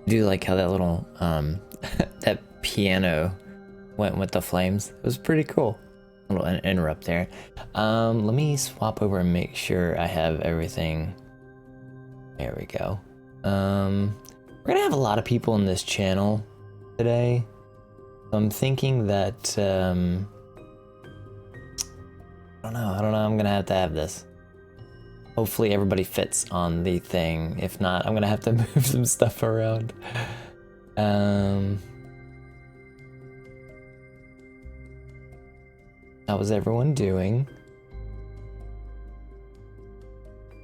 I do like how that little that piano went with the flames. It was pretty cool. A little interrupt there. Let me swap over and make sure I have everything. There we go. We're gonna have a lot of people in this channel today. I'm thinking that I don't know. I'm gonna have to have this. Hopefully everybody fits on the thing. If not, I'm gonna have to move some stuff around. How was everyone doing?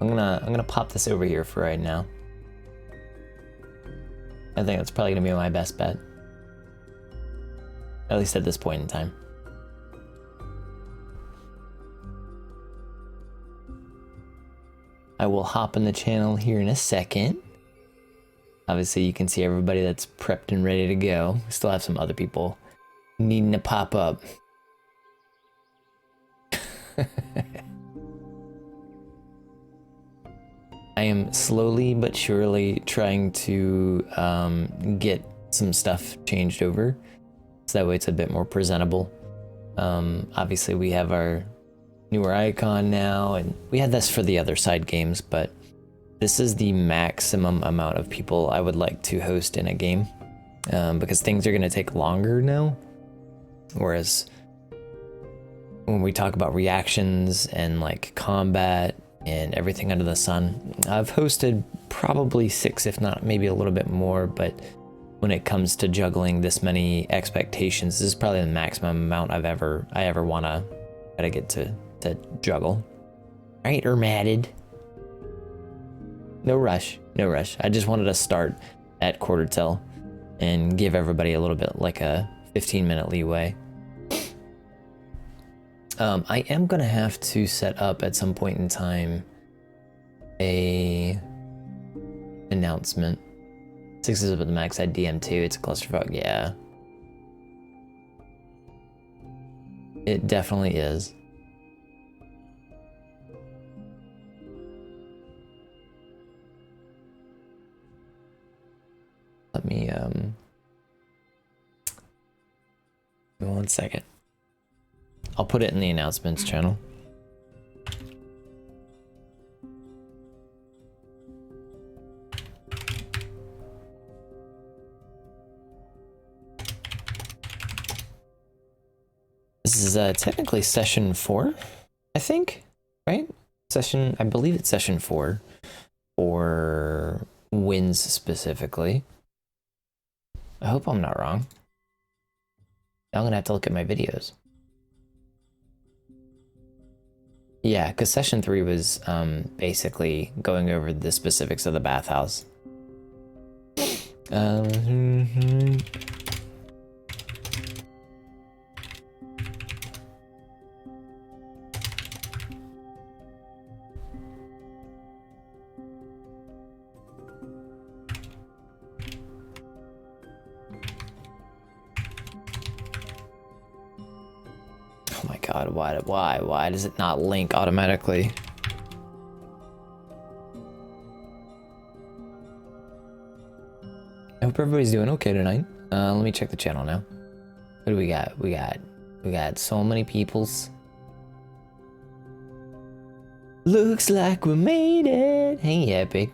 I'm gonna pop this over here for right now. I think that's probably gonna be my best bet. At least at this point in time. I will hop in the channel here in a second. Obviously you can see everybody that's prepped and ready to go. We still have some other people needing to pop up. I am slowly but surely trying to get some stuff changed over, so that way it's a bit more presentable. Obviously we have our newer icon now, and we had this for the other side games, but this is the maximum amount of people I would like to host in a game, because things are going to take longer now. Whereas when we talk about reactions and like combat and everything under the sun, I've hosted probably 6, if not maybe a little bit more, but when it comes to juggling this many expectations, this is probably the maximum amount I ever want to get to juggle. Right, Ermatted. No rush. I just wanted to start at quarter till and give everybody a little bit like a 15-minute leeway. I am gonna have to set up at some point in time a announcement. 6 is up at the max at DM2. It's a clusterfuck. Yeah, it definitely is. Let me give me 1 second. I'll put it in the announcements channel. This is technically session 4, I think, right? I believe it's session 4 for wins specifically. I hope I'm not wrong. I'm gonna have to look at my videos. Yeah, because session 3 was basically going over the specifics of the bathhouse. Oh my god, why does it not link automatically? I hope everybody's doing okay tonight. Let me check the channel now. What do we got? We got so many peoples. Looks like we made it. Hey, Epic.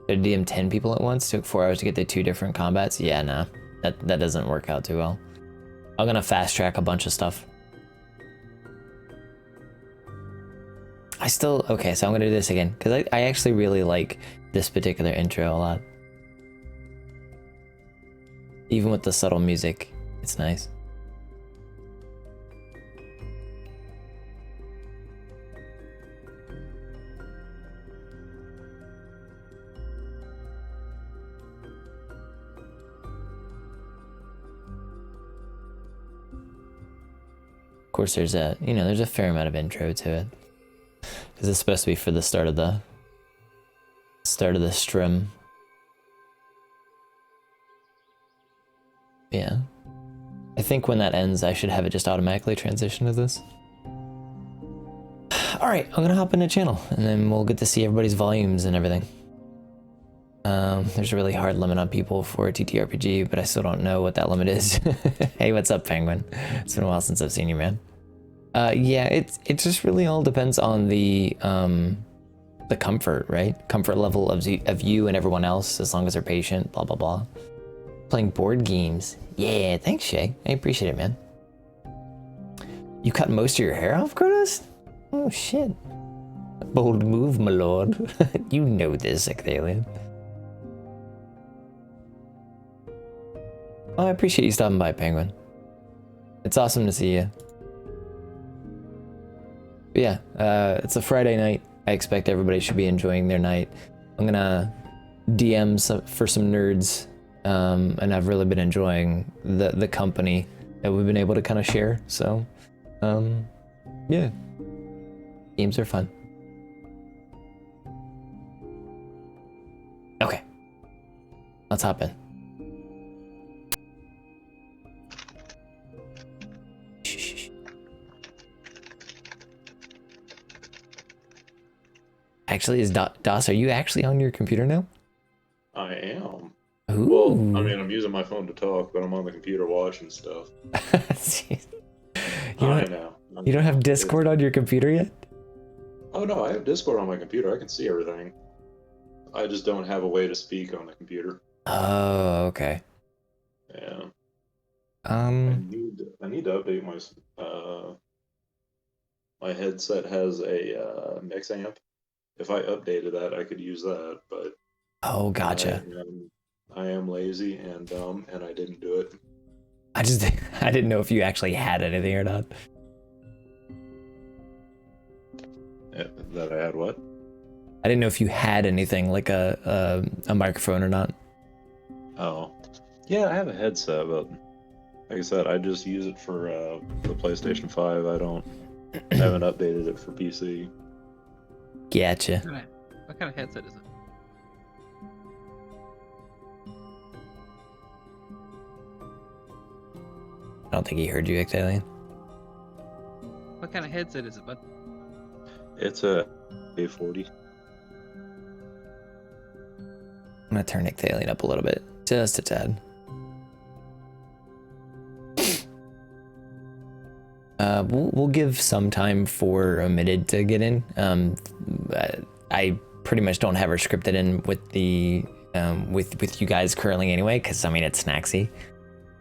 Did DM 10 people at once? Took 4 hours to get the 2 different combats? Yeah, nah. That doesn't work out too well. I'm gonna fast track a bunch of stuff. Okay, so I'm gonna do this again, because I actually really like this particular intro a lot. Even with the subtle music, it's nice. Of course, there's a fair amount of intro to it, because it's supposed to be for the start of the stream. Yeah, I think when that ends, I should have it just automatically transition to this. All right, I'm gonna hop in the channel, and then we'll get to see everybody's volumes and everything. There's a really hard limit on people for TTRPG, but I still don't know what that limit is. Hey, what's up, Penguin? It's been a while since I've seen you, man. Yeah, it just really all depends on the comfort, right? Comfort level of you and everyone else, as long as they're patient, blah, blah, blah. Playing board games. Yeah, thanks, Shay. I appreciate it, man. You cut most of your hair off, Kronos? Oh, shit. Bold move, my lord. You know this, Ecthalion. Oh, I appreciate you stopping by, Penguin. It's awesome to see you. But yeah, it's a Friday night. I expect everybody should be enjoying their night. I'm gonna DM for some nerds, and I've really been enjoying the company that we've been able to kind of share. So, yeah, games are fun. Okay, let's hop in. Actually, is DOS, are you actually on your computer now? I am. Ooh. Well, I mean, I'm using my phone to talk, but I'm on the computer watching stuff. You don't have Discord on your computer yet? Oh no, I have Discord on my computer. I can see everything. I just don't have a way to speak on the computer. Oh, okay. Yeah. I need to update my my headset has a mix amp. If I updated that, I could use that, but oh, gotcha. I am lazy and dumb, and I didn't do it. I didn't know if you actually had anything or not. That I had what? I didn't know if you had anything like a microphone or not. Oh, yeah, I have a headset, but like I said, I just use it for the PlayStation 5. I haven't updated it for PC. Gotcha. What kind of headset is it? I don't think he heard you, Ecthalion. What kind of headset is it, bud? It's a A40. I'm gonna turn Ecthalion up a little bit, just a tad. We'll give some time for Omitted to get in. I pretty much don't have her scripted in with the with you guys currently anyway, because I mean it's Snacksy.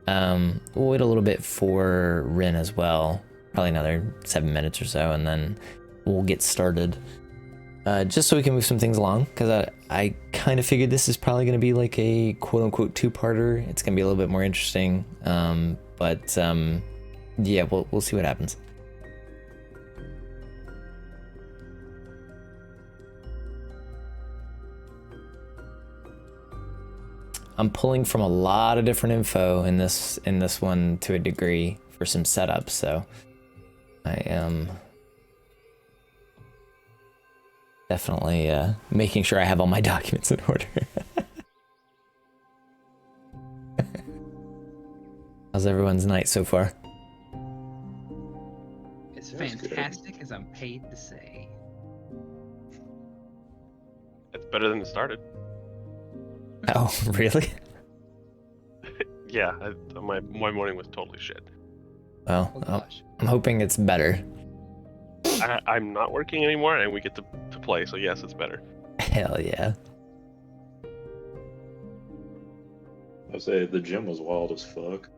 We'll wait a little bit for Rin as well, probably another 7 minutes or so, and then we'll get started. Just so we can move some things along, because I kind of figured this is probably going to be like a quote-unquote two-parter. It's going to be a little bit more interesting, but yeah, we'll see what happens. I'm pulling from a lot of different info in this one to a degree for some setup, so I am definitely making sure I have all my documents in order. How's everyone's night so far? It's fantastic, as I'm paid to say. It's better than it started. Oh, really? Yeah, my morning was totally shit. Well, Oh gosh. I'm hoping it's better. I'm not working anymore, and we get to play, so yes, it's better. Hell yeah. I say the gym was wild as fuck.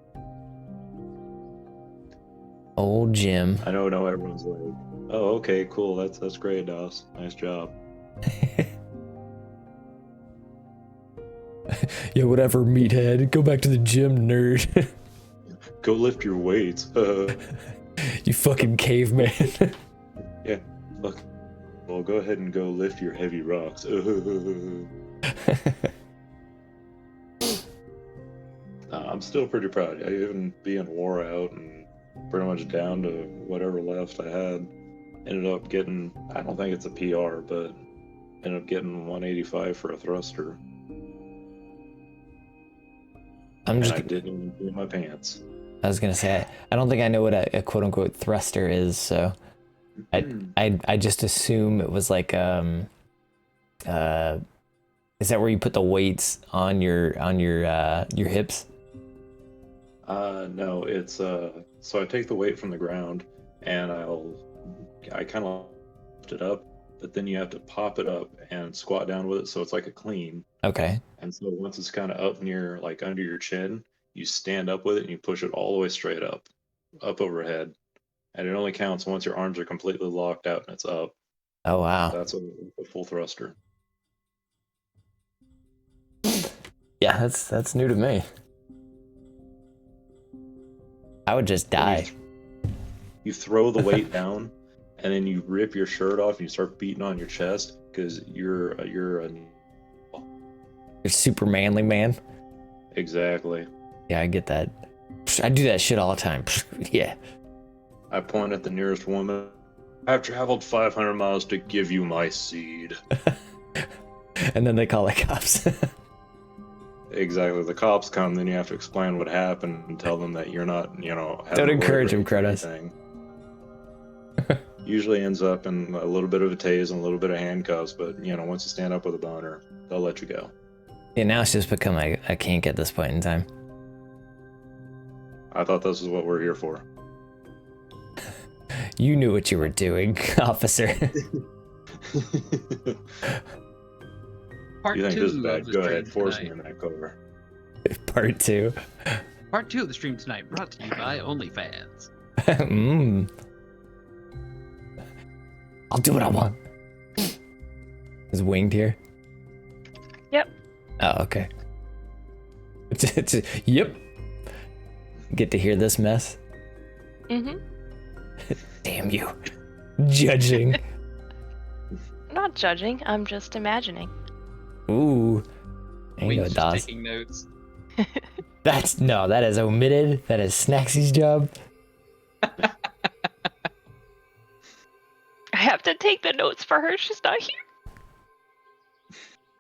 Old Jim. I know everyone's like, oh, okay, cool, that's great, DOS. Nice job. Yeah, whatever, meathead. Go back to the gym, nerd. Go lift your weights. You fucking caveman. Yeah, fuck. Well, go ahead and go lift your heavy rocks. I'm still pretty proud. I even being wore out and pretty much down to whatever left I had, ended up getting, I don't think it's a PR, but ended up getting 185 for a thruster. I didn't even do my pants. I was gonna say I don't think I know what a quote unquote thruster is, so I just assume it was like Is that where you put the weights on your hips? No, it's so I take the weight from the ground and I kind of lift it up, but then you have to pop it up and squat down with it so it's like a clean. Okay. And so once it's kind of up near like under your chin, you stand up with it and you push it all the way straight up overhead. And it only counts once your arms are completely locked out and it's up. Oh wow. That's a full thruster. Yeah, that's new to me. I would just die. You throw the weight down, and then you rip your shirt off and you start beating on your chest because you're You're super manly, man. exactly. Yeah, I get that. I do that shit all the time. Yeah. I point at the nearest woman. I've traveled 500 miles to give you my seed. And then they call the cops. Exactly. The cops come, then you have to explain what happened and tell them that you're not, Don't encourage him, Kronos. Usually ends up in a little bit of a tase and a little bit of handcuffs, but once you stand up with a boner, they'll let you go. Yeah, now it's just become a kink at this point in time. I thought this is what we're here for. You knew what you were doing, officer. Part You think 2 this is of bad? the Go stream ahead, force me tonight. in that cover. Part 2. Part 2 of the stream tonight, brought to you by OnlyFans. I'll do what I want. Is Winged here? Yep. Oh, okay. Yep. Get to hear this mess? Mm-hmm. Damn you. Judging. I'm not judging, I'm just imagining. Ooh. Ain't no Wings just DOS. taking notes. That is omitted. That is Snaxy's job. I have to take the notes for her, she's not here.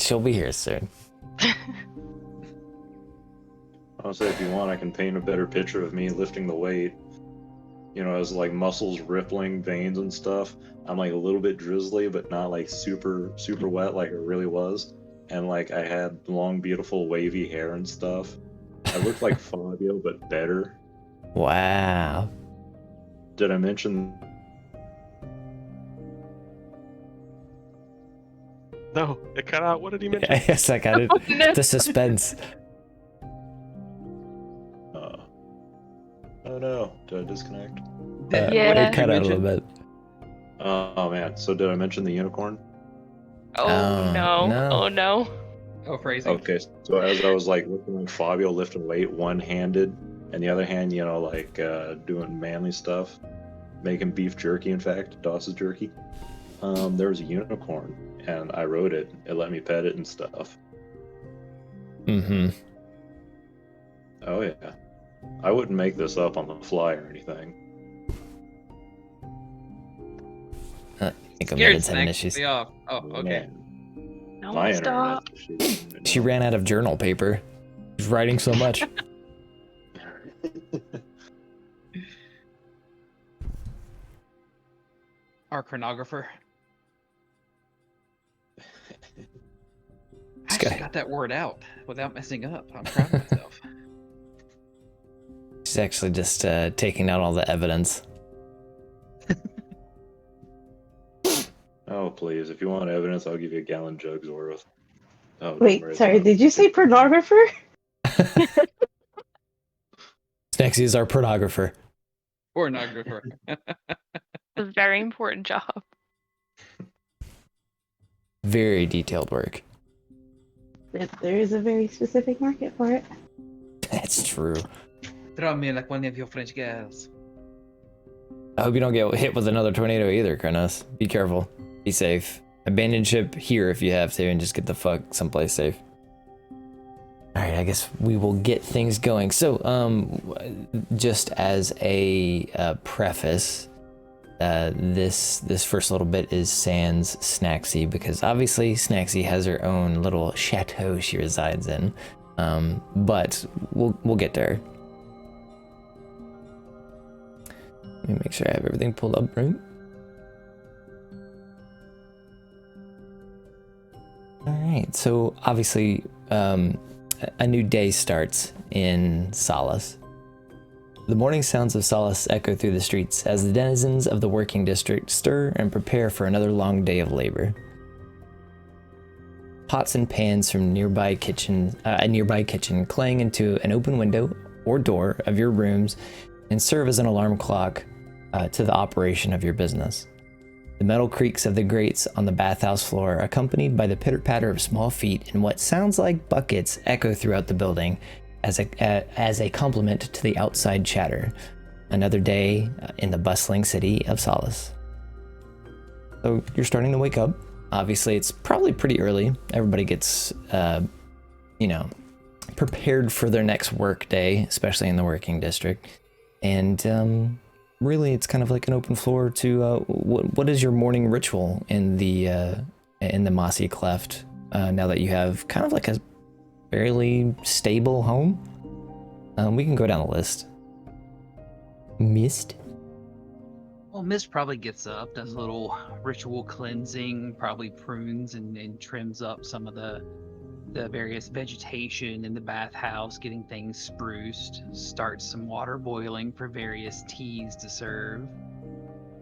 She'll be here soon. Honestly, if you want, I can paint a better picture of me lifting the weight. As like muscles rippling, veins and stuff. I'm like a little bit drizzly, but not like super, super wet like it really was. And like I had long, beautiful, wavy hair and stuff. I looked like Fabio, but better. Wow. Did I mention? No, it cut out. What did he mention? Yes, I got it. Oh, no. The suspense. Oh no, did I disconnect? Yeah. It cut out a little bit. Oh man, so did I mention the unicorn? Oh no. no. Oh no. Oh, phrasing. Okay, so as I was like looking like Fabio lifting weight one-handed, and the other hand, like doing manly stuff, making beef jerky. In fact, Doss's jerky. There was a unicorn, and I rode it. It let me pet it and stuff. Mm-hmm. Oh yeah, I wouldn't make this up on the fly or anything. I think Scared Amanda's having snack. issues. Be off. Oh, okay. Man, No, my stop. internet. She ran out of journal paper. She's writing so much. Our chronographer. I This actually guy. got that word out without messing up. I'm proud of myself. She's actually just taking out all the evidence. Oh please, if you want evidence, I'll give you a gallon jug's worth. Oh, Wait, right, sorry, so- did you say pornographer? Snaxy is our pornographer. Pornographer. A very important job. Very detailed work. There is a very specific market for it. That's true. Draw me like one of your French girls. I hope you don't get hit with another tornado either, Kronos. Be careful. Be safe. Abandon ship here if you have to, and just get the fuck someplace safe. Alright, I guess we will get things going. So, just as a preface, this first little bit is sans Snaxy, because obviously Snaxy has her own little chateau she resides in. But we'll get there. Let me make sure I have everything pulled up right. Alright. Alright, so obviously a new day starts in Solace. The morning sounds of Solace echo through the streets as the denizens of the working district stir and prepare for another long day of labor. Pots and pans from a nearby kitchen clang into an open window or door of your rooms and serve as an alarm clock to the operation of your business. The metal creaks of the grates on the bathhouse floor, accompanied by the pitter-patter of small feet and what sounds like buckets, echo throughout the building as a complement to the outside chatter. Another day in the bustling city of Solace. So you're starting to wake up. Obviously, it's probably pretty early. Everybody gets, prepared for their next work day, especially in the working district. And really, it's kind of like an open floor to what is your morning ritual in the Mossy Cleft now that you have kind of like a fairly stable home. We can go down the list. Mist. Well, Mist probably gets up, does a little ritual cleansing, probably prunes and trims up some of the various vegetation in the bathhouse, getting things spruced, starts some water boiling for various teas to serve,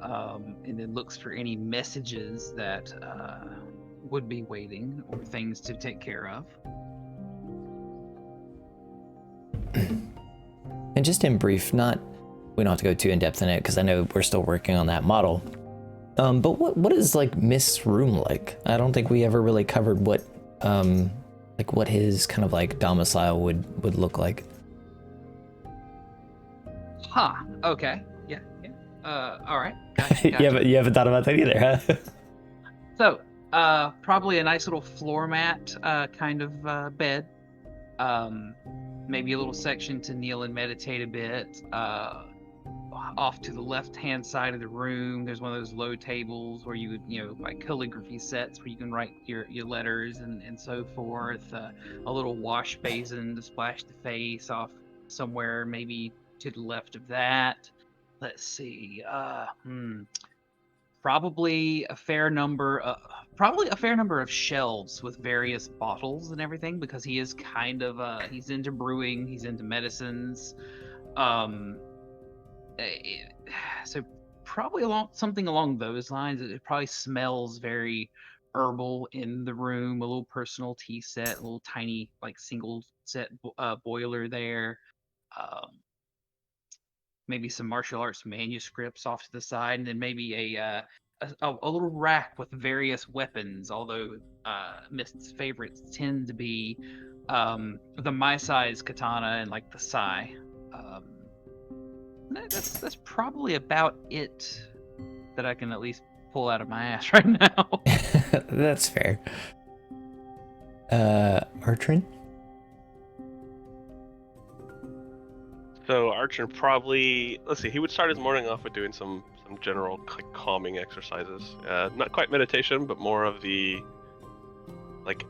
and then looks for any messages that would be waiting or things to take care of. And just in brief, we don't have to go too in depth in it because I know we're still working on that model. But what is like Mist's room like? I don't think we ever really covered what his kind of like domicile would look like. Huh. Okay. Yeah. All right. Gotcha. You haven't thought about that either, huh? So, probably a nice little floor mat kind of bed. Maybe a little section to kneel and meditate a bit. Off to the left-hand side of the room, there's one of those low tables where you would, like calligraphy sets where you can write your letters and so forth. A little wash basin to splash the face off somewhere, maybe to the left of that. Let's see. Probably a fair number of shelves with various bottles and everything, because he is kind of he's into brewing, he's into medicines. So probably something along those lines. It probably smells very herbal in the room. A little personal tea set, a little tiny like single set boiler there. Maybe some martial arts manuscripts off to the side, and then maybe a little rack with various weapons. Although Mist's favorites tend to be the Mai-Sai's katana and like the sai. That's probably about it that I can at least pull out of my ass right now. That's fair. Artrin? So Archer probably, let's see, he would start his morning off with doing some general calming exercises. Not quite meditation, but more of the, like,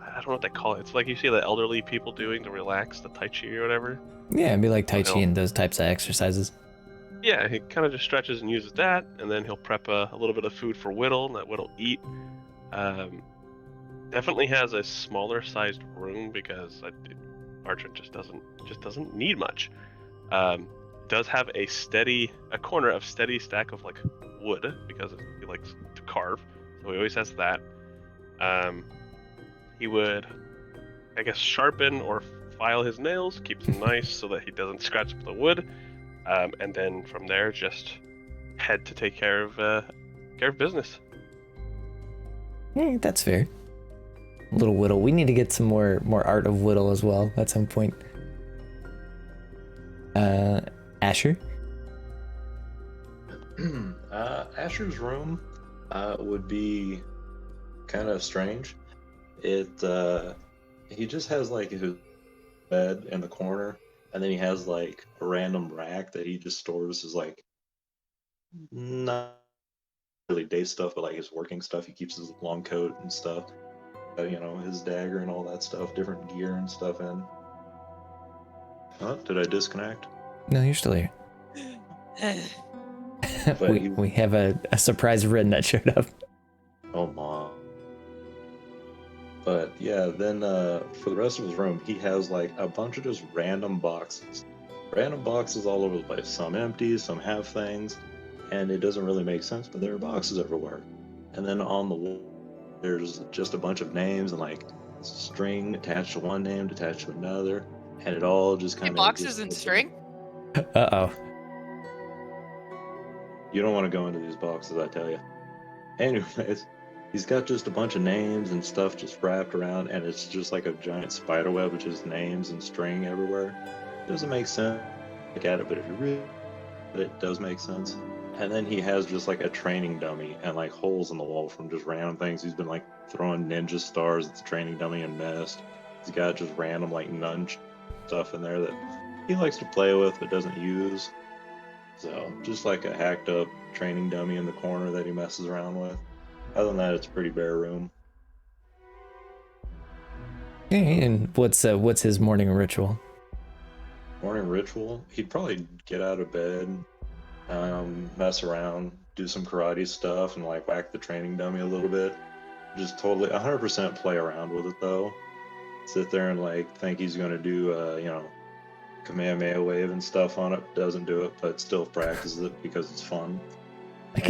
I don't know what they call it. It's like you see the elderly people doing to relax, the Tai Chi or whatever. Yeah, it'd be like Tai Chi and those types of exercises. Yeah, he kind of just stretches and uses that, and then he'll prep a little bit of food for Whittle, and that Whittle eat. Definitely has a smaller sized room because Archer just doesn't need much. Does have a corner of steady stack of like wood because he likes to carve, so he always has that. He would, I guess, sharpen or file his nails, keeps them nice so that he doesn't scratch up the wood, and then from there just head to take care of business. Yeah, that's fair. Little Whittle. We need to get some more art of Whittle as well at some point. Asher? Asher's room would be kind of strange. He just has like his bed in the corner, and then he has like a random rack that he just stores his like not really day stuff, but like his working stuff. He keeps his long coat and stuff, his dagger and all that stuff, different gear and stuff in. Huh? Did I disconnect? No, you're still here. we have a surprise Rin that showed up. Oh, Mom. But yeah, then for the rest of his room, he has like a bunch of just random boxes. Random boxes all over the place. Some empty, some have things, and it doesn't really make sense, but there are boxes everywhere. And then on the wall, there's just a bunch of names and like string attached to one name, attached to another, and it all just kind of Boxes and string? Uh-oh. You don't want to go into these boxes, I tell you. Anyways, he's got just a bunch of names and stuff just wrapped around, and it's just like a giant spider web with just names and string everywhere. Doesn't make sense. Look at it, but if you really, it does make sense. And then he has just like a training dummy and like holes in the wall from just random things. He's been like throwing ninja stars at the training dummy and missed. He's got just random like nunch stuff in there that he likes to play with but doesn't use. So just like a hacked up training dummy in the corner that he messes around with. Other than that, it's a pretty bare room. Okay, and what's his morning ritual? Morning ritual? He'd probably get out of bed, mess around, do some karate stuff, and like whack the training dummy a little bit. Just totally 100% play around with it though. Sit there and like think he's gonna do Kamehameha wave and stuff on it. Doesn't do it, but still practices it because it's fun. I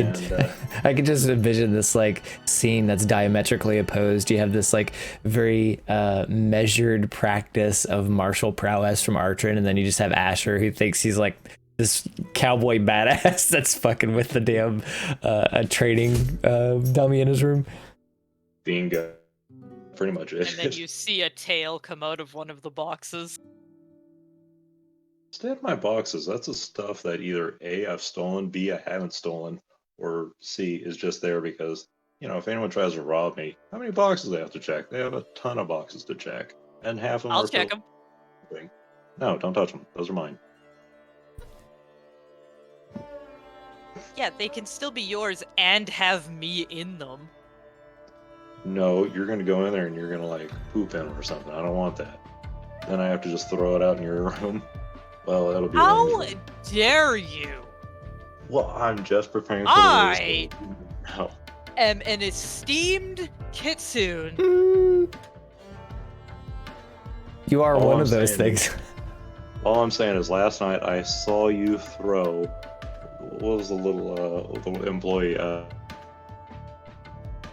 could just envision this like scene that's diametrically opposed. You have this like very measured practice of martial prowess from Artrin, and then you just have Asher who thinks he's like this cowboy badass that's fucking with the damn training dummy in his room. Bingo. Pretty much it. And then you see a tail come out of one of the boxes. Stay out of my boxes. That's the stuff that either A, I've stolen, B, I haven't stolen, or C, is just there because, if anyone tries to rob me, how many boxes they have to check? They have a ton of boxes to check. And half of them I'll are check them. No, don't touch them. Those are mine. Yeah, they can still be yours and have me in them. No, you're going to go in there and you're going to, like, poop in them or something. I don't want that. Then I have to just throw it out in your room. Well, that'll be... How dare you? Well, I'm just preparing for I the No. am an esteemed kitsune. You are All one I'm of those saying things. All I'm saying is last night I saw you throw... What was the little employee?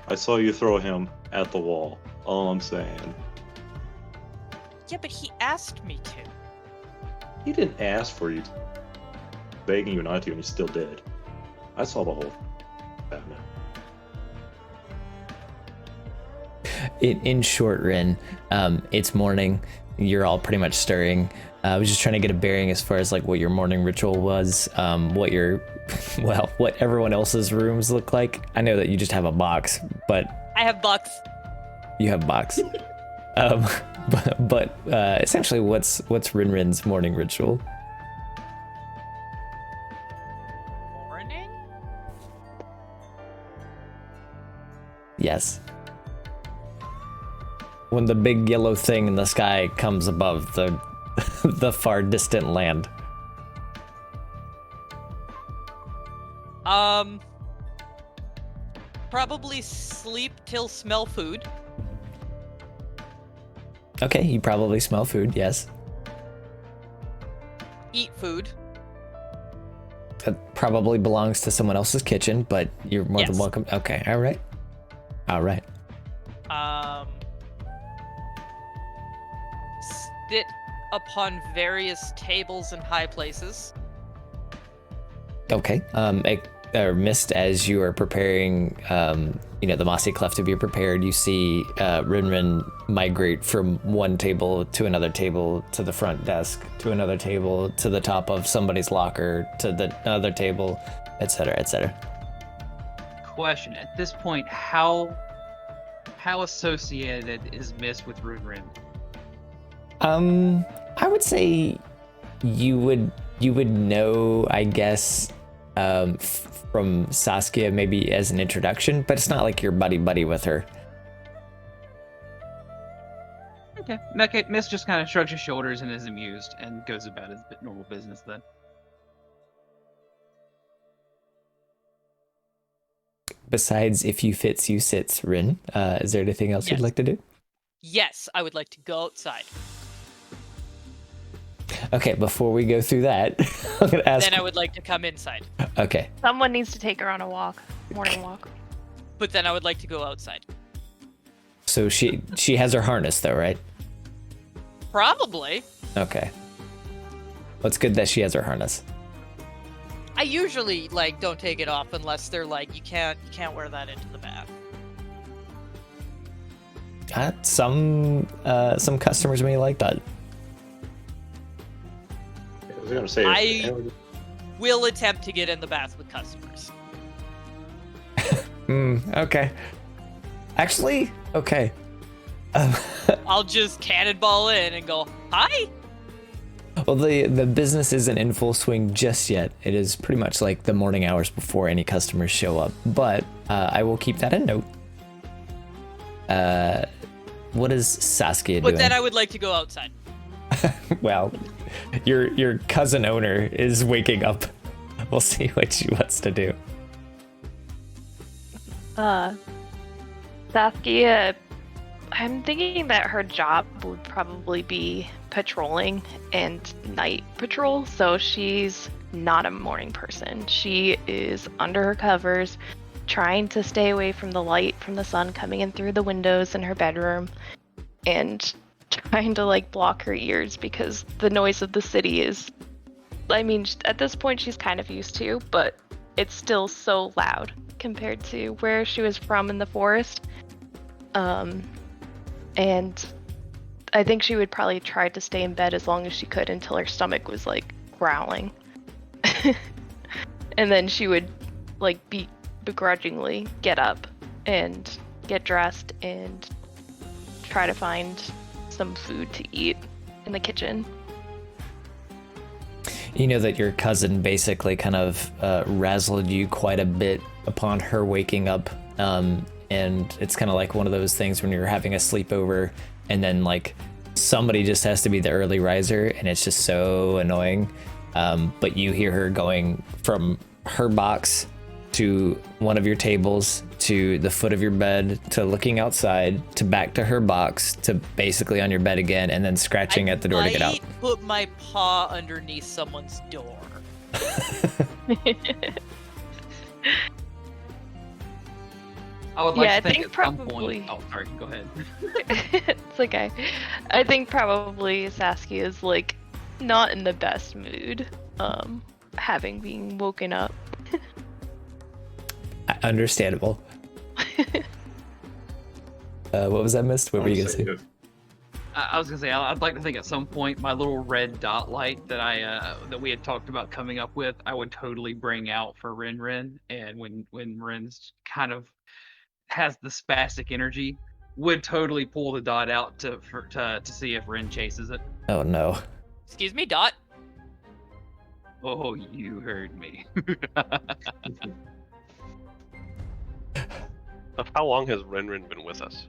I saw you throw him at the wall. All I'm saying. Yeah, but he asked me to. He didn't ask for you, begging you not to, and you still did. I saw the whole Batman. In short, Rin, it's morning. You're all pretty much stirring. I was just trying to get a bearing as far as like what your morning ritual was, what everyone else's rooms look like. I know that you just have a box, but I have bucks. you have a box. but essentially, what's Rin's morning ritual? Morning? Yes. When the big yellow thing in the sky comes above the the far distant land. Probably sleep till smell food. Okay, you probably smell food, yes. Eat food. That probably belongs to someone else's kitchen, but you're more than Yes. welcome. Okay, all right. All right. Sit upon various tables and high places. Okay. Mist, as you are preparing, the Mossy Cleft to be prepared, you see Rin migrate from one table to another table, to the front desk, to another table, to the top of somebody's locker, to the other table, etc., etc. Question: at this point, how associated is Mist with Rin? I would say you would know, I guess, from Saskia maybe as an introduction, but it's not like you're buddy with her. Okay. Okay, Mist just kind of shrugs his shoulders and is amused and goes about his normal business then. Besides, if you fits, you sits, Rin, is there anything else you'd Yes. like to do? Yes, I would like to go outside. Okay, before we go through that, I'm gonna ask. Then I would like to come inside. Okay, Someone needs to take her on a walk. Morning walk. But then I would like to go outside. so she has her harness though, right? Probably. Okay. Well, it's good that she has her harness. I usually like don't take it off unless they're like you can't wear that into the bath. Some customers may like that. I was gonna say. Will attempt to get in the bath with customers. Okay. Actually, okay. I'll just cannonball in and go, hi! Well, the business isn't in full swing just yet. It is pretty much like the morning hours before any customers show up. But I will keep that in note. What is Saskia doing? But then I would like to go outside. Well, your cousin owner is waking up. We'll see what she wants to do. Saskia, I'm thinking that her job would probably be patrolling and night patrol, so she's not a morning person. She is under her covers, trying to stay away from the light from the sun coming in through the windows in her bedroom, and trying to like block her ears because the noise of the city is, I mean, at this point she's kind of used to, but it's still so loud compared to where she was from in the forest. And I think she would probably try to stay in bed as long as she could until her stomach was like growling. And then she would like begrudgingly get up and get dressed and try to find some food to eat in the kitchen. You know that your cousin basically kind of razzled you quite a bit upon her waking up. And it's kind of like one of those things when you're having a sleepover and then like somebody just has to be the early riser and it's just so annoying. But you hear her going from her box to one of your tables to the foot of your bed to looking outside to back to her box to basically on your bed again and then scratching at the door to get out. I put my paw underneath someone's door. I would like Yeah, to I think think at some probably- point. Oh, sorry. Go ahead. It's okay. I think probably Saskia is like not in the best mood, having been woken up. Understandable. What was that, Mist? What were you gonna say? I was gonna say I'd like to think at some point my little red dot light that we had talked about coming up with, I would totally bring out for Ren, and when Ren's kind of has the spastic energy, would totally pull the dot out to see if Ren chases it. Oh no. Excuse me, Dot. Oh, you heard me. Of how long has Renrin been with us?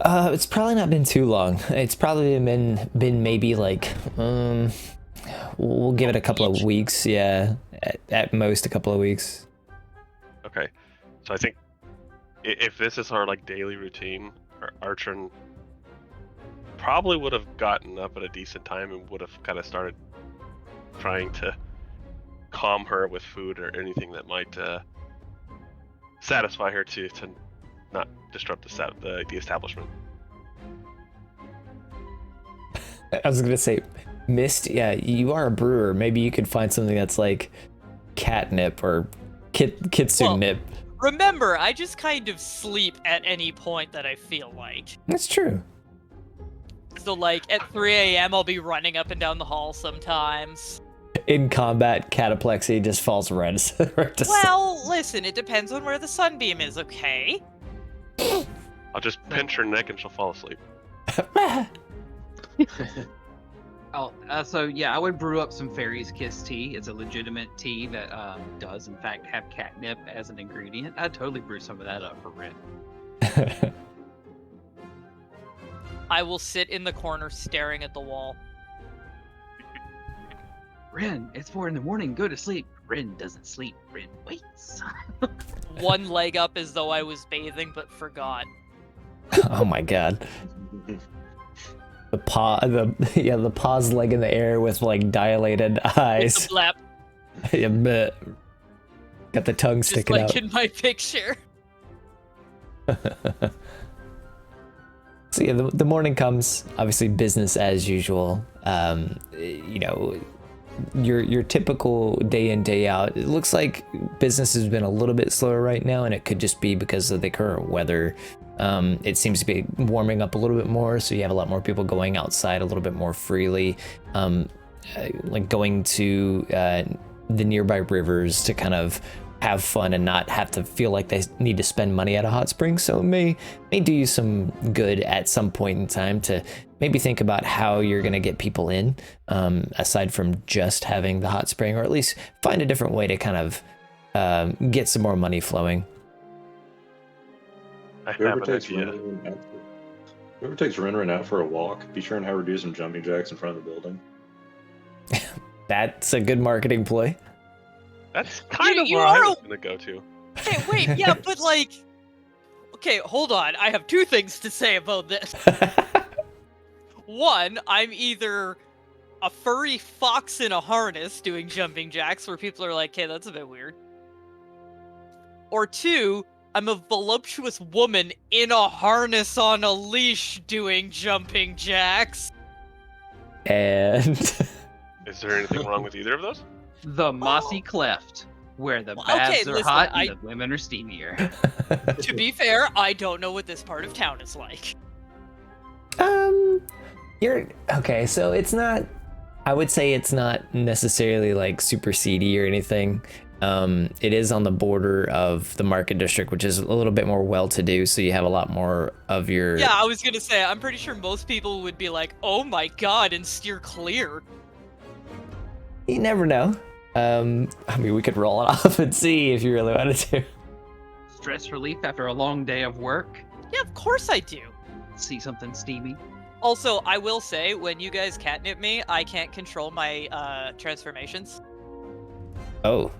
It's probably not been too long. It's probably been maybe like we'll give it a couple of weeks. Yeah, at most a couple of weeks. Okay, so I think if this is our like daily routine, Archon probably would have gotten up at a decent time and would have kind of started trying to calm her with food or anything that might satisfy her to not disrupt the establishment. I was gonna say, Mist. Yeah, you are a brewer. Maybe you could find something that's like catnip or kitsune nip. Remember, I just kind of sleep at any point that I feel like. That's true. So, like, at 3 a.m., I'll be running up and down the hall sometimes. In combat, cataplexy just falls red. Well, listen, it depends on where the sunbeam is, okay? I'll just pinch her neck and she'll fall asleep. So yeah, I would brew up some Fairy's Kiss tea. It's a legitimate tea that does in fact have catnip as an ingredient. I'd totally brew some of that up for Ren. I will sit in the corner staring at the wall. Ren, it's 4 a.m. Go to sleep. Ren doesn't sleep. Ren waits. One leg up as though I was bathing but forgot. Oh my god. The paw's leg in the air with like dilated With eyes. the blap, Yeah, bleh. Got the tongue just sticking like out. in my picture. So yeah, the morning comes, obviously business as usual. You know, your typical day in, day out. It looks like business has been a little bit slower right now, and it could just be because of the current weather. It seems to be warming up a little bit more, so you have a lot more people going outside a little bit more freely, like going to the nearby rivers to kind of have fun and not have to feel like they need to spend money at a hot spring. So it may do you some good at some point in time to maybe think about how you're going to get people in, aside from just having the hot spring, or at least find a different way to kind of get some more money flowing. I Whoever have an takes idea. Ren out for a walk, be sure and have her do some jumping jacks in front of the building. That's a good marketing ploy. That's kind of you where I are was gonna go to. Hey, wait, yeah, but like, okay, hold on. I have two things to say about this. One, I'm either a furry fox in a harness doing jumping jacks where people are like, hey, that's a bit weird. Or two, I'm a voluptuous woman in a harness on a leash doing jumping jacks. And Is there anything wrong with either of those? The Mossy Cleft, where the Well, baths okay, are listen, hot and the women are steamier. To be fair, I don't know what this part of town is like. You're okay, so it's not, I would say it's not necessarily like super seedy or anything. It is on the border of the market district, which is a little bit more well-to-do, so you have a lot more of your... Yeah, I was gonna say, I'm pretty sure most people would be like, oh my god, and steer clear. You never know. I mean, we could roll it off and see if you really wanted to. Stress relief after a long day of work. Yeah, of course I do. See something steamy. Also, I will say, when you guys catnip me, I can't control my transformations, Oh,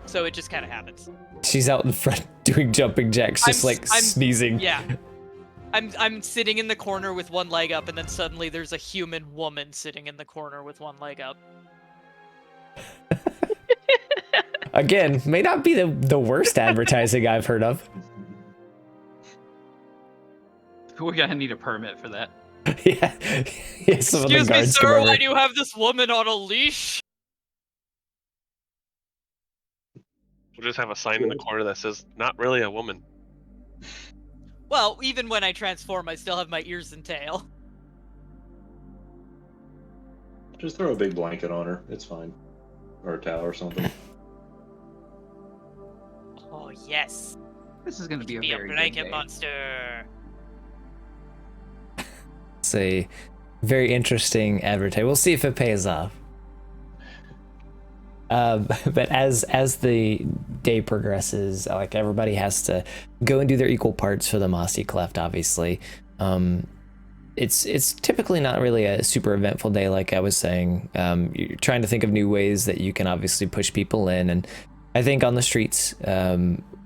so it just kind of happens. she's out in front doing jumping jacks, just I'm like sneezing. Yeah. I'm sitting in the corner with one leg up, and then suddenly there's a human woman sitting in the corner with one leg up. Again, may not be the worst advertising I've heard of. We're gonna need a permit for that. Yeah, yeah. Some of the Excuse me, guards come sir, over. why do you have this woman on a leash? We'll just have a sign in the corner that says, "Not really a woman." Well, even when I transform, I still have my ears and tail. Just throw a big blanket on her. It's fine. Or a towel or something. Oh, yes. This is gonna be a Be a very good blanket day. monster. It's a very interesting advertising. We'll see if it pays off. But as the day progresses, like everybody has to go and do their equal parts for the Mossy Cleft. Obviously, it's typically not really a super eventful day, like I was saying. You're trying to think of new ways that you can obviously push people in, and I think on the streets,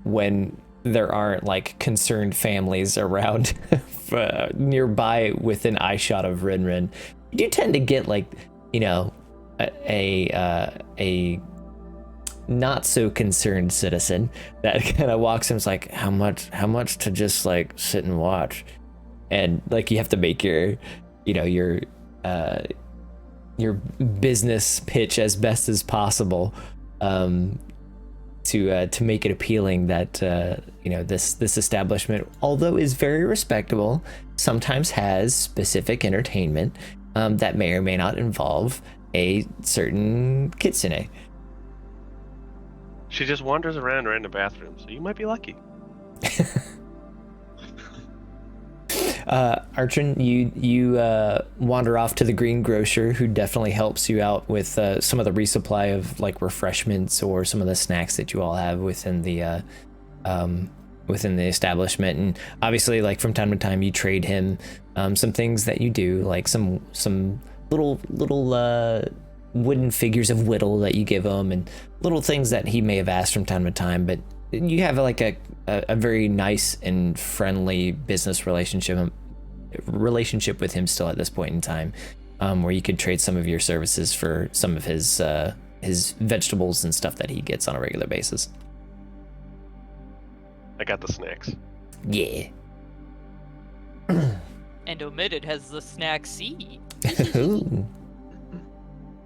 when there aren't like concerned families around nearby within eyeshot of Rin, you do tend to get like, you know, a not so concerned citizen that kind of walks in and is like, how much to just like sit and watch, and like you have to make your, you know, your business pitch as best as possible, to make it appealing that you know, this establishment, although is very respectable, sometimes has specific entertainment that may or may not involve a certain kitsune. She just wanders around random bathrooms, so you might be lucky. Archon, you wander off to the greengrocer, who definitely helps you out with some of the resupply of like refreshments or some of the snacks that you all have within the establishment. And obviously, like from time to time, you trade him some things that you do, like some little wooden figures of whittle that you give him, and little things that he may have asked from time to time. But you have like a very nice and friendly business relationship with him still at this point in time, where you could trade some of your services for some of his vegetables and stuff that he gets on a regular basis. I got the snacks. Yeah. And omitted has the snack seed. Ooh.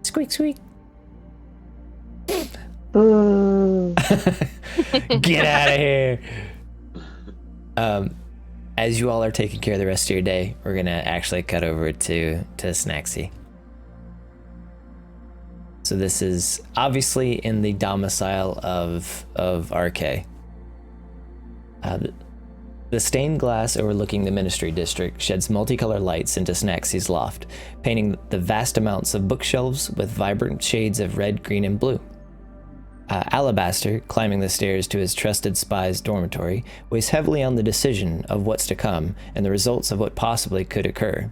Squeak, squeak. Ooh. Get out of here. As you all are taking care of the rest of your day, we're gonna actually cut over to Snacksy. So this is obviously in the domicile of RK. The stained glass overlooking the Ministry District sheds multicolored lights into Snacksy's loft, painting the vast amounts of bookshelves with vibrant shades of red, green, and blue. Alabaster, climbing the stairs to his trusted spy's dormitory, weighs heavily on the decision of what's to come and the results of what possibly could occur.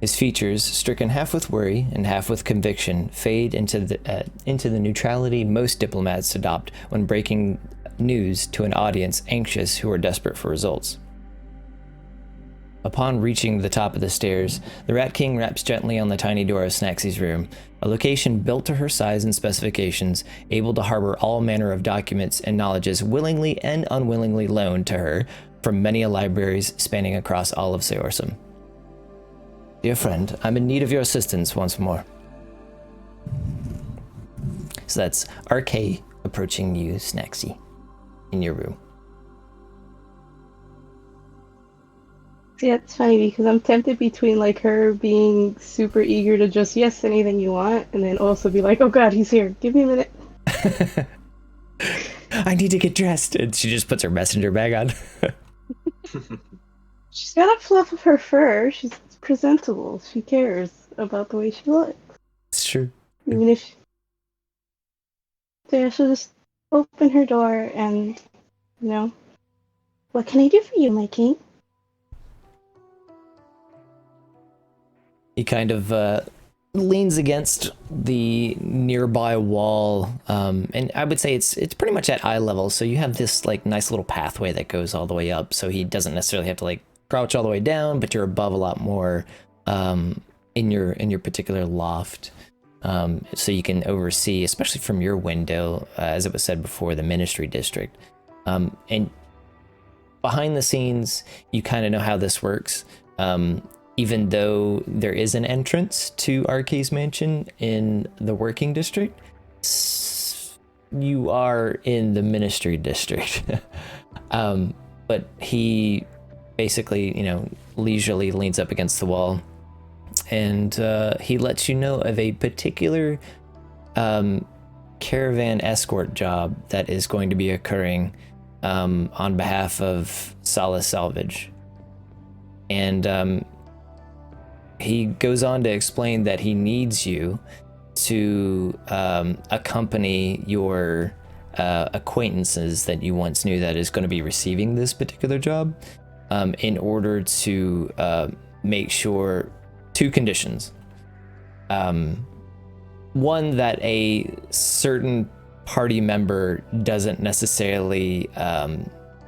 His features, stricken half with worry and half with conviction, fade into the neutrality most diplomats adopt when breaking news to an audience anxious who are desperate for results. Upon reaching the top of the stairs, the Rat King raps gently on the tiny door of Snacksy's room, a location built to her size and specifications, able to harbor all manner of documents and knowledges willingly and unwillingly loaned to her from many libraries spanning across all of Seorsum. Dear friend, I'm in need of your assistance once more. So that's RK approaching you, Snacksy, in your room. Yeah, it's funny because I'm tempted between like her being super eager to just yes anything you want, and then also be like, oh god, he's here. Give me a minute. I need to get dressed. And she just puts her messenger bag on. She's got a fluff of her fur. She's presentable. She cares about the way she looks. It's true. Even if so yeah, she'll just open her door and, you know, what can I do for you, my king? He kind of leans against the nearby wall, and I would say it's pretty much at eye level. So you have this like nice little pathway that goes all the way up. So he doesn't necessarily have to like crouch all the way down, but you're above a lot more in your particular loft. So you can oversee, especially from your window, as it was said before, the Ministry District. And behind the scenes, you kind of know how this works. Even though there is an entrance to RK's mansion in the working district, you are in the Ministry District. But he basically, you know, leisurely leans up against the wall, and he lets you know of a particular caravan escort job that is going to be occurring on behalf of Solace Salvage. And he goes on to explain that he needs you to accompany your acquaintances that you once knew that is going to be receiving this particular job, in order to make sure two conditions. One, that a certain party member doesn't necessarily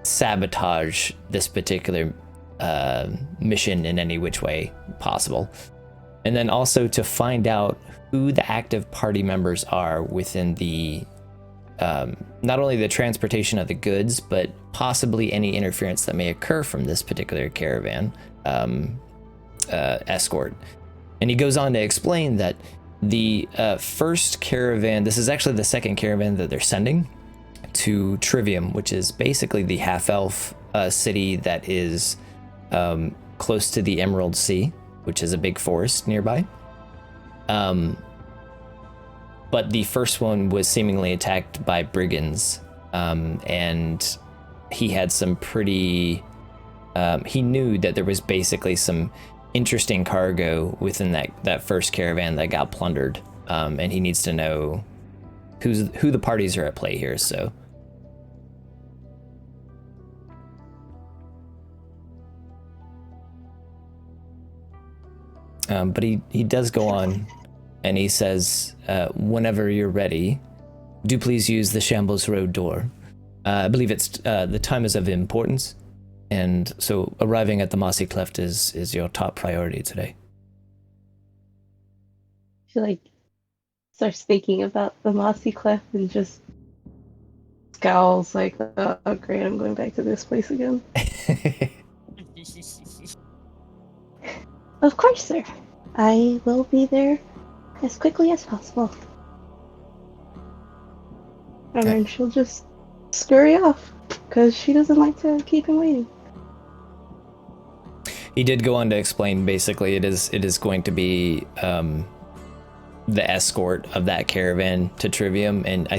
sabotage this particular mission in any which way possible, and then also to find out who the active party members are within the not only the transportation of the goods, but possibly any interference that may occur from this particular caravan escort. And he goes on to explain that the first caravan, this is actually the second caravan that they're sending to Trivium, which is basically the half-elf city that is close to the Emerald Sea, which is a big forest nearby. But the first one was seemingly attacked by brigands, and he had some pretty... he knew that there was basically some interesting cargo within that first caravan that got plundered, and he needs to know who the parties are at play here, so... But he does go on, and he says, whenever you're ready, do please use the Shambles Road door. I believe it's the time is of importance, and so arriving at the Mossy Cleft is your top priority today. She like starts thinking about the Mossy Cleft and just scowls like, oh great, I'm going back to this place again. Of course, sir. I will be there as quickly as possible. And then she'll just scurry off, because she doesn't like to keep him waiting. He did go on to explain, basically, it is going to be the escort of that caravan to Trivium, and I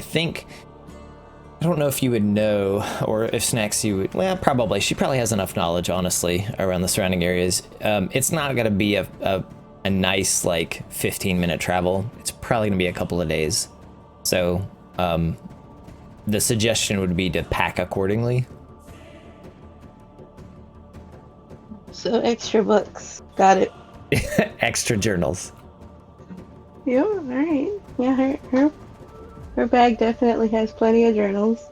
don't know if you would know, or if Snacks you would, well, probably. She probably has enough knowledge, honestly, around the surrounding areas. It's not going to be a nice, like, 15-minute travel. It's probably going to be a couple of days. So, the suggestion would be to pack accordingly. So extra books. Got it. Extra journals. Yeah, alright. Yeah, her bag definitely has plenty of journals.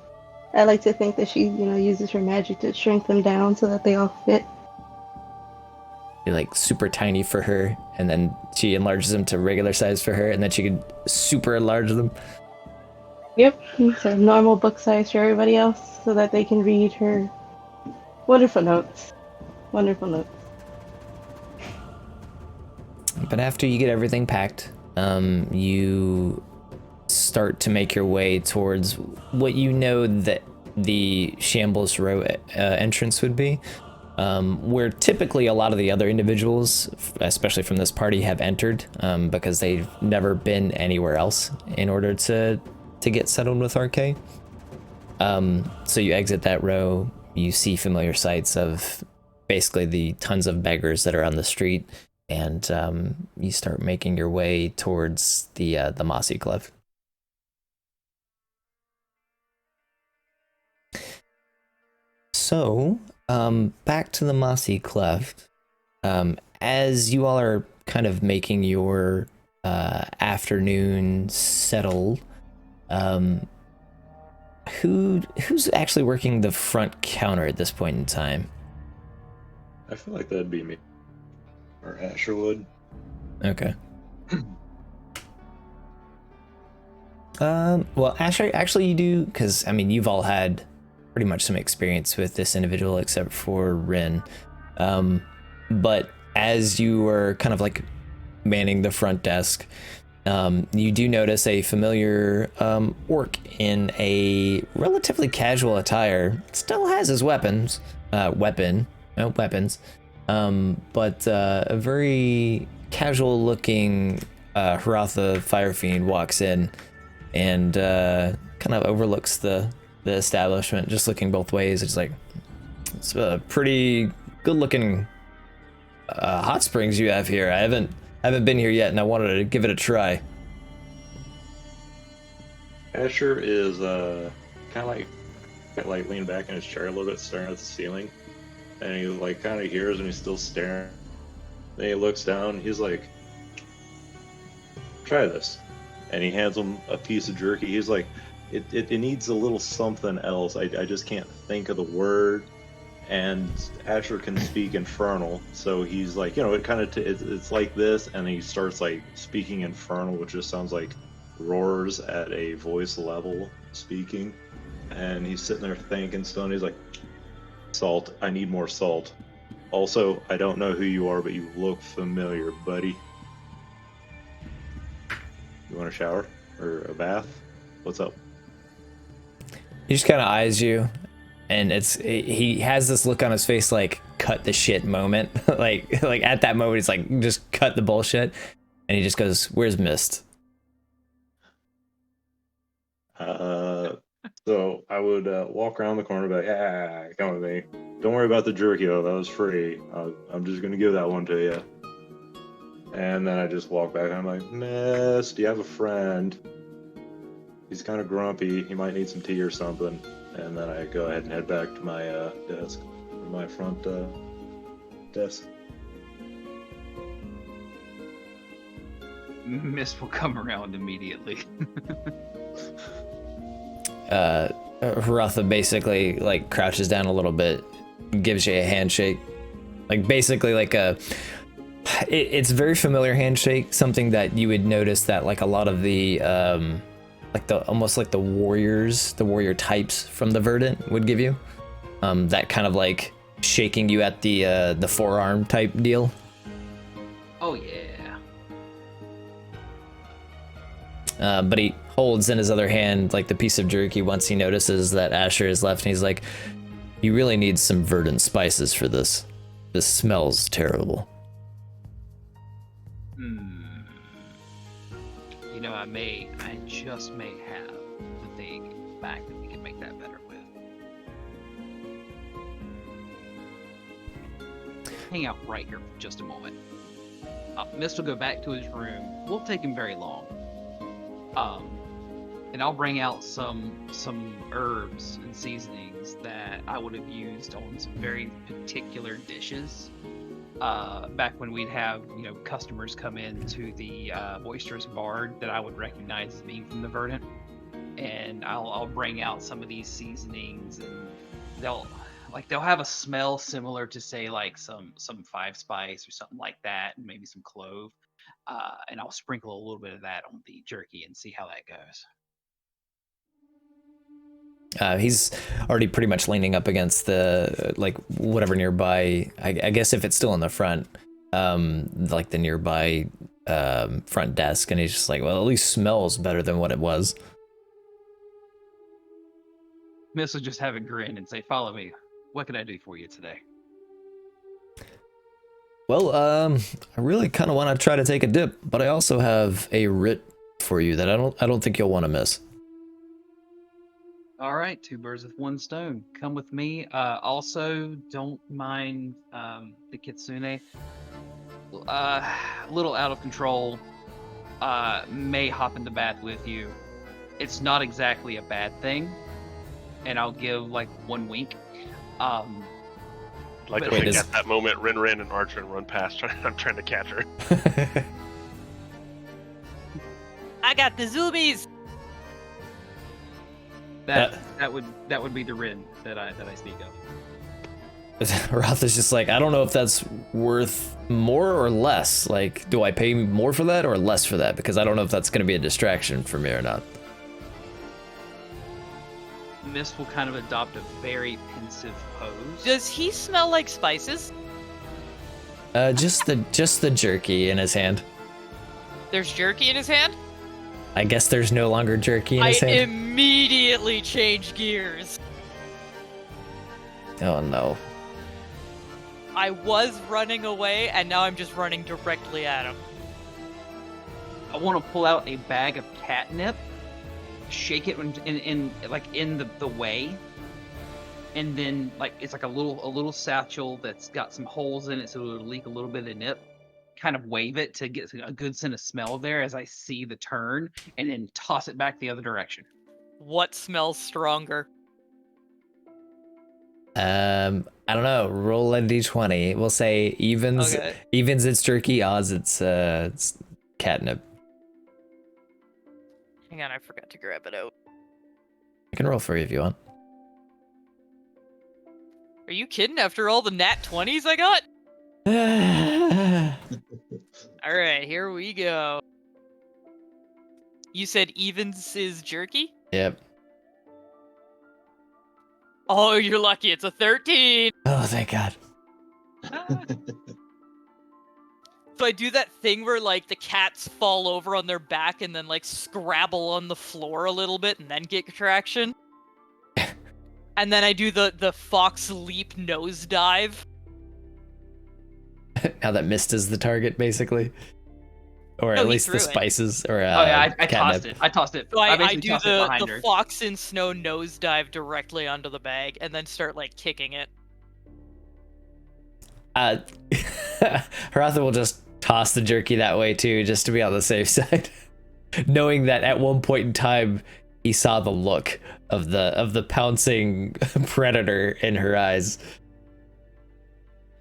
I like to think that she, uses her magic to shrink them down so that they all fit. They're like super tiny for her, and then she enlarges them to regular size for her, and then she could super enlarge them. Yep, so normal book size for everybody else so that they can read her wonderful notes. Wonderful notes. But after you get everything packed, you start to make your way towards what you know that the Shambles Row entrance would be, where typically a lot of the other individuals, especially from this party, have entered, because they've never been anywhere else in order to get settled with RK. So you exit that row, you see familiar sights of basically the tons of beggars that are on the street, and you start making your way towards the Mossy Cleft. So, back to the Mossy Cleft. As you all are kind of making your afternoon settle, who's actually working the front counter at this point in time? I feel like that'd be me. Or Asher would. Okay. Well, Asher, actually you do, because, I mean, you've all had pretty much some experience with this individual except for Rin. But as you were kind of like manning the front desk, you do notice a familiar orc in a relatively casual attire. Still has his weapons, but a very casual looking Haratha Firefiend walks in and kind of overlooks the establishment, just looking both ways. It's like, it's a pretty good looking hot springs you have here. I haven't been here yet, and I wanted to give it a try. Asher is kind of like leaned back in his chair a little bit, staring at the ceiling, and he like kind of hears and he's still staring. Then he looks down. He's like, "Try this," and he hands him a piece of jerky. He's like, "It needs a little something else. I just can't think of the word." And Asher can speak Infernal, so he's like, it kind of it's like this, and he starts like speaking Infernal, which just sounds like roars at a voice level speaking. And he's sitting there thinking still, and he's like, "Salt, I need more salt. Also, I don't know who you are, but you look familiar, buddy. You want a shower or a bath? What's up?" He just kind of eyes you, and he has this look on his face like, cut the shit moment. like at that moment, he's like, just cut the bullshit. And he just goes, "Where's Mist?" So I would walk around the corner and be like, "Yeah, come with me. Don't worry about the jerky though, that was free. I'm just gonna give that one to you." And then I just walk back and I'm like, "Mist, do you have a friend? He's kind of grumpy. He might need some tea or something." And then I go ahead and head back to my desk, my front desk. Mist will come around immediately. Haratha basically like crouches down a little bit, gives you a handshake, like basically like it's a very familiar handshake, something that you would notice that like a lot of the almost like the warrior types from the Verdant would give you, that kind of like shaking you at the forearm type deal. Oh yeah. But he holds in his other hand like the piece of jerky once he notices that Asher is left, and he's like, "You really need some Verdant spices for this. This smells terrible." You know, I just may have the thing back that we can make that better with. Hang out right here for just a moment. Mist will go back to his room. Won't take him very long. And I'll bring out some herbs and seasonings that I would have used on some very particular dishes. Back when we'd have, customers come in to the Boisterous Bard that I would recognize as being from the Verdant, and I'll bring out some of these seasonings, and they'll have a smell similar to, say, like some 5 spice or something like that, and maybe some clove, and I'll sprinkle a little bit of that on the jerky and see how that goes. He's already pretty much leaning up against the whatever nearby. I guess if it's still in the front, like the nearby front desk, and he's just like, well, at least smells better than what it was. Miss will just have a grin and say, "Follow me. What can I do for you today?" Well, I really kind of want to try to take a dip, but I also have a writ for you that I don't think you'll want to miss. All right, 2 birds with 1 stone. Come with me. Also, don't mind the kitsune. A little out of control. May hop in the bath with you. It's not exactly a bad thing, and I'll give like 1 wink. Like to Wait, think at that moment, Rin and Archer run past. I'm trying to catch her. I got the zoomies. That would be the Rin that I speak of. Roth is just like, I don't know if that's worth more or less. Like, do I pay more for that or less for that? Because I don't know if that's going to be a distraction for me or not. Mist will kind of adopt a very pensive pose. Does he smell like spices? Just the jerky in his hand. There's jerky in his hand? I guess there's no longer jerky in I his hand. immediately change gears. Oh no. I was running away, and now I'm just running directly at him. I want to pull out a bag of catnip, shake it in the way, and then it's like a little satchel that's got some holes in it, so it'll leak a little bit of nip. Kind of wave it to get a good scent of smell there as I see the turn, and then toss it back the other direction. What smells stronger? I don't know. Roll a d20. We'll say evens. Okay. Evens it's jerky. Odds it's catnip. Hang on, I forgot to grab it out. I can roll for you if you want. Are you kidding? After all the nat 20s I got? Alright, here we go. You said evens is jerky? Yep. Oh, you're lucky. It's a 13. Oh, thank God. So I do that thing where the cats fall over on their back and then scrabble on the floor a little bit and then get traction. And then I do the fox leap nosedive. Now that Mist is the target, basically. Or No, at he least the threw it. spices. Or Oh yeah, I catnip. tossed it. So I basically do tossed it behind the her. fox in snow nosedive directly onto the bag and then start kicking it. Haratha will just toss the jerky that way too, just to be on the safe side. Knowing that at one point in time he saw the look of the pouncing predator in her eyes.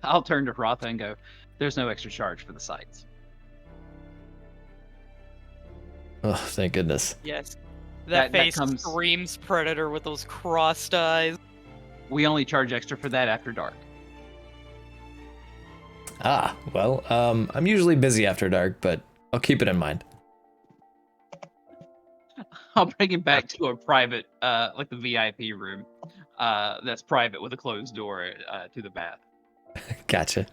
I'll turn to Rotha and go, "There's no extra charge for the sides." Oh, thank goodness. Yes. That That face comes- screams predator with those crossed eyes. We only charge extra for that after dark. Ah, well, I'm usually busy after dark, but I'll keep it in mind. I'll bring him back to a private, like the VIP room, that's private with a closed door to the bath. Gotcha.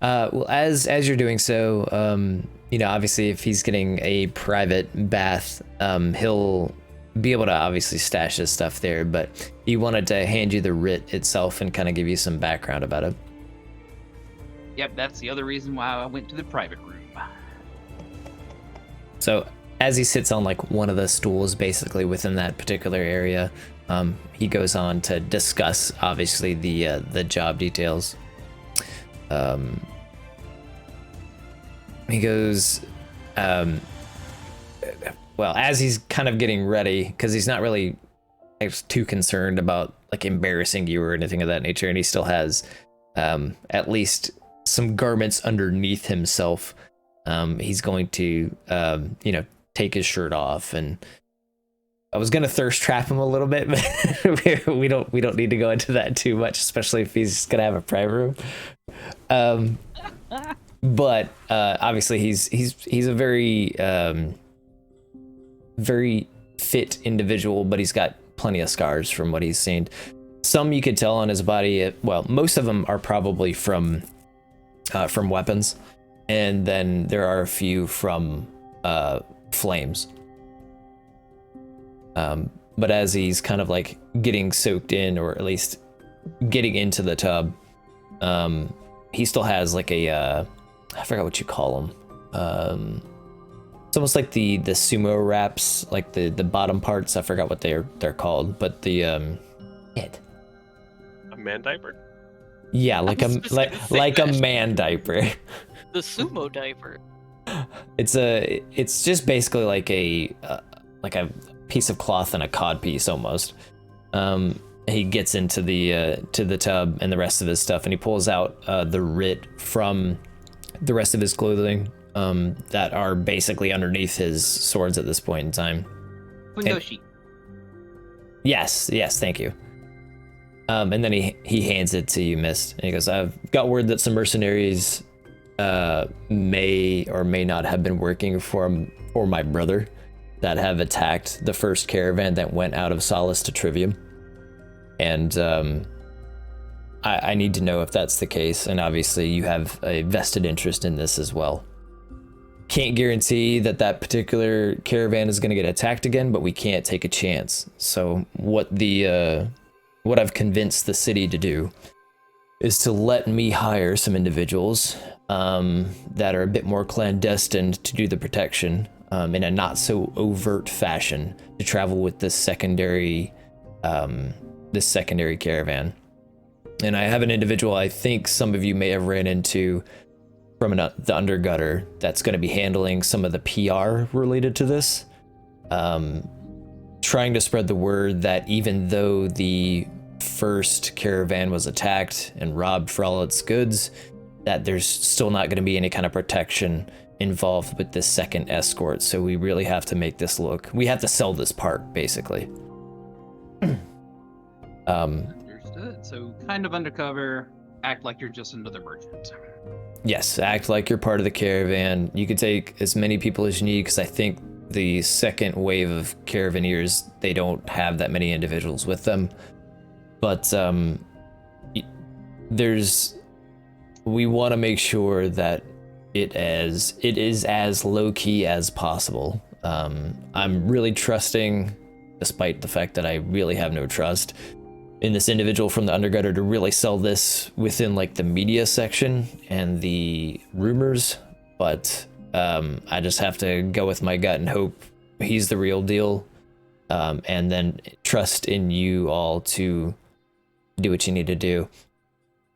Well, as you're doing so, obviously, if he's getting a private bath, he'll be able to obviously stash his stuff there. But he wanted to hand you the writ itself and kind of give you some background about it. Yep, that's the other reason why I went to the private room. So as he sits on like one of the stools, basically within that particular area, he goes on to discuss obviously the job details. He goes, well, as he's kind of getting ready, because he's not really too concerned about like embarrassing you or anything of that nature, and he still has at least some garments underneath himself. He's going to, take his shirt off, and I was gonna thirst trap him a little bit, but we don't need to go into that too much, especially if he's gonna have a private room. But obviously he's a very very fit individual, but he's got plenty of scars from what he's seen. Some you could tell on his body. Well, most of them are probably from weapons, and then there are a few from flames. But as he's kind of like getting soaked in, or at least getting into the tub, he still has like a I forgot what you call them. It's almost like the sumo wraps, like the bottom parts. I forgot what they're called, but the it. A man diaper? Yeah, like I was just gonna say like a that. man diaper. The sumo diaper. It's just basically like a piece of cloth and a cod piece almost. He gets into the tub and the rest of his stuff, and he pulls out the writ from the rest of his clothing that are basically underneath his swords at this point in time. Window sheet. Yes, thank you. And then he hands it to you, Mist, and he goes, "I've got word that some mercenaries may or may not have been working for my brother, that have attacked the first caravan that went out of Solace to Trivium. And I need to know if that's the case, and obviously you have a vested interest in this as well. Can't guarantee that particular caravan is going to get attacked again, but we can't take a chance. So what I've convinced the city to do is to let me hire some individuals that are a bit more clandestine to do the protection in a not so overt fashion, to travel with this secondary caravan. And I have an individual I think some of you may have ran into from the Undergutter that's going to be handling some of the PR related to this, trying to spread the word that even though the first caravan was attacked and robbed for all its goods, that there's still not going to be any kind of protection involved with this second escort. So we really have to make this look, we have to sell this part basically. Understood. So kind of undercover, act like you're just another merchant. Yes, act like you're part of the caravan. You could take as many people as you need, because I think the second wave of caravaneers, they don't have that many individuals with them. But we want to make sure that it is as low key as possible. I'm really trusting, despite the fact that I really have no trust in this individual from the Undergutter, to really sell this within like the media section and the rumors. But I just have to go with my gut and hope he's the real deal, and then trust in you all to do what you need to do.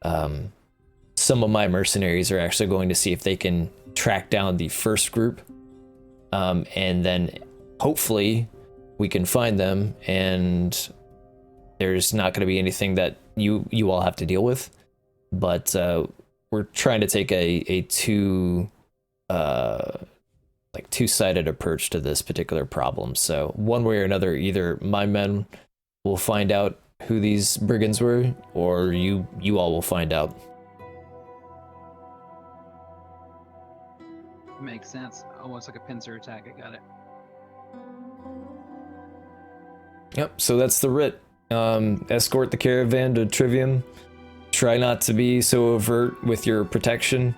Some of my mercenaries are actually going to see if they can track down the first group, and then hopefully we can find them, and there's not going to be anything that you all have to deal with. But we're trying to take a two two-sided approach to this particular problem. So one way or another, either my men will find out who these brigands were, or you all will find out. Makes sense. Almost like a pincer attack. I got it. Yep, so that's the writ. Escort the caravan to Trivium. Try not to be so overt with your protection.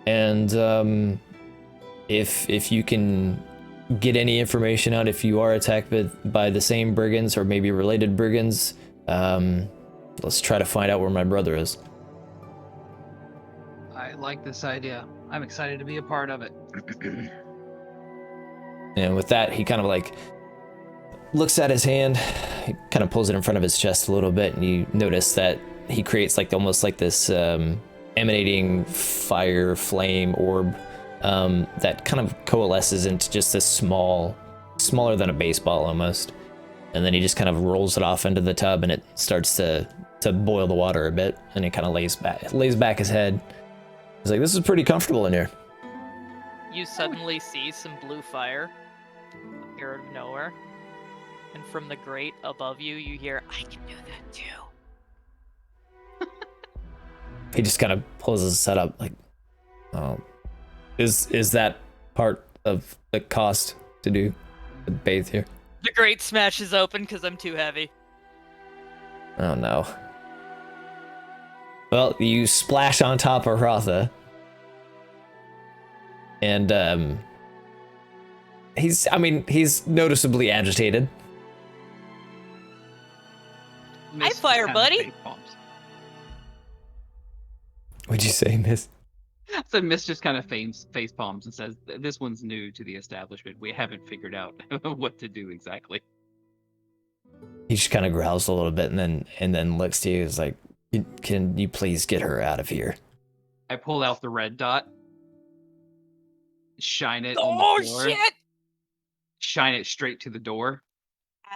And if you can get any information out, if you are attacked by the same brigands or maybe related brigands, let's try to find out where my brother is. I like this idea. I'm excited to be a part of it. And with that, he kind of like looks at his hand, he kind of pulls it in front of his chest a little bit, and you notice that he creates like almost like this emanating fire flame orb that kind of coalesces into just this smaller than a baseball almost. And then he just kind of rolls it off into the tub, and it starts to boil the water a bit, and he kind of lays back his head. He's like, this is pretty comfortable in here. You suddenly see some blue fire appear out of nowhere. And from the grate above you, you hear, I can do that too. He just kind of pulls his head up like, oh, is that part of the cost to bathe here? The grate smashes open because I'm too heavy. Oh no. Well, you splash on top of Rotha. And he's noticeably agitated. Hi, fire buddy. What'd you say, Miss? So Miss just kind of face palms and says, "This one's new to the establishment. We haven't figured out what to do exactly." He just kind of growls a little bit and then looks to you. Is like, "Can you please get her out of here?" I pull out the red dot, shine it on the floor. Shit! Shine it straight to the door.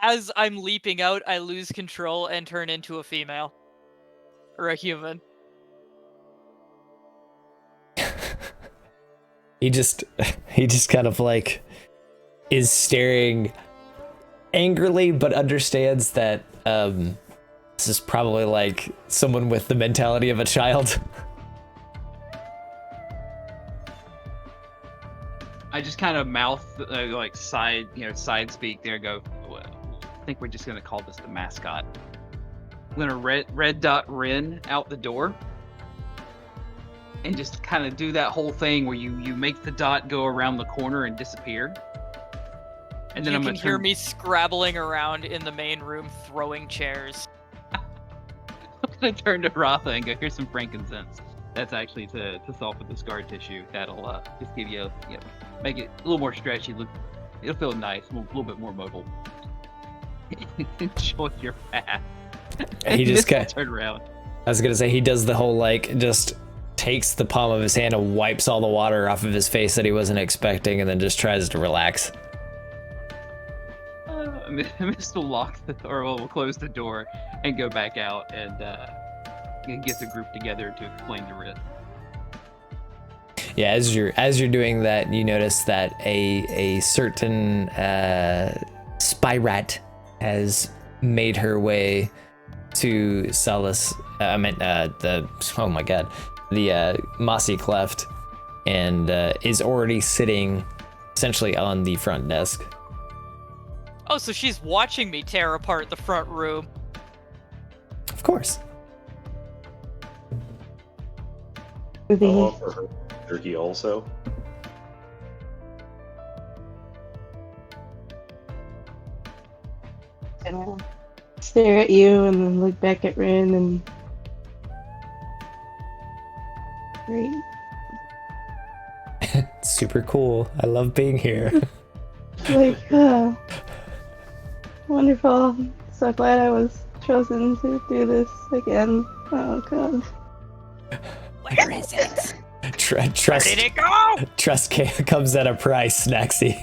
As I'm leaping out, I lose control and turn into a female. Or a human. He just kind of like is staring angrily, but understands that this is probably like someone with the mentality of a child. I just kind of mouth like side speak there. Go. Well, I think we're just gonna call this the mascot. I'm gonna red dot Rin out the door, and just kind of do that whole thing where you make the dot go around the corner and disappear. And then you I'm can gonna hear me scrabbling around in the main room, throwing chairs. I'm gonna turn to Rotha and go, "Here's some frankincense. That's actually to solve with the scar tissue. That'll just give you, make it a little more stretchy. It'll feel nice, a little bit more mobile. Enjoy your bath." He just kind of turn around. I was gonna say he does the whole like just takes the palm of his hand and wipes all the water off of his face that he wasn't expecting, and then just tries to relax. Mist will lock the door, will close the door, and go back out and get the group together to explain the writ. Yeah, as you're doing that, you notice that a certain spy rat has made her way to Salus. The Mossy Cleft, and is already sitting essentially on the front desk. Oh, so she's watching me tear apart the front room. Of course. I'll offer her jerky also. Gonna stare at you and then look back at Rin and great. Super cool. I love being here. Like, wonderful. So glad I was chosen to do this again. Oh god. Where is it? Trust. Where did it go? Trust comes at a price, Snaxy.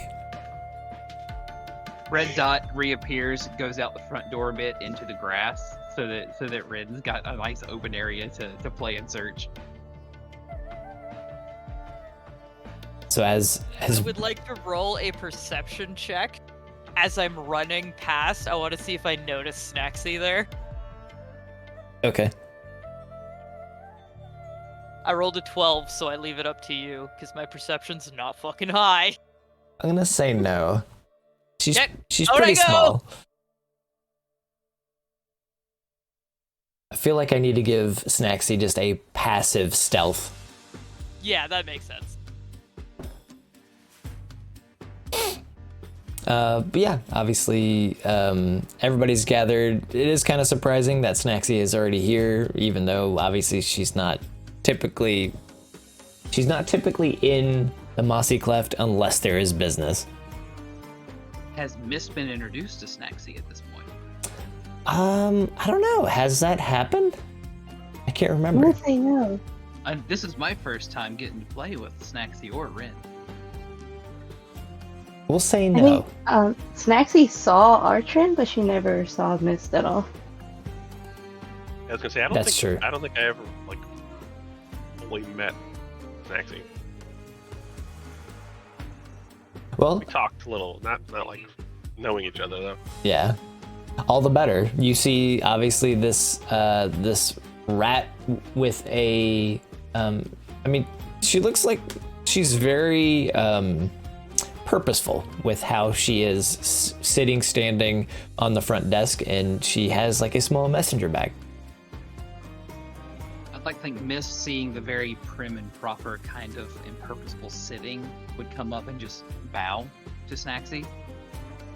Red dot reappears, goes out the front door a bit into the grass, so that Red's got a nice open area to play and search. So as I would like to roll a perception check. As I'm running past, I want to see if I notice Snacksy there. okay. I rolled a 12, so I leave it up to you, because my perception's not fucking high. I'm gonna say no. She's Okay, she's out I pretty go! small. I feel like I need to give Snacksy just a passive stealth. Yeah, that makes sense. But yeah, obviously, everybody's gathered. It is kind of surprising that Snacksy is already here, even though obviously she's not typically in the Mossy Cleft unless there is business. Has Mist been introduced to Snacksy at this point? I don't know. Has that happened? I can't I'm remember. gonna say no. This is my first time getting to play with Snacksy or Rin. We'll say I no. think Snacksy saw Artrin, but she never saw Mist at all. I was gonna say I don't That's think true. I don't think I ever like fully met Snacksy. Well, We talked a little, not like knowing each other though. yeah. All the better. You see, obviously, this rat with a. I mean, she looks like she's very purposeful with how she is sitting, standing on the front desk, and she has like a small messenger bag. I'd like to think Mist, seeing the very prim and proper kind of and purposeful sitting, would come up and just bow to Snacksy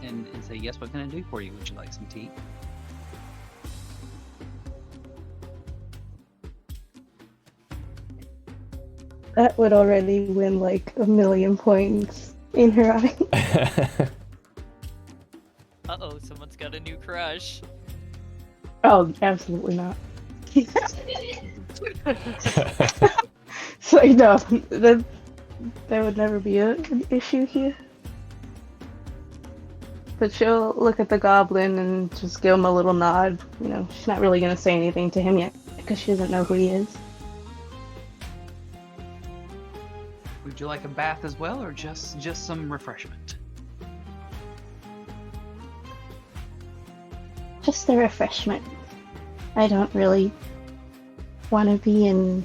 and say, "Yes, what can I do for you? Would you like some tea?" That would already win like 1,000,000 points in her eye. Uh-oh, someone's got a new crush. Oh, absolutely not. So no, that would never be an issue here. But she'll look at the goblin and just give him a little nod. You know, she's not really gonna say anything to him yet because she doesn't know who he is. Would you like a bath as well, or just some refreshment? Just a refreshment. I don't really want to be in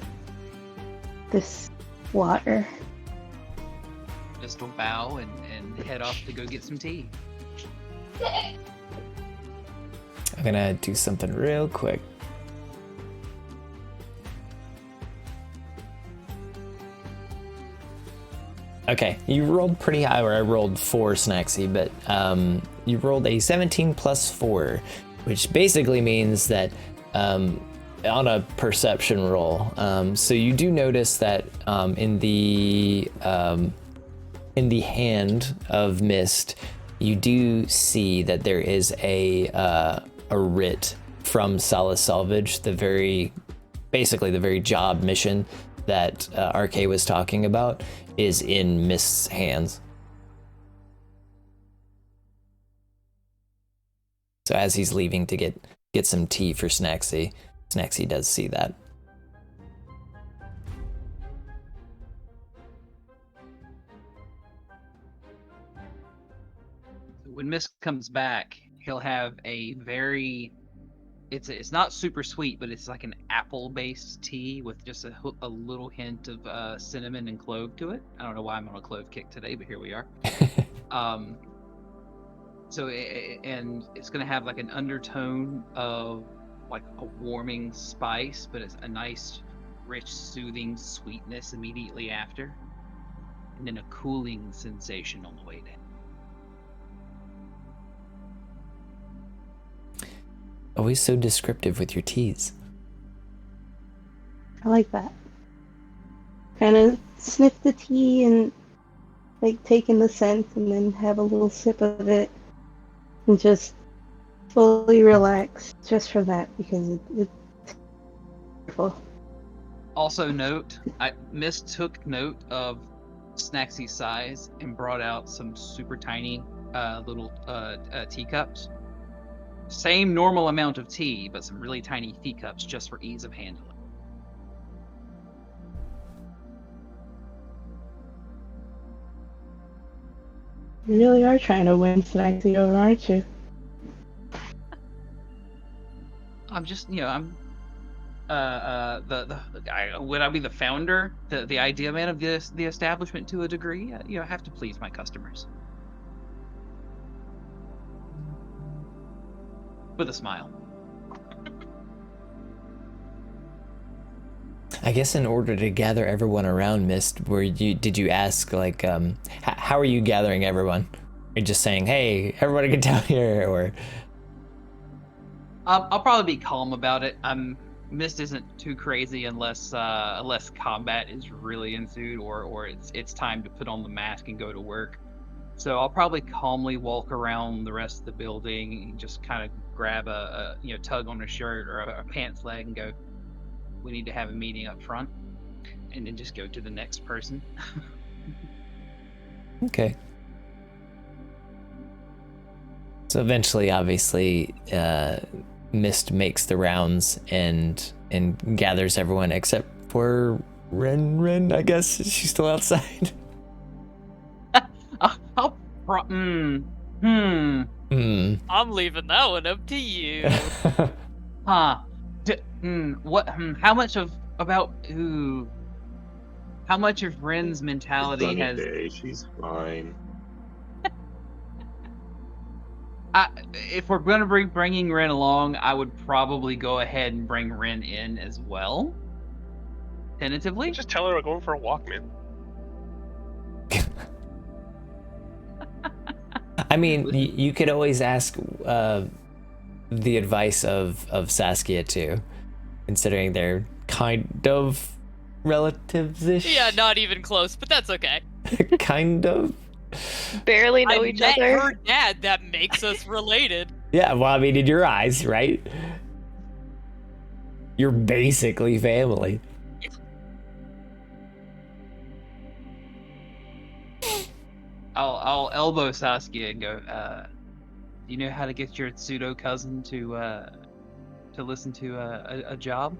this water. Mist will bow and head off to go get some tea. I'm gonna do something real quick. Okay, you rolled pretty high, or I rolled 4, Snacksy, but you rolled a 17 plus 4, which basically means that on a perception roll, so you do notice that in the hand of Mist, you do see that there is a writ from Solace Salvage, basically the very job mission that RK was talking about is in Mist's hands. So as he's leaving to get some tea for Snacksy, Snacksy does see that. When Mist comes back, he'll have a very it's not super sweet, but it's like an apple-based tea with just a little hint of cinnamon and clove to it. I don't know why I'm on a clove kick today, but here we are. So and it's gonna have like an undertone of like a warming spice, but it's a nice, rich, soothing sweetness immediately after, and then a cooling sensation on the way down. Always so descriptive with your teas. I like that. Kind of sniff the tea and like take in the scent and then have a little sip of it and just fully relax just from that because it's wonderful. Also note, Mist took note of Snacksy's size and brought out some super tiny little teacups. Same normal amount of tea, but some really tiny teacups just for ease of handling. You really are trying to win Snaxy over, aren't you? I'm just, I'm would I be the founder, the idea man of the establishment to a degree? I have to please my customers. With a smile. I guess in order to gather everyone around Mist, did you ask like how are you gathering everyone? Are you just saying, hey, everybody get down here, or? I'll probably be calm about it. Mist isn't too crazy unless combat is really ensued or it's time to put on the mask and go to work. So I'll probably calmly walk around the rest of the building and just kind of grab a tug on a shirt or a pants leg and go, we need to have a meeting up front, and then just go to the next person. Okay. So eventually, obviously, Mist makes the rounds and gathers everyone except for Ren. I guess she's still outside. I'm leaving that one up to you. Huh. How much of Ren's mentality Sunny has... day. She's fine. if we're going to be bringing Ren along, I would probably go ahead and bring Ren in as well. Tentatively. Just tell her we're going for a walk, man. I mean, you could always ask the advice of Saskia too, considering they're kind of relatives-ish. Yeah, not even close, but that's okay. Kind of. Barely know I each met other. her dad. That makes us related. Yeah, well, I mean, in your eyes, right? You're basically family. I'll elbow Saskia and go, do you know how to get your pseudo cousin to listen to a job?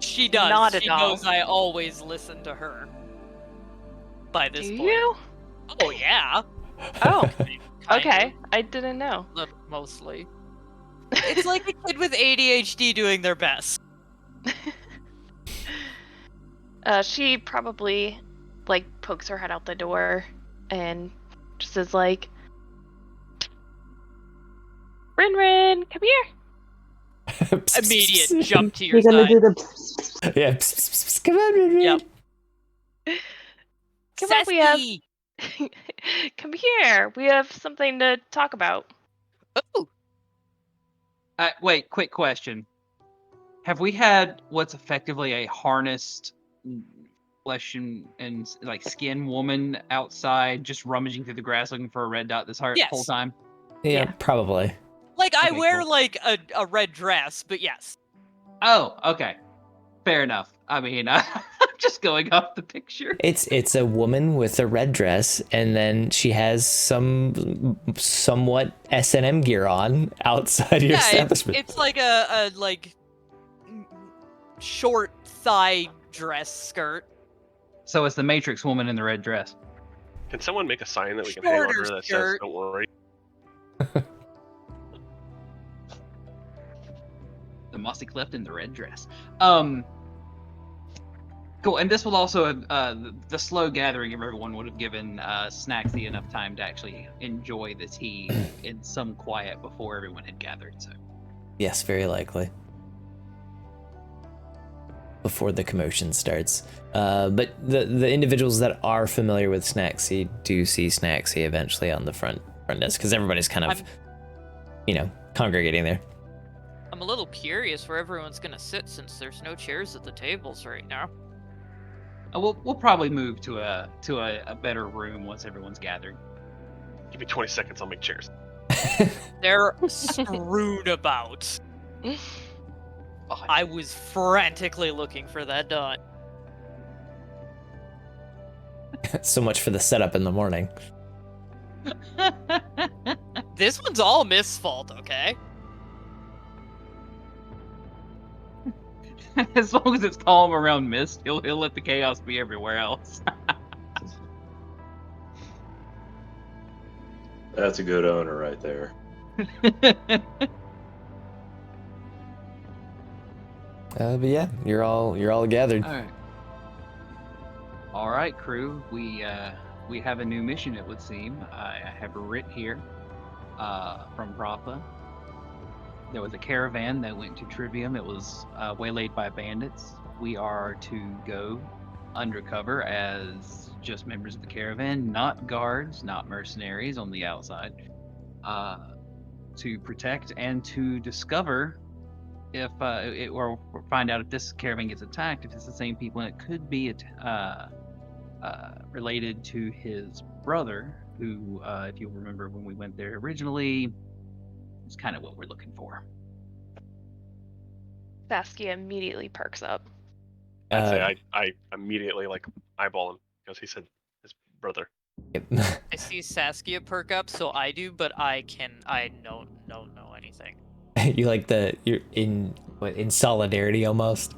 She does. Not at She all. knows I always listen to her. By this Do point. you? Oh yeah. Oh, Kind okay. of. I didn't know. Mostly. It's like a kid with ADHD doing their best. She probably like pokes her head out the door and just is like, Rin, come here. Immediate jump to your You're gonna side. do the. Yeah. Come on, Rin. Yep. Come on, we have. Sassy! Come here. We have something to talk about. Ooh. Wait, quick question. Have we had what's effectively a harnessed flesh and like skin woman outside just rummaging through the grass looking for a red dot this Yes. whole time? Yeah, Yeah. probably. Like, I Okay, wear, cool. like, a red dress, but yes. Oh, okay. Fair enough. I mean, I'm just going off the picture. It's a woman with a red dress, and then she has some somewhat S&M gear on outside your Yeah, establishment. it's like a short thigh dress skirt. So it's the Matrix woman in the red dress. Can someone make a sign that we can hang on Shorter her that says, skirt. "Don't worry"? The Mossy Cleft in the red dress. Cool, and this will also the slow gathering of everyone would have given Snaxy enough time to actually enjoy the tea in some quiet before everyone had gathered. So Yes, very likely. Before the commotion starts. But the individuals that are familiar with Snaxy do see Snaxy eventually on the front desk, because everybody's kind of, congregating there. I'm a little curious where everyone's gonna sit since there's no chairs at the tables right now. we'll probably move to a better room once everyone's gathered. Give me 20 seconds, I'll make chairs. They're strewn about. I was frantically looking for that dot. So much for the setup in the morning. This one's all Mist's fault, okay? As long as it's calm around Mist, he'll let the chaos be everywhere else. That's a good owner right there. But yeah, you're all gathered. All right, crew. We have a new mission. It would seem. I have a writ here, from Propha. There was a caravan that went to Trivium. It was waylaid by bandits. We are to go undercover as just members of the caravan, not guards, not mercenaries on the outside, to protect and to discover if or find out if this caravan gets attacked, if it's the same people, and it could be related to his brother, who, if you'll remember when we went there originally, is kind of what we're looking for. Saskia immediately perks up. I'd say I immediately like eyeball him because he said his brother. Yep. I see Saskia perk up, so I do, but I don't know anything. You like you're in solidarity almost.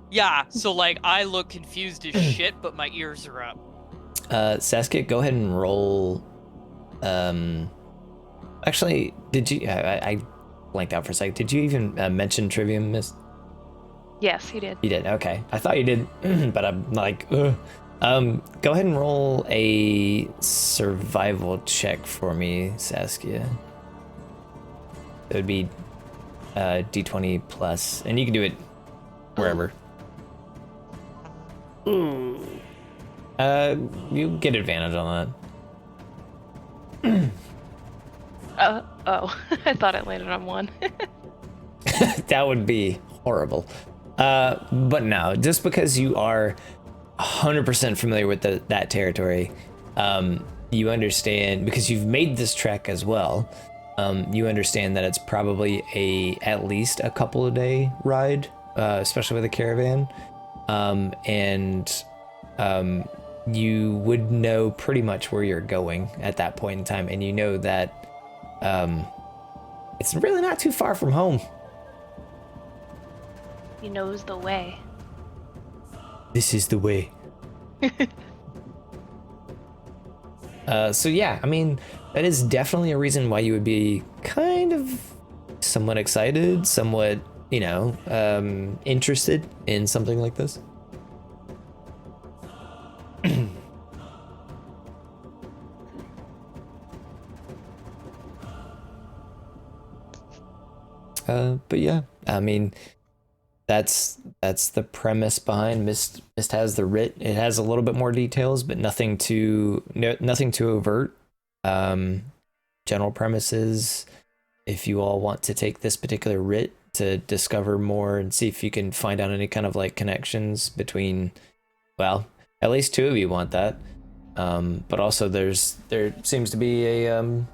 Yeah, so like I look confused as shit, but my ears are up. Saskia, go ahead and roll. Actually, did you? I blanked out for a second. Did you even mention Trivium, Miss? Yes, he did. You did. Okay, I thought you did, but I'm like, ugh. Go ahead and roll a survival check for me, Saskia. It would be D20 plus, and you can do it wherever. You get advantage on Oh, I thought it landed on 1. that. That would be horrible. But no, just because you are 100% familiar with that territory, you understand, because you've made this trek as well. You understand that it's probably at least a couple of day ride, especially with a caravan. And you would know pretty much where you're going at that point in time, and you know that it's really not too far from home. He knows the way. This is the way. So yeah, I mean, that is definitely a reason why you would be kind of somewhat excited, somewhat, interested in something like this. But yeah, I mean, that's the premise behind Mist has the writ. It has a little bit more details, but nothing too overt. General premises, if you all want to take this particular writ to discover more and see if you can find out any kind of like connections between, well, at least 2 of you want that. But also there seems to be a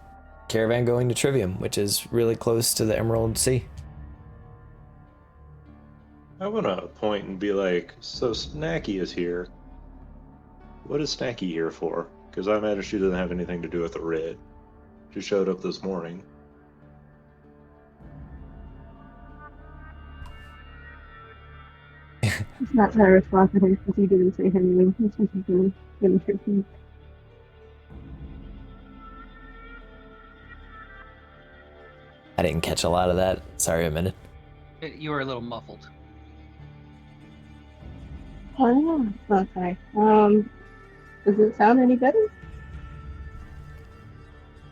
caravan going to Trivium, which is really close to the Emerald Sea. I want to point and be like, so Snacky is here. What is Snacky here for? Because I imagine she doesn't have anything to do with the writ. She showed up this morning. It's not my responsibility since you didn't say her name. It's just really tricky. I didn't catch a lot of that. Sorry, Amanda. You were a little muffled. Oh, okay. Does it sound any better?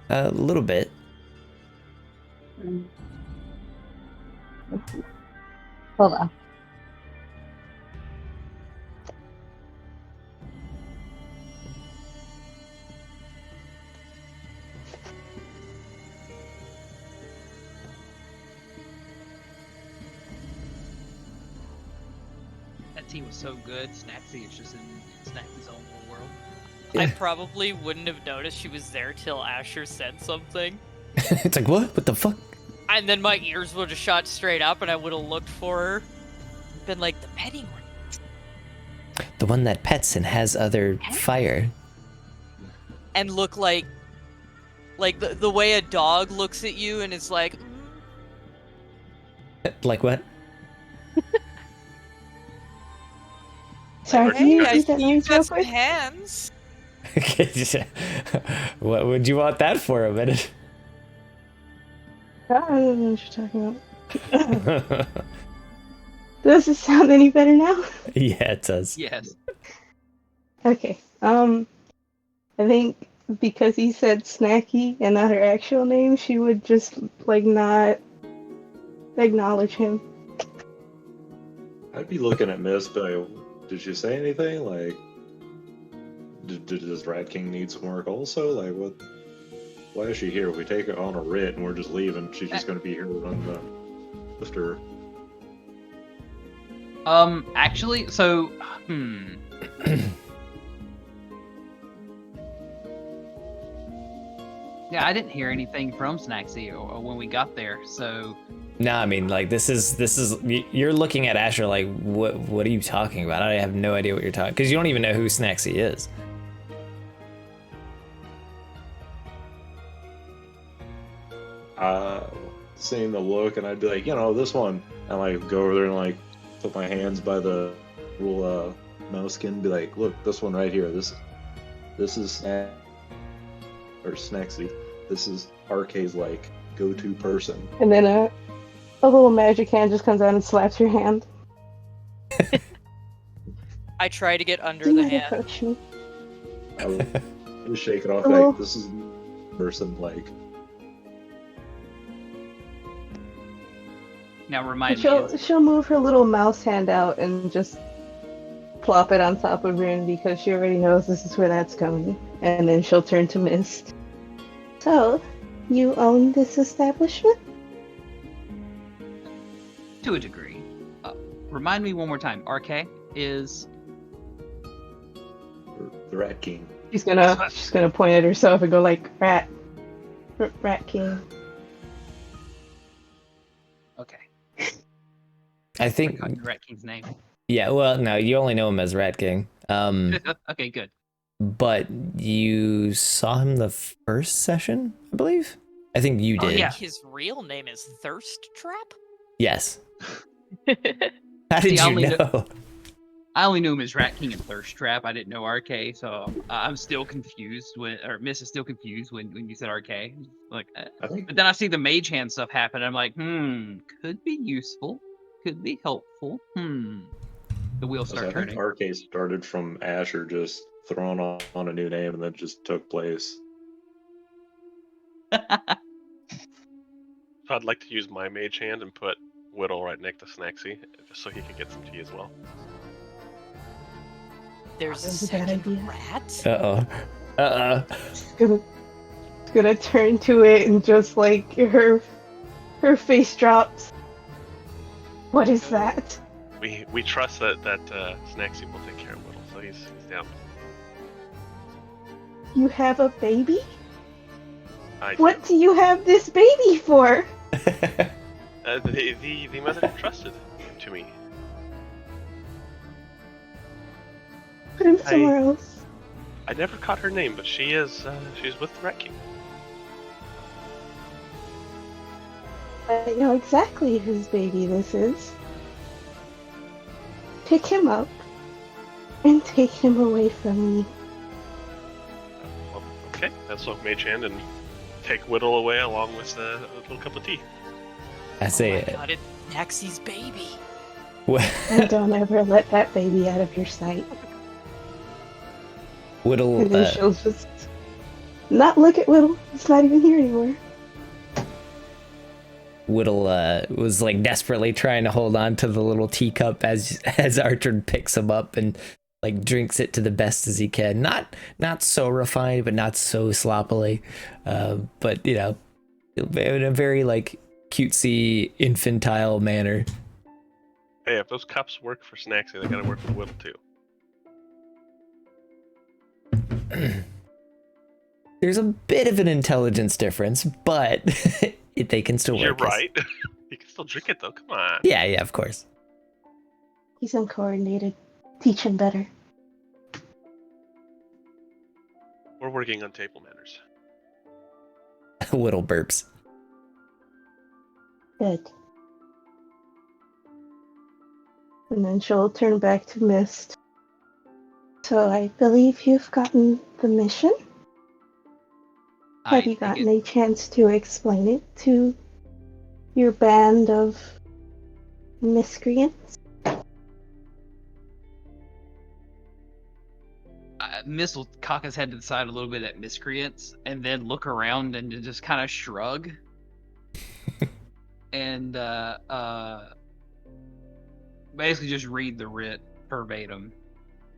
A little bit. Let's see. Hold on. That team was so good. Snaxy is just in Snaxy's own little world. I probably wouldn't have noticed she was there till Asher said something. It's like, what the fuck? And then my ears would have shot straight up and I would have looked for her. Been like, the petting one. The one that pets and has other fire. And look like the way a dog looks at you and it's like, Like what? Sorry, can hey, you I repeat that see noise you've real got some quick? hands. What would you want that for, a minute? I don't know what you're talking about. Does it sound any better now? Yeah, it does. Yes. Okay. I think because he said Snacky and not her actual name, she would just like not acknowledge him. I'd be looking at Miss, but did she say anything? Like, does Rat King need some work also? Like, what? Why is she here? If we take her on a writ and we're just leaving, she's just going to be here on the lifter. Actually, so, Yeah, I didn't hear anything from Snacksy or when we got there, so... No, I mean, like, this is you're looking at Asher like, what are you talking about? I have no idea what you're talking, because you don't even know who Snacksy is. Seeing the look, and I'd be like, this one, and like go over there and like put my hands by the little mouse skin, be like, look, this one right here, this is Snacksy. This is RK's like go-to person. And then a little magic hand just comes out and slaps your hand. I try to get under Do the you hand. approach me? I would just shake it off Hello? like this is person like. Now remind me. She'll move her little mouse hand out and just plop it on top of Rune because she already knows this is where that's coming. And then she'll turn to Mist. So, you own this establishment? To a degree. Remind me one more time. RK is... The Rat King. She's gonna point at herself and go like, Rat King. Okay. I think. I got Rat King's name. Yeah, well, no, you only know him as Rat King. Okay, good. But you saw him the first session, I believe. I think you Oh, did. yeah. His real name is Thirst Trap? Yes. How did you know? I only knew him as Rat King and Thirst Trap. I didn't know RK, so I'm still confused or Miss is still confused when you said RK. Like, I think but then I see the Mage Hand stuff happen. I'm like, could be useful, could be helpful. The wheels I start think turning. RK started from Asher just throwing on a new name and then just took place. So I'd like to use my mage hand and put Whittle right next to Snacksy, just so he could get some tea as well. There's a That's a bad second idea. rat? She's gonna turn to it and just like her face drops. What is that? We trust that Snacksy will take care of Whittle, so he's down. You have a baby? What do you have this baby for? The mother entrusted to me. Put him somewhere else. I never caught her name, but she's with the Rat King. I know exactly whose baby this is. Pick him up and take him away from me. Well, okay, that's what mage hand and take Whittle away along with a little cup of tea. I say Oh my god, it's Naxie's baby. And don't ever let that baby out of your sight. Whittle. And then she'll just not look at Whittle. It's not even here anymore. Whittle was like desperately trying to hold on to the little teacup as Archer picks him up and like drinks it to the best as he can. Not so refined, but not so sloppily. But in a very like cutesy infantile manner. Hey, if those cups work for Snacksy, they gotta work for Whittle too. There's a bit of an intelligence difference, but they can still work. You're right. You can still drink it though. Come on. Yeah, of course. He's uncoordinated. Teach him better. We're working on table manners. Whittle burps. Good. And then she'll turn back to Mist. So I believe you've gotten the mission. I Have you think gotten a chance to explain it to your band of miscreants? Miss will cock his head to the side a little bit at miscreants, and then look around and just kind of shrug, and basically just read the writ verbatim,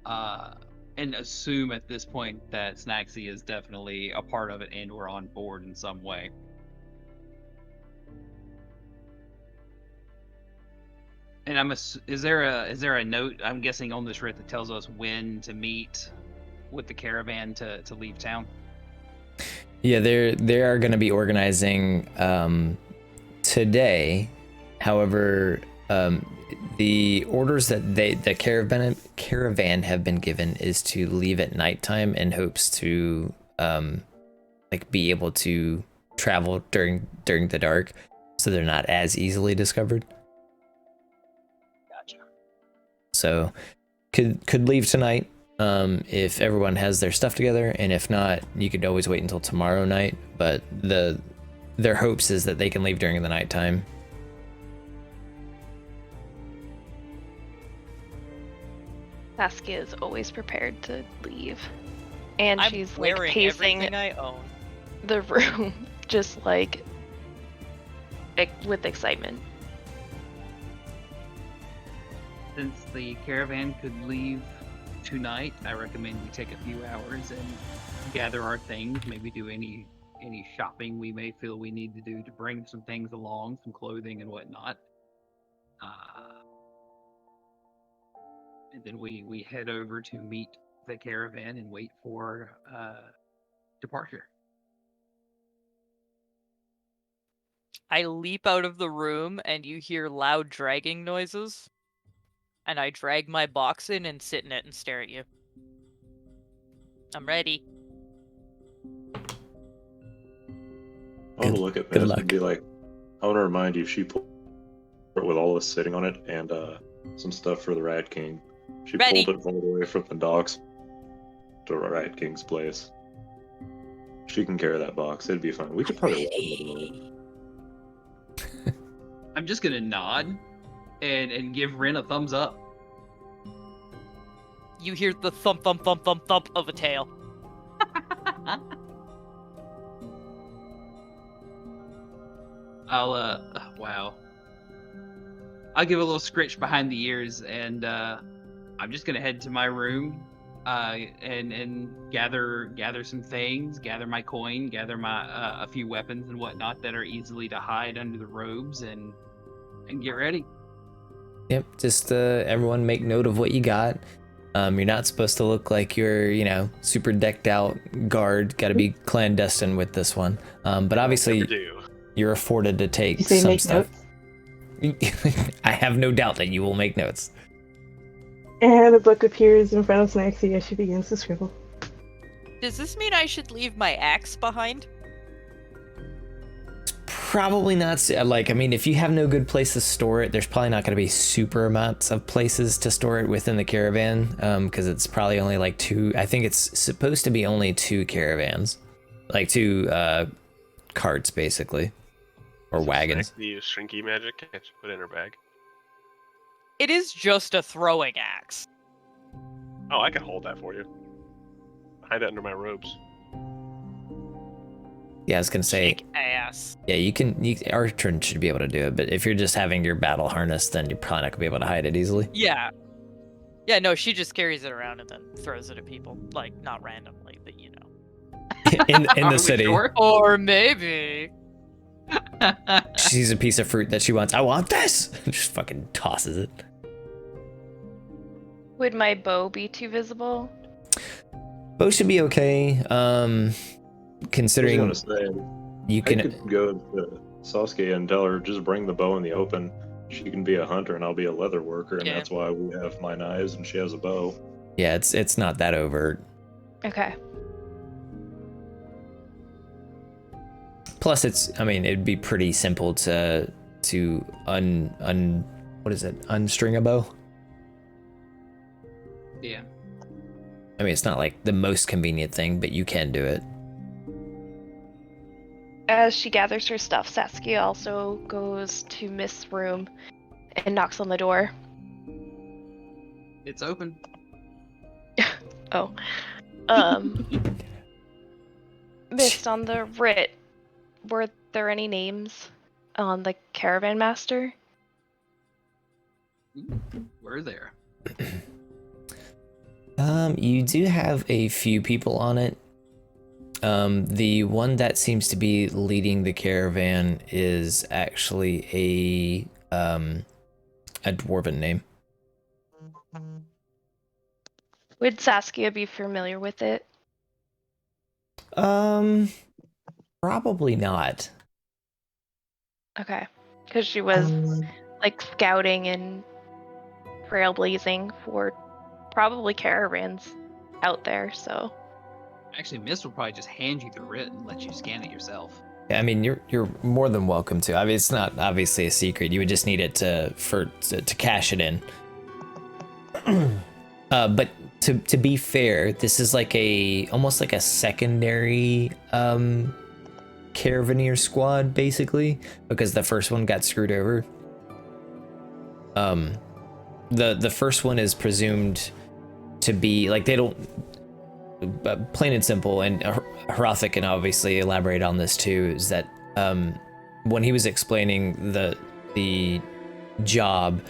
and assume at this point that Snacksy is definitely a part of it and we're on board in some way. And is there a note, I'm guessing, on this writ that tells us when to meet with the caravan to leave town? Yeah, they are going to be organizing today. However, the orders that the caravan have been given is to leave at nighttime in hopes to like be able to travel during the dark, so they're not as easily discovered. Gotcha. So could leave tonight if everyone has their stuff together, and if not, you could always wait until tomorrow night. But their hopes is that they can leave during the nighttime. Saskia is always prepared to leave. And I'm she's like wearing pacing everything I own. the room just like with excitement. Since the caravan could leave tonight, I recommend we take a few hours and gather our things, maybe do any shopping we may feel we need to do to bring some things along, some clothing and whatnot. And then we head over to meet the caravan and wait for departure. I leap out of the room and you hear loud dragging noises. And I drag my box in and sit in it and stare at you. I'm ready. I want to look at good Miz luck. and be like, I want to remind you, she pulled it with all of us sitting on it and some stuff for the Rat King. She Ready. pulled it all the way from the docks to Rat King's place. She can carry that box. It'd be fine. We could probably walk it. I'm just gonna nod and give Ren a thumbs up. You hear the thump, thump, thump, thump, thump of a tail. I'll wow. I'll give a little scritch behind the ears, and I'm just gonna head to my room, and gather some things, gather my coin, gather my a few weapons and whatnot that are easily to hide under the robes, and get ready. Yep, just everyone make note of what you got. You're not supposed to look like you're, super decked out guard. Got to be clandestine with this one. But obviously, you're afforded to take You say some make stuff. notes? I have no doubt that you will make notes. And a book appears in front of Snacksy as she begins to scribble. Does this mean I should leave my axe behind? Probably not. If you have no good place to store it, there's probably not going to be super amounts of places to store it within the caravan, because it's probably only like two. I think it's supposed to be only two caravans, like two carts, basically, or wagons. Can you use shrinky magic? Can't you put it in her bag? It is just a throwing axe. Oh, I can hold that for you. Hide it under my robes. Yeah, I was gonna say. Kick ass. Yeah, Artron should be able to do it, but if you're just having your battle harness, then you're probably not gonna be able to hide it easily. Yeah. Yeah, no, she just carries it around and then throws it at people. Like, not randomly, but in Are the we city. sure? Or maybe. She sees a piece of fruit that she wants. I want this. Just fucking tosses it. Would my bow be too visible? Bow should be okay. Considering I was gonna say, you I can. could go to Sasuke and tell her, just bring the bow in the open. She can be a hunter and I'll be a leather worker, and Yeah. that's why we have my knives and she has a bow. Yeah, it's not that overt. Okay. Plus, it'd be pretty simple to unstring a bow. Yeah. I mean, it's not like the most convenient thing, but you can do it. As she gathers her stuff, Saskia also goes to Mist's room and knocks on the door. It's open. Oh. Mist, on the writ, were there any names on the caravan master? We're there. You do have a few people on it. The one that seems to be leading the caravan is actually a dwarven name. Would Saskia be familiar with it? Probably not. Okay. Because she was like scouting and trailblazing for probably caravans out there, so. Actually, Mist will probably just hand you the writ and let you scan it yourself. Yeah, I mean, you're more than welcome to. I mean, it's not obviously a secret. You would just need it to cash it in. But to be fair, this is like almost like a secondary Caravaneer squad, basically, because the first one got screwed over. The first one is presumed to be like, they don't, plain and simple, and Hrothgar can obviously elaborate on this too, is that when he was explaining the job,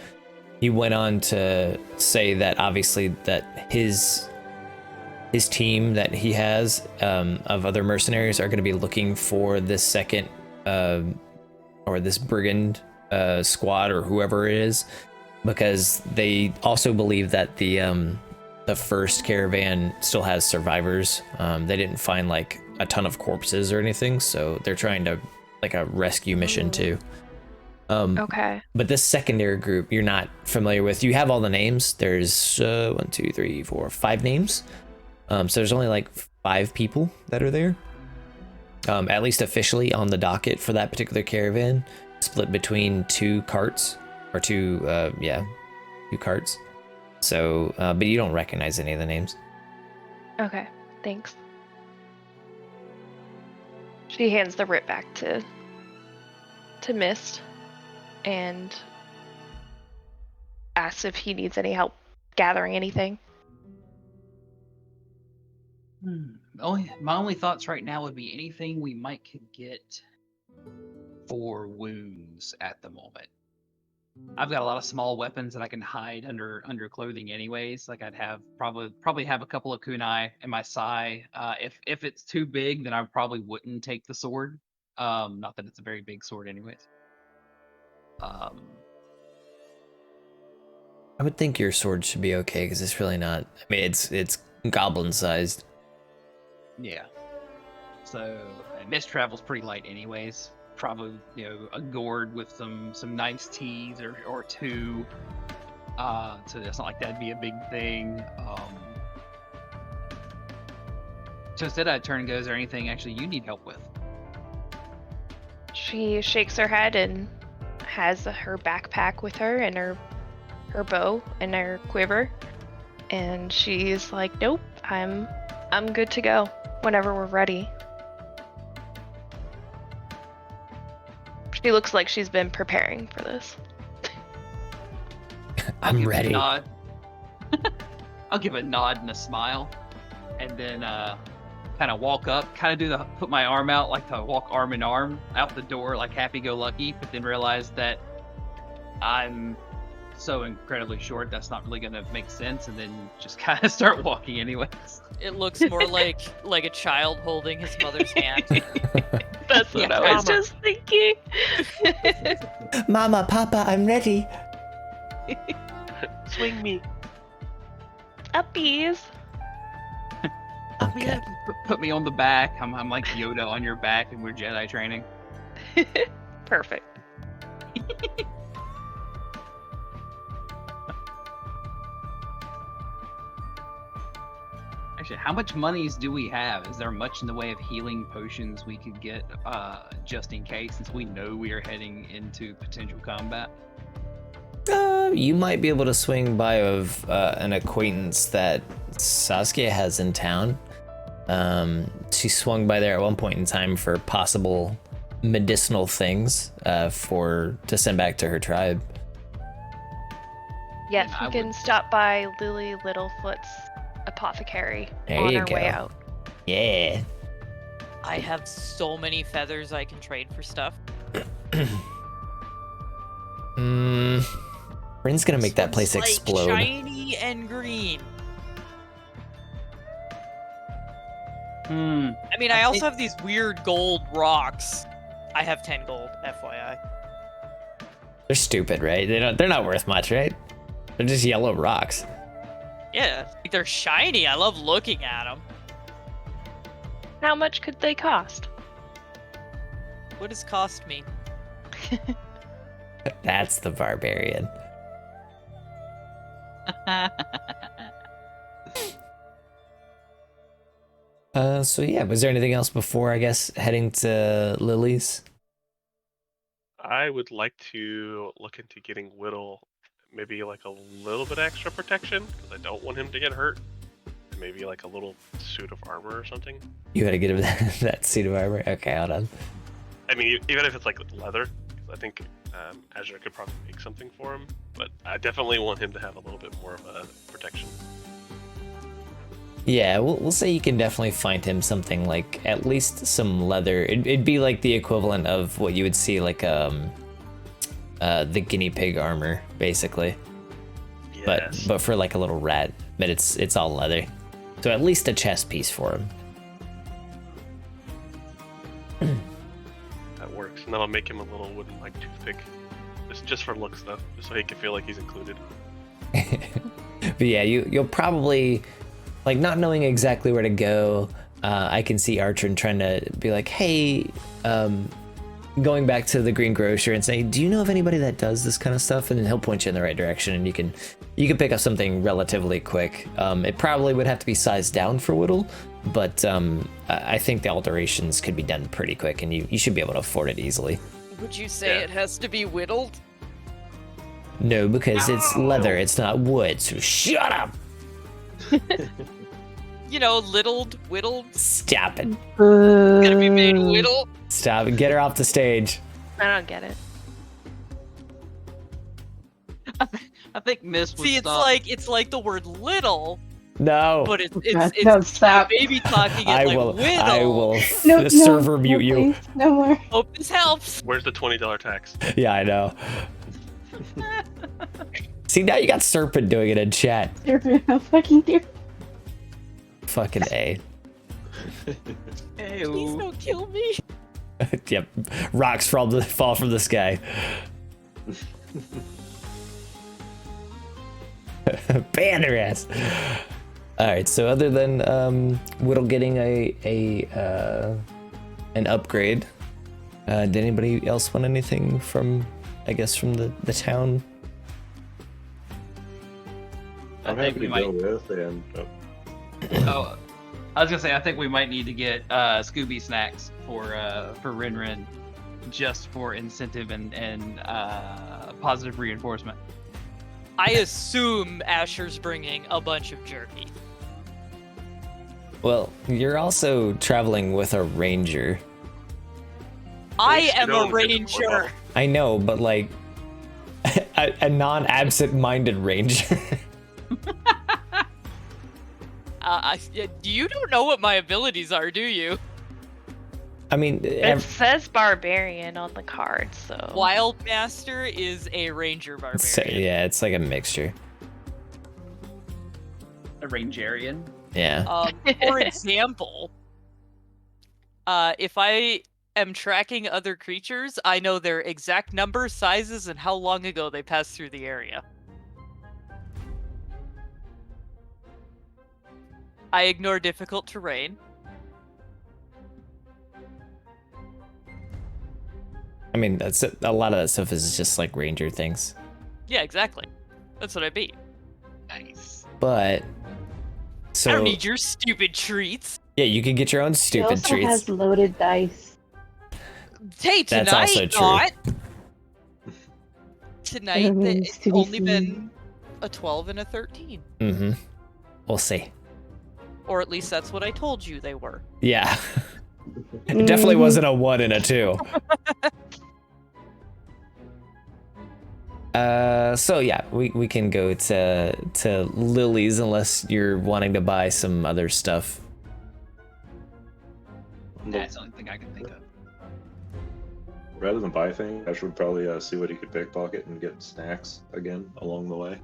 he went on to say that obviously that his team that he has of other mercenaries are going to be looking for this second or this brigand squad or whoever it is, because they also believe that the first caravan still has survivors. They didn't find like a ton of corpses or anything, so they're trying to like a rescue mission too. Okay. But this secondary group you're not familiar with. You have all the names. There's 1, 2, 3, 4, 5 names. So there's only like 5 people that are there, at least officially on the docket for that particular caravan, split between 2 carts or 2 carts. So, but you don't recognize any of the names. Okay, thanks. She hands the writ back to Mist and asks if he needs any help gathering anything. My only thoughts right now would be anything we might could get for wounds at the moment. I've got a lot of small weapons that I can hide under clothing anyways. Like I'd have probably have a couple of kunai in my sai. If it's too big, then I probably wouldn't take the sword. Not that it's a very big sword anyways. I would think your sword should be okay because it's really not. I mean, it's goblin sized. Yeah. So mist travel's pretty light anyways. Probably, a gourd with some nice teas or 2. So it's not like that'd be a big thing. So instead I turn and goes, is there anything actually you need help with? She shakes her head and has her backpack with her and her bow and her quiver, and she's like, "Nope, I'm good to go whenever we're ready." She looks like she's been preparing for this. I'm ready. I'll give a nod and a smile, and then kind of walk up, put my arm out, like to walk arm in arm out the door, like happy-go-lucky, but then realize that I'm so incredibly short that's not really gonna make sense, and then just kind of start walking anyways. It looks more like a child holding his mother's hand. That's what I was just thinking. Mama, Papa, I'm ready. Swing me. Uppies. Okay. Put me on the back. I'm like Yoda on your back, and we're Jedi training. Perfect. Actually, how much monies do we have? Is there much in the way of healing potions we could get just in case, since we know we are heading into potential combat? You might be able to swing by of an acquaintance that Saskia has in town. She swung by there at one point in time for possible medicinal things to send back to her tribe. Yes, I we can stop by Lily Littlefoot's apothecary There on you our go. way out. Yeah. I have so many feathers I can trade for stuff. Rin's gonna make that This place one's, explode. Like shiny and green. I mean, I also have these weird gold rocks. I have 10 gold, FYI. They're stupid, right? They're not worth much, right? They're just yellow rocks. Yeah, like they're shiny. I love looking at them. How much could they cost? What does cost mean? That's the barbarian. So yeah, was there anything else before, I guess, heading to Lily's? I would like to look into getting Whittle maybe like a little bit extra protection because I don't want him to get hurt. Maybe like a little suit of armor or something. You gotta get him that suit of armor? Okay, hold on. I mean, even if it's like leather, I think Azure could probably make something for him. But I definitely want him to have a little bit more of a protection. Yeah, we'll say you can definitely find him something like at least some leather. It'd be like the equivalent of what you would see like the guinea pig armor, basically. Yes. But for like a little rat. But it's all leather. So at least a chest piece for him. That works. And then I'll make him a little wooden like toothpick. Just for looks though. Just so he can feel like he's included. But yeah, you'll probably, like, not knowing exactly where to go, I can see Archon trying to be like, hey, going back to the green grocer and saying, do you know of anybody that does this kind of stuff? And then he'll point you in the right direction and you can pick up something relatively quick. It probably would have to be sized down for Whittle, but I think the alterations could be done pretty quick and you should be able to afford it easily. Would you say it has to be whittled? No, because it's leather, it's not wood, so shut up! You know, whittled. Stop it. Gonna be made whittle. Stop it, get her off the stage. I don't get it. I think Miss would See, stop. it's like the word little, No. but it's No, stop. maybe talking it I like will whittle. I will No, server no, mute you. please, no more. Hope this helps. Where's the $20 tax? Yeah, I know. See, now you got Serpent doing it in chat. How fucking dear. Fucking A. Please don't kill me. Yep. Rocks fall from the sky. Ban her ass. Alright, so other than Whittle getting an upgrade, did anybody else want anything from the town? I'm think happy we to go might- with, and Oh, I was gonna say I think we might need to get Scooby snacks for Rin just for incentive and positive reinforcement. I assume Asher's bringing a bunch of jerky. Well, you're also traveling with a ranger. I least you am a don't get to ranger. work I know, but like a non-absent-minded ranger. You don't know what my abilities are, do you? I mean, It says barbarian on the card, so. Wild Master is a ranger barbarian. yeah, it's like a mixture. A Rangerian. Yeah. For example, if I am tracking other creatures, I know their exact number, sizes, and how long ago they passed through the area. I ignore difficult terrain. I mean, that's a lot of that stuff is just like ranger things. Yeah, exactly. That's what I beat. Nice. But so I don't need your stupid treats. yeah, you can get your own He stupid also treats. has loaded dice. Hey, That's tonight, also true. not. tonight that Remains it's to be only seen. been a 12 and a 13. Mm-hmm. We'll see. Or at least that's what I told you they were. Yeah. It definitely Mhm. wasn't a 1 and a 2. So yeah, we can go to Lily's unless you're wanting to buy some other stuff. That's the only thing I can think of. Rather than buy things, I should probably see what he could pickpocket and get snacks again along the way.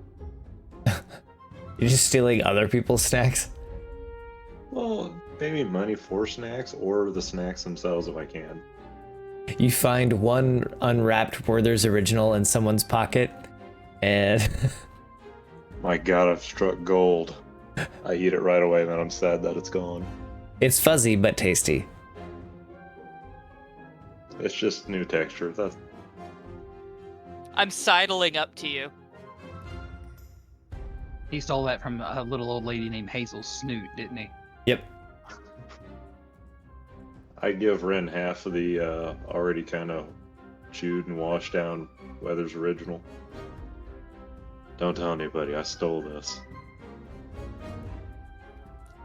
You're just stealing other people's snacks? Well, maybe money for snacks or the snacks themselves if I can. You find one unwrapped Werther's Original in someone's pocket, and My god, I've struck gold. I eat it right away, then I'm sad that it's gone. it's fuzzy but tasty. It's just new texture. That's I'm sidling up to you. He stole that from a little old lady named Hazel Snoot, didn't he? Yep. I give Ren half of the already kind of chewed and washed down Weather's Original. Don't tell anybody, I stole this.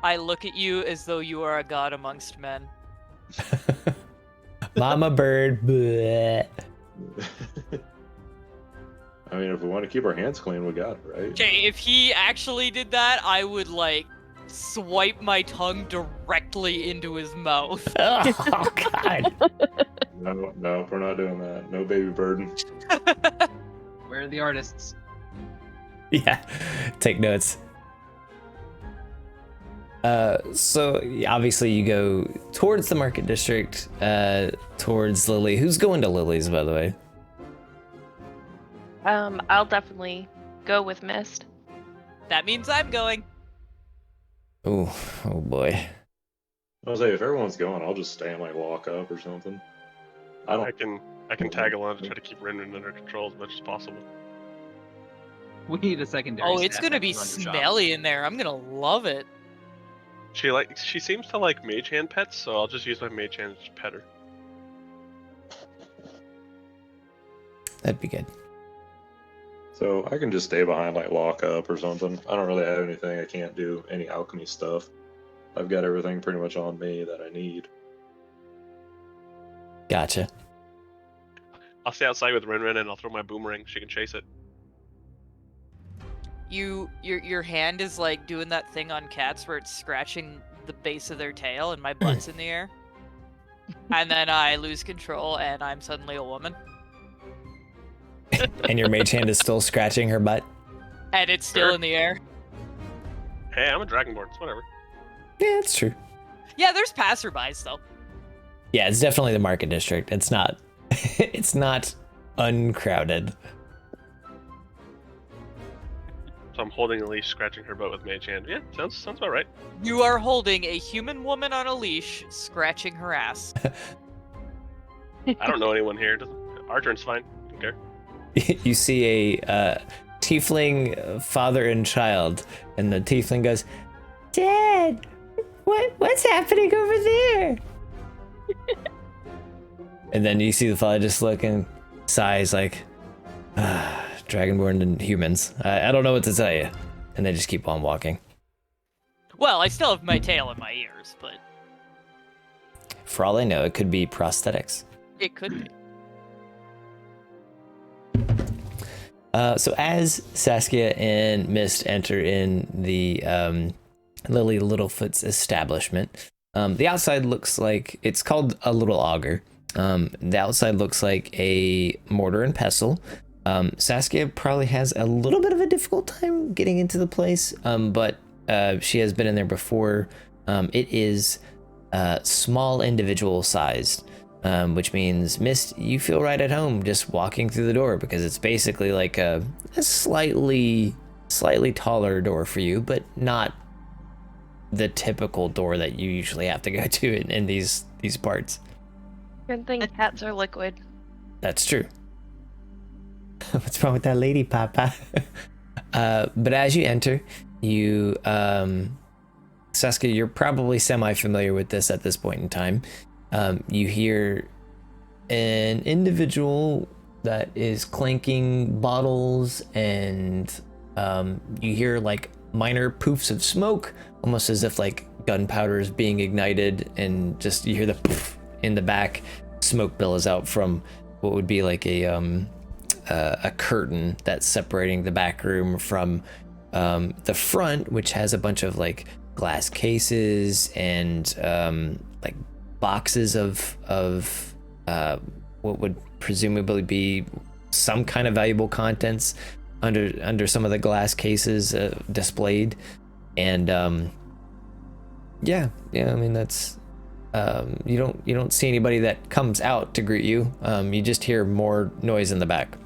I look at you as though you are a god amongst men. Mama bird. Bleh. I mean, if we want to keep our hands clean, we got it, right? Okay, if he actually did that, I would like swipe my tongue directly into his mouth. Oh god. No, we're not doing that. No baby burden. Where are the artists? Yeah. Take notes. So obviously you go towards the market district, towards Lily. Who's going to Lily's, by the way? I'll definitely go with Mist. That means I'm going. Oh boy. I was like, if everyone's going, I'll just stay and like lock up or something. I I don't. can tag along to try to keep Rin under control as much as possible. We need a secondary. Oh, it's staff gonna be member on your shop. smelly in there. I'm gonna love it. She seems to like mage hand pets, so I'll just use my mage hand to pet her. That'd be good. So I can just stay behind, like lock up or something. I don't really have anything. I can't do any alchemy stuff. I've got everything pretty much on me that I need. Gotcha. I'll stay outside with Rin and I'll throw my boomerang. She can chase it. Your hand is like doing that thing on cats where it's scratching the base of their tail and my butt's in the air. And then I lose control and I'm suddenly a woman. And your mage hand is still scratching her butt? And it's still Sure. in the air. Hey, I'm a dragonborn. It's whatever. Yeah, it's true. Yeah, there's passerbys though. Yeah, it's definitely the market district. It's not it's not uncrowded. So I'm holding a leash, scratching her butt with mage hand. Yeah, sounds about right. You are holding a human woman on a leash, scratching her ass. I don't know anyone here. Our turn's fine. Don't care. You see a tiefling father and child, and the tiefling goes, "Dad, what's happening over there?" And then you see the father just looking, sighs like, Dragonborn and humans. I don't know what to tell you. And they just keep on walking. Well, I still have my tail in my ears, but For all I know, it could be prosthetics. it could be. So as Saskia and Mist enter in the Lily Littlefoot's establishment, the outside looks like, it's called a little auger. The outside looks like a mortar and pestle. Saskia probably has a little bit of a difficult time getting into the place, but she has been in there before. It is small individual sized. Which means, Mist, you feel right at home just walking through the door because it's basically like a slightly taller door for you, but not the typical door that you usually have to go to in these parts. Good thing cats are liquid. That's true. What's wrong with that lady, Papa? But as you enter, you, Saskia, you're probably semi-familiar with this at this point in time. You hear an individual that is clanking bottles, and you hear like minor poofs of smoke, almost as if like gunpowder is being ignited, and just you hear the poof in the back. Smoke billows out from what would be like a curtain that's separating the back room from the front, which has a bunch of like glass cases and like boxes of what would presumably be some kind of valuable contents under some of the glass cases displayed. And yeah, I mean, that's you don't see anybody that comes out to greet you. You just hear more noise in the back.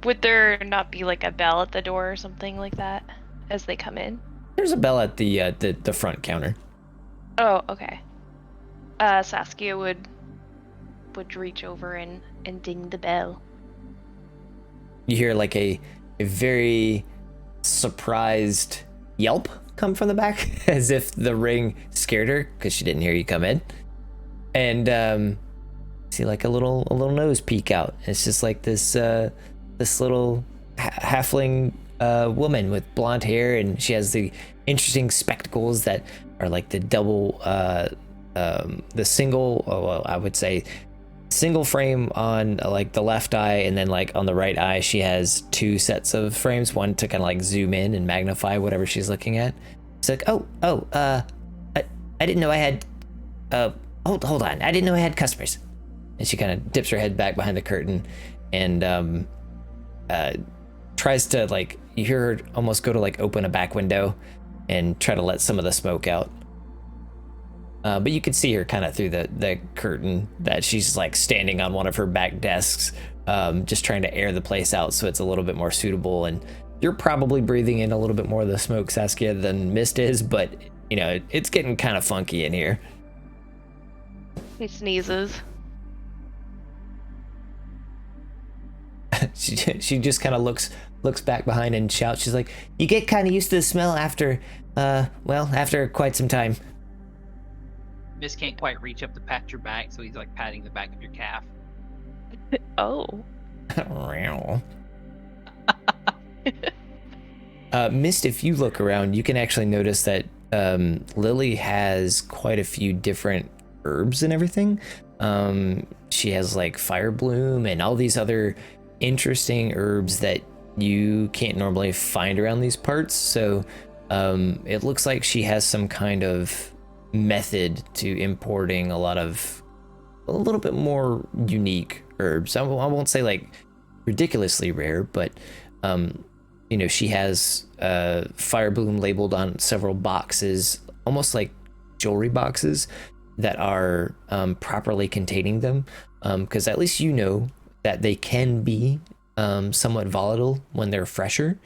Would there not be like a bell at the door or something like that as they come in? There's a bell at the front counter. Oh, okay. Saskia would reach over and ding the bell. You hear like a very surprised yelp come from the back, as if the ring scared her because she didn't hear you come in. And see like a little nose peek out. It's just like this little halfling woman with blonde hair, and she has the interesting spectacles that are like the double the single, well, I would say single frame on like the left eye, and then like on the right eye she has two sets of frames, one to kind of like zoom in and magnify whatever she's looking at. It's like, I didn't know I had hold on, I didn't know I had customers. And she kind of dips her head back behind the curtain and tries to, like, you hear her almost go to like open a back window and try to let some of the smoke out. But you can see her kind of through the curtain that she's like standing on one of her back desks, just trying to air the place out so it's a little bit more suitable. And you're probably breathing in a little bit more of the smoke, Saskia, than Mist is, but you know, it's getting kind of funky in here. He sneezes. She just kind of looks back behind and shouts. She's like, "You get kind of used to the smell after quite some time." Miss can't quite reach up to pat your back, so he's like patting the back of your calf. Oh. Mist, if you look around, you can actually notice that Lily has quite a few different herbs and everything. She has like fire bloom and all these other interesting herbs that you can't normally find around these parts. So it looks like she has some kind of method to importing a little bit more unique herbs. I won't say like ridiculously rare, but you know, she has fire bloom labeled on several boxes, almost like jewelry boxes that are properly containing them, because at least you know that they can be somewhat volatile when they're fresher,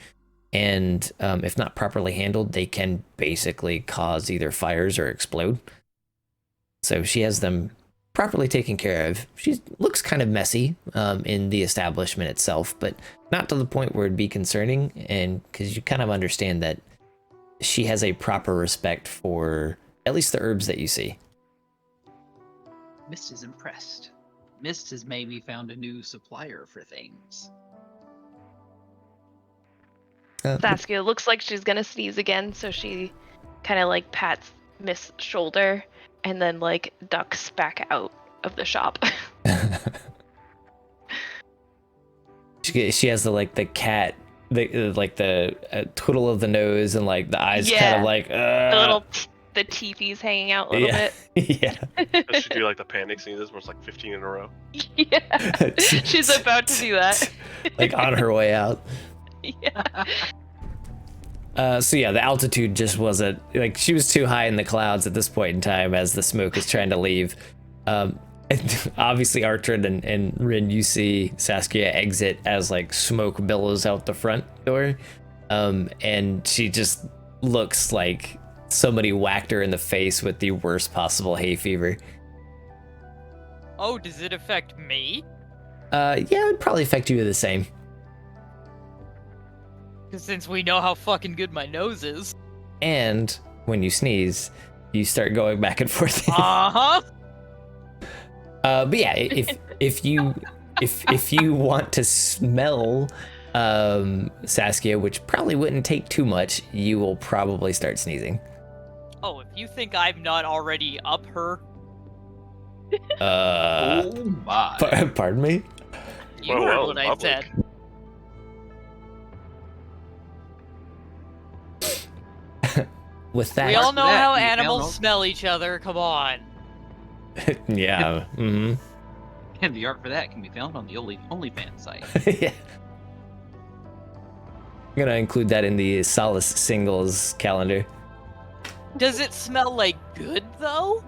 and if not properly handled, they can basically cause either fires or explode. So she has them properly taken care of. She looks kind of messy in the establishment itself, but not to the point where it'd be concerning, and because you kind of understand that she has a proper respect for at least the herbs that you see. Mist is impressed. Mist has maybe found a new supplier for things. Saskia looks like she's gonna sneeze again, so she kind of like pats Mist's shoulder and then like ducks back out of the shop. She has the cat, the twiddle of the nose and like the eyes kind of like the teepees hanging out a little bit. Yeah. Does she do like the panic sneezes where it's like 15 in a row? Yeah. She's about to do that. Like on her way out. Yeah. So yeah, the altitude just wasn't, like, she was too high in the clouds at this point in time as the smoke is trying to leave. Obviously Artrid and Rin, you see Saskia exit as like smoke billows out the front door. And she just looks like somebody whacked her in the face with the worst possible hay fever. Oh, does it affect me? Yeah, it would probably affect you the same. Because since we know how fucking good my nose is. And when you sneeze, you start going back and forth. Uh-huh. But yeah, if you want to smell Saskia, which probably wouldn't take too much, you will probably start sneezing. Oh, if you think I'm not already up her, Oh my. Pardon me? you Well, heard well, what in I public. said. With that, We all for know that, how you found animals all- smell each other. Come on. yeah. Mm-hmm. And the art for that can be found on the OnlyFans site. Yeah. I'm gonna include that in the Solace singles calendar. Does it smell like good though?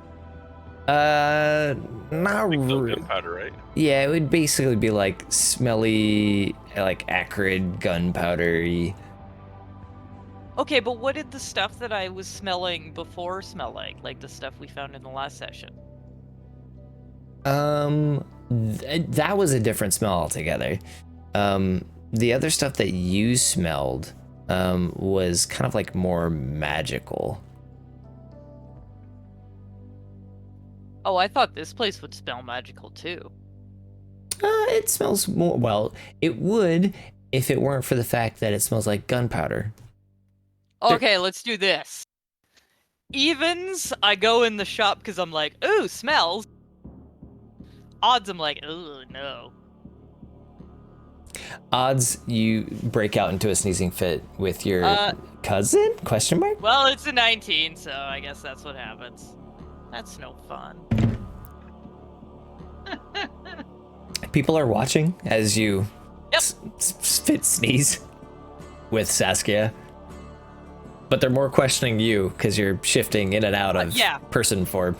Not Like no re- gunpowder, right? Yeah, it would basically be like smelly, like acrid gunpowdery. Okay, but what did the stuff that I was smelling before smell like the stuff we found in the last session? That was a different smell altogether. The other stuff that you smelled, was kind of like more magical. Oh, I thought this place would smell magical too. It smells more, well, it would if it weren't for the fact that it smells like gunpowder. Okay, let's do this. Evens, I go in the shop because I'm like, ooh, smells. Odds, I'm like, ooh, no. Odds, you break out into a sneezing fit with your cousin? Question mark? Well, it's a 19, so I guess that's what happens. That's no fun. People are watching as you Yep. fit sneeze with Saskia. But they're more questioning you because you're shifting in and out of yeah. person form.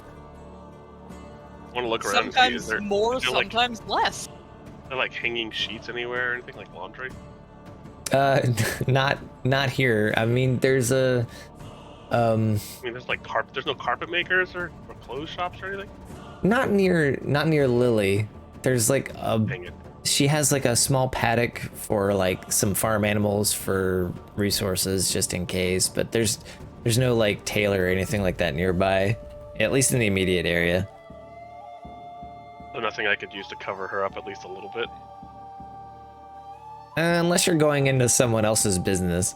Want to look around and see, Sometimes is there, more, is there, like, sometimes less. are there, like hanging sheets anywhere or anything like laundry? Not here. I mean, there's a I mean, there's like there's no carpet makers or clothes shops or anything? not near Lily. There's like Dang it. she has like a small paddock for like some farm animals for resources just in case, but there's no like tailor or anything like that nearby, at least in the immediate area. So nothing I could use to cover her up at least a little bit? Unless you're going into someone else's business.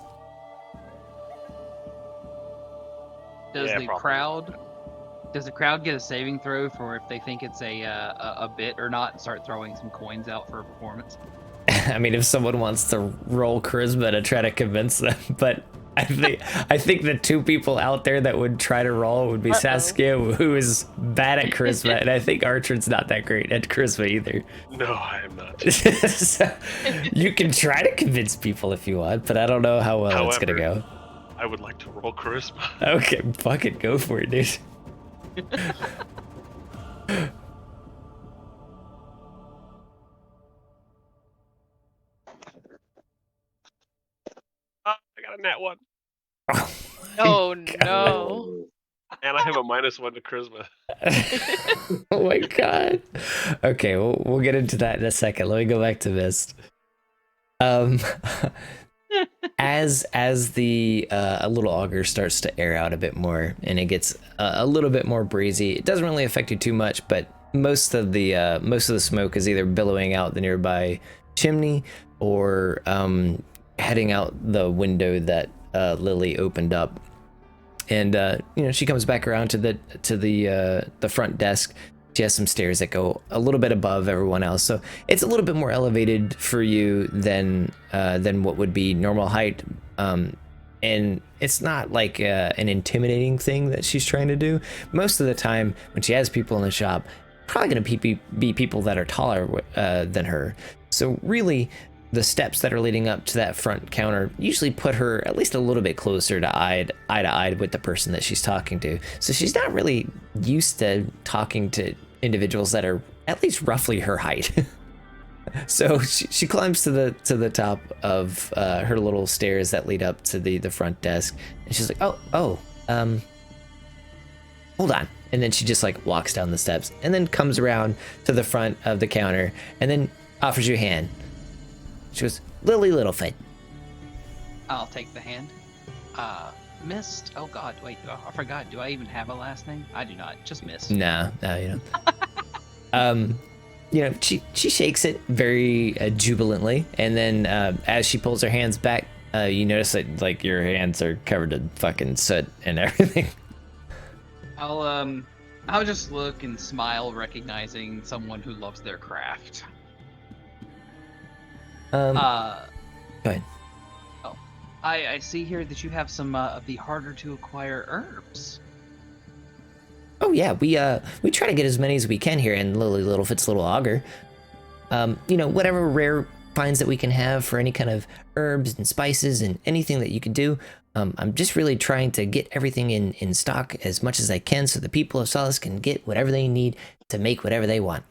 Does Yeah, the probably. crowd get a saving throw for if they think it's a bit or not, and start throwing some coins out for a performance? I mean, if someone wants to roll charisma to try to convince them, but I think the two people out there that would try to roll would be Saskia, who is bad at charisma, and I think Archard's not that great at charisma either. No, I am not. So, you can try to convince people if you want, but I don't know how well it's gonna go. I would like to roll charisma. Okay, fuck it, go for it, dude. I got a nat 1. Oh no. And I have a -1 to charisma. Oh my god. Okay, we'll get into that in a second. Let me go back to Mist. As the little auger starts to air out a bit more and it gets a little bit more breezy, it doesn't really affect you too much, but most of the smoke is either billowing out the nearby chimney or heading out the window that Lily opened up. And she comes back around to the front desk. She has some stairs that go a little bit above everyone else, so it's a little bit more elevated for you than what would be normal height. And it's not like an intimidating thing that she's trying to do. Most of the time, when she has people in the shop, probably going to be people that are taller than her. So really, the steps that are leading up to that front counter usually put her at least a little bit closer to eye to eye with the person that she's talking to. So she's not really used to talking to individuals that are at least roughly her height. So she climbs to the top of her little stairs that lead up to the front desk, and she's like, hold on. And then she just like walks down the steps and then comes around to the front of the counter and then offers you a hand. She goes, Lily Littlefoot. I'll take the hand. Mist. Oh God, wait. I forgot. Do I even have a last name? I do not. Just Mist. No, you don't. You know, she shakes it very jubilantly, and then as she pulls her hands back, you notice that like your hands are covered in fucking soot and everything. I'll just look and smile, recognizing someone who loves their craft. Go ahead. Oh, I see here that you have some of the harder to acquire herbs. Oh yeah, we try to get as many as we can here in Little Fitz Little Auger. You know, whatever rare finds that we can have for any kind of herbs and spices and anything that you can do. I'm just really trying to get everything in stock as much as I can so the people of Solace can get whatever they need to make whatever they want.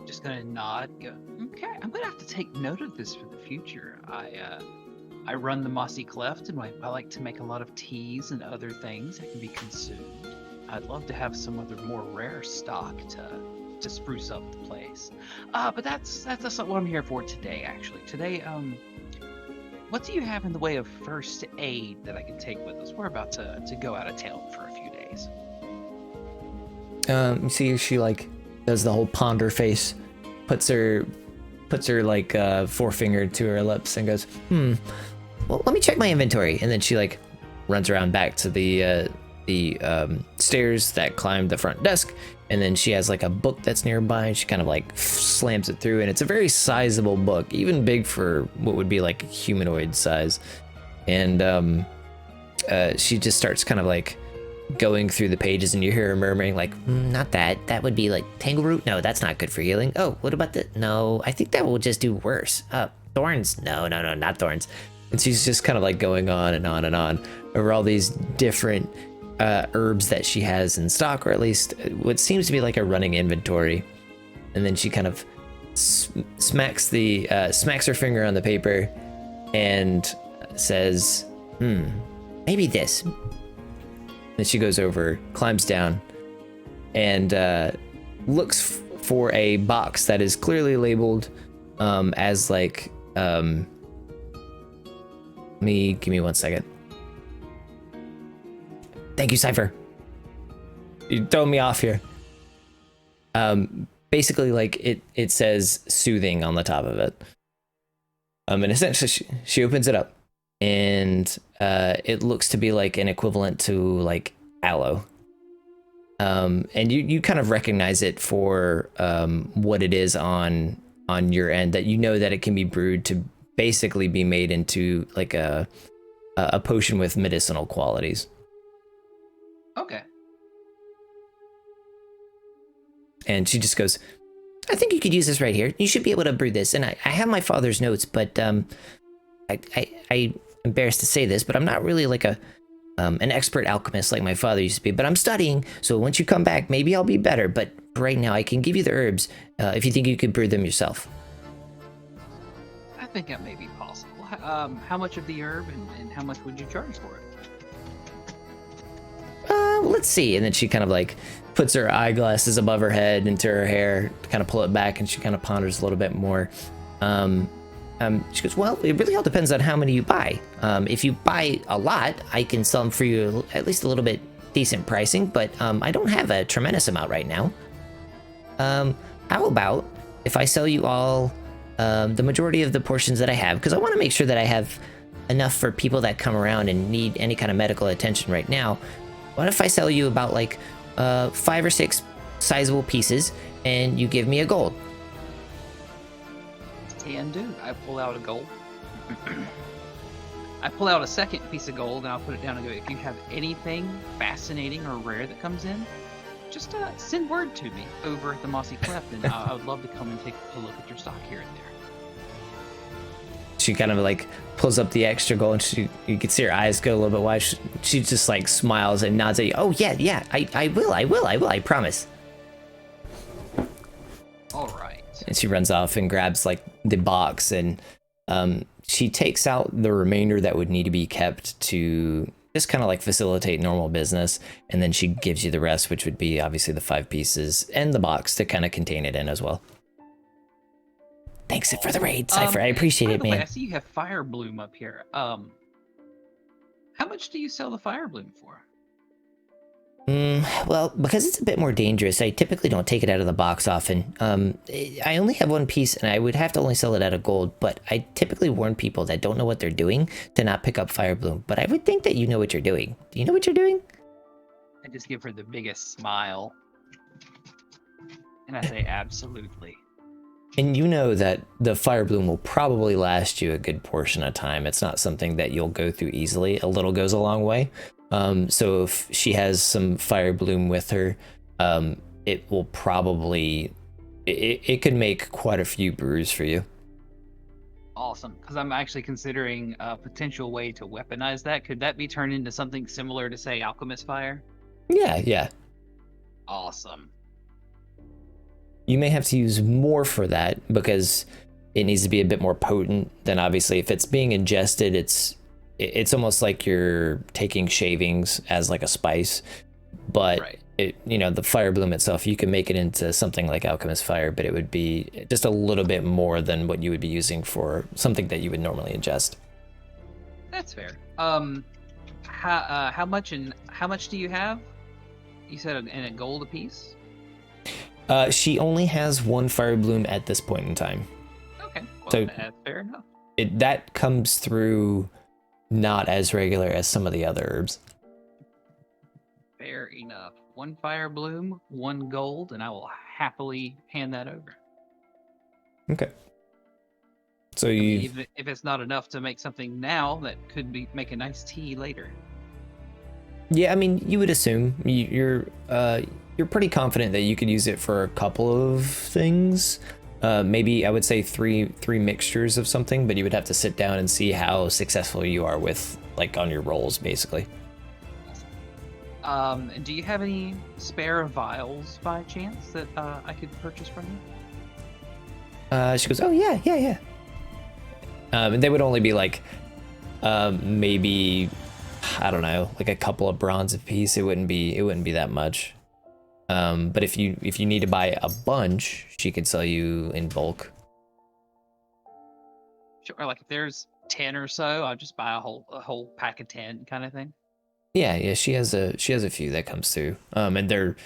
Just gonna nod. Go, okay, I'm gonna have to take note of this for the future. I run the Mossy Cleft, and I like to make a lot of teas and other things that can be consumed. I'd love to have some other more rare stock to spruce up the place. But that's not what I'm here for today. Actually, today, what do you have in the way of first aid that I can take with us? We're about to go out of town for a few days. You see, she like does the whole ponder face, puts her like forefinger to her lips and goes, well, let me check my inventory. And then she like runs around back to the stairs that climb the front desk, and then she has like a book that's nearby, and she kind of like slams it through, and it's a very sizable book, even big for what would be like a humanoid size. And she just starts kind of like going through the pages, and you hear her murmuring like, not that would be like tangleroot, no, that's not good for healing. Oh, what about the, no, I think that will just do worse. Thorns, no, not thorns. And she's just kind of like going on and on and on over all these different herbs that she has in stock, or at least what seems to be like a running inventory. And then she kind of smacks her finger on the paper and says, maybe this. Then she goes over, climbs down, and looks for a box that is clearly labeled as like, give me 1 second. Thank you, Cypher. You throw me off here. Basically, like it says soothing on the top of it. And essentially, she opens it up, and it looks to be like an equivalent to like aloe. And you kind of recognize it for what it is on your end. That you know that it can be brewed to basically be made into like a potion with medicinal qualities. Okay. And she just goes, I think you could use this right here. You should be able to brew this. And I have my father's notes, but I'm embarrassed to say this, but I'm not really like an expert alchemist like my father used to be. But I'm studying, so once you come back, maybe I'll be better. But right now, I can give you the herbs if you think you could brew them yourself. I think that may be possible. How much of the herb, and how much would you charge for it? Let's see. And then she kind of like puts her eyeglasses above her head into her hair to kind of pull it back, and she kind of ponders a little bit more. She goes, well, it really all depends on how many you buy. If you buy a lot, I can sell them for you at least a little bit decent pricing, but I don't have a tremendous amount right now. How about if I sell you all the majority of the portions that I have, because I want to make sure that I have enough for people that come around and need any kind of medical attention right now. What if I sell you about like 5 or 6 sizable pieces, and you give me a gold? Can do. I pull out a gold. I pull out a second piece of gold, and I'll put it down and go, if you have anything fascinating or rare that comes in, just send word to me over at the Mossy Cleft, and I would love to come and take a look at your stock here and there. She kind of like pulls up the extra gold, and you can see her eyes go a little bit wide. She just like smiles and nods at you. Oh yeah, I will, I promise. All right. And she runs off and grabs like the box, and she takes out the remainder that would need to be kept to just kind of like facilitate normal business, and then she gives you the rest, which would be obviously the 5 pieces and the box to kind of contain it in as well. Thanks for the raid, Cypher. I appreciate it, man. I see you have Fire Bloom up here. How much do you sell the Fire Bloom for? Well, because it's a bit more dangerous, I typically don't take it out of the box often. I only have one piece, and I would have to only sell it out of gold, but I typically warn people that don't know what they're doing to not pick up Fire Bloom. But I would think that you know what you're doing. Do you know what you're doing? I just give her the biggest smile. And I say, absolutely. And you know that the Fire Bloom will probably last you a good portion of time. It's not something that you'll go through easily. A little goes a long way. So if she has some Fire Bloom with her, it will probably, it could make quite a few brews for you. Awesome. Because I'm actually considering a potential way to weaponize that. Could that be turned into something similar to, say, Alchemist Fire? Yeah. Awesome. You may have to use more for that because it needs to be a bit more potent than obviously if it's being ingested, it's almost like you're taking shavings as like a spice, but Right. The Fire Bloom itself, you can make it into something like Alchemist Fire, but it would be just a little bit more than what you would be using for something that you would normally ingest. That's fair. How much do you have? You said in a gold apiece? She only has one Fire Bloom at this point in time. Okay. Well, So- that's fair enough. That comes through not as regular as some of the other herbs. Fair enough. One Fire Bloom, one gold, and I will happily hand that over. Okay. So I mean, you, even if it's not enough to make something now, that could make a nice tea later. yeah, I mean, you would assume you're pretty confident that you could use it for a couple of things. Maybe I would say three mixtures of something, but you would have to sit down and see how successful you are with like on your rolls, basically. Do you have any spare vials by chance that I could purchase from you? She goes, oh yeah. And they would only be like, maybe, I don't know, like a couple of bronze a piece. It wouldn't be that much. But if you need to buy a bunch, she could sell you in bulk. Sure. Like if there's 10 or so, I'll just buy a whole pack of 10 kind of thing. Yeah. She has a few that comes through. And they're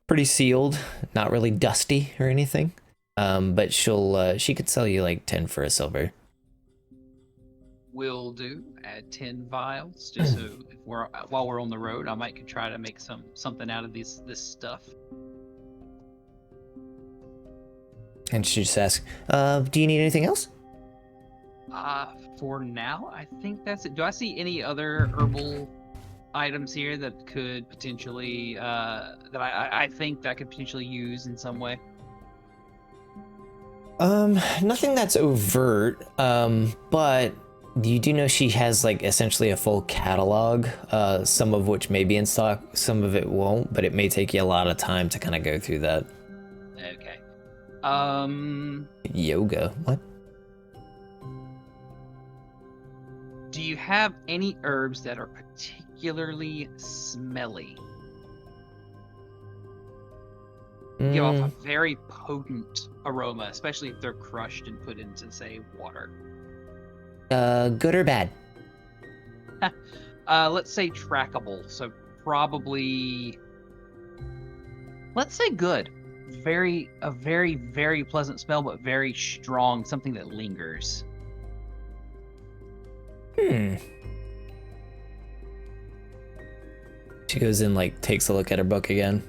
pretty sealed, not really dusty or anything. But she could sell you like 10 for a silver. Will do. Add 10 vials, just so while we're on the road, I might could try to make something out of this stuff. And she just asks, do you need anything else? For now, I think that's it. Do I see any other herbal items here that could potentially that I think that I could potentially use in some way? Nothing that's overt, but you do know she has like essentially a full catalog, some of which may be in stock, some of it won't, but it may take you a lot of time to kind of go through that. Okay. Yoga, what? Do you have any herbs that are particularly smelly? Give off a very potent aroma, especially if they're crushed and put into, say, water. Good or bad? Let's say trackable. So probably, let's say good. A very, very pleasant smell, but very strong. Something that lingers. She goes in, like, takes a look at her book again.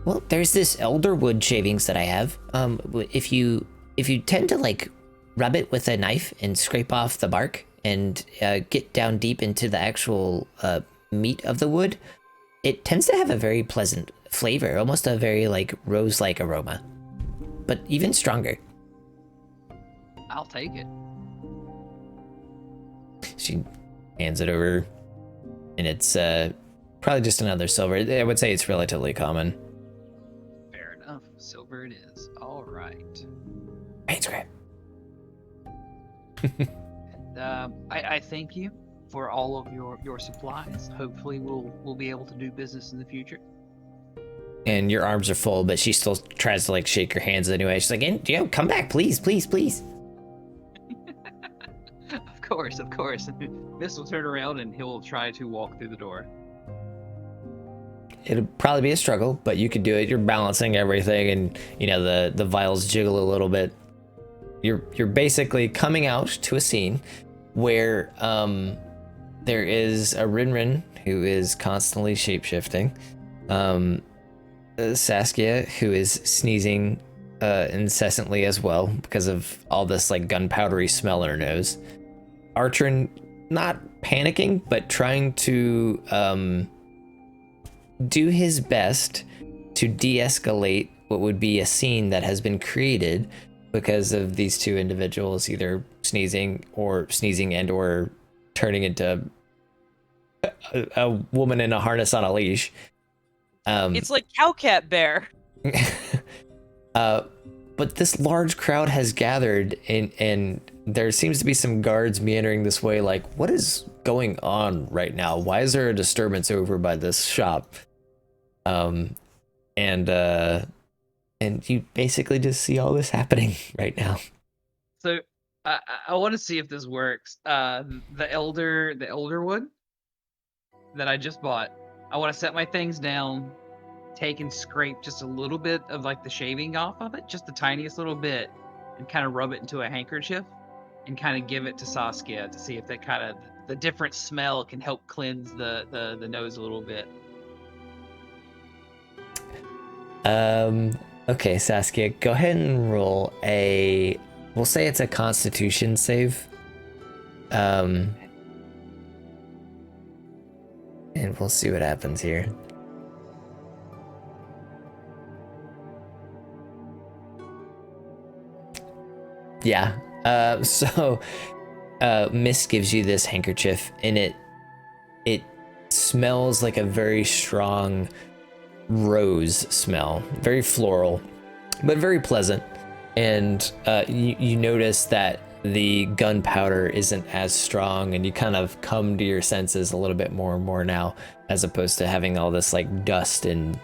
Well, there's this elderwood shavings that I have. If you tend to like rub it with a knife and scrape off the bark and get down deep into the actual meat of the wood, it tends to have a very pleasant flavor, almost a very like rose-like aroma, but even stronger. I'll take it. She hands it over, and it's probably just another silver. I would say it's relatively common. Fair enough. Silver it is. All right. Thanks, Graham. And I thank you for all of your supplies. Hopefully we'll be able to do business in the future. And your arms are full, but she still tries to like shake your hands anyway. She's like, come back, please. Of course, of course. Miss will turn around and he'll try to walk through the door. It'll probably be a struggle, but you could do it. You're balancing everything, and you know the vials jiggle a little bit. You're basically coming out to a scene where there is a Rinrin who is constantly shapeshifting, Saskia who is sneezing incessantly as well because of all this like gunpowdery smell in her nose. Artrin not panicking, but trying to do his best to de-escalate what would be a scene that has been created because of these two individuals either sneezing and or turning into a woman in a harness on a leash. It's like Cowcat Bear. But this large crowd has gathered, and there seems to be some guards meandering this way. Like, what is going on right now? Why is there a disturbance over by this shop? And you basically just see all this happening right now. So I want to see if this works. The elder wood that I just bought. I want to set my things down, take and scrape just a little bit of like the shaving off of it, just the tiniest little bit, and kind of rub it into a handkerchief and kind of give it to Saskia to see if that kind of the different smell can help cleanse the nose a little bit. Okay, Saskia, go ahead and roll we'll say it's a Constitution save. And we'll see what happens here. Yeah. So Mist gives you this handkerchief, and it smells like a very strong rose smell, very floral, but very pleasant. And you notice that the gunpowder isn't as strong, and you kind of come to your senses a little bit more and more now, as opposed to having all this like dust and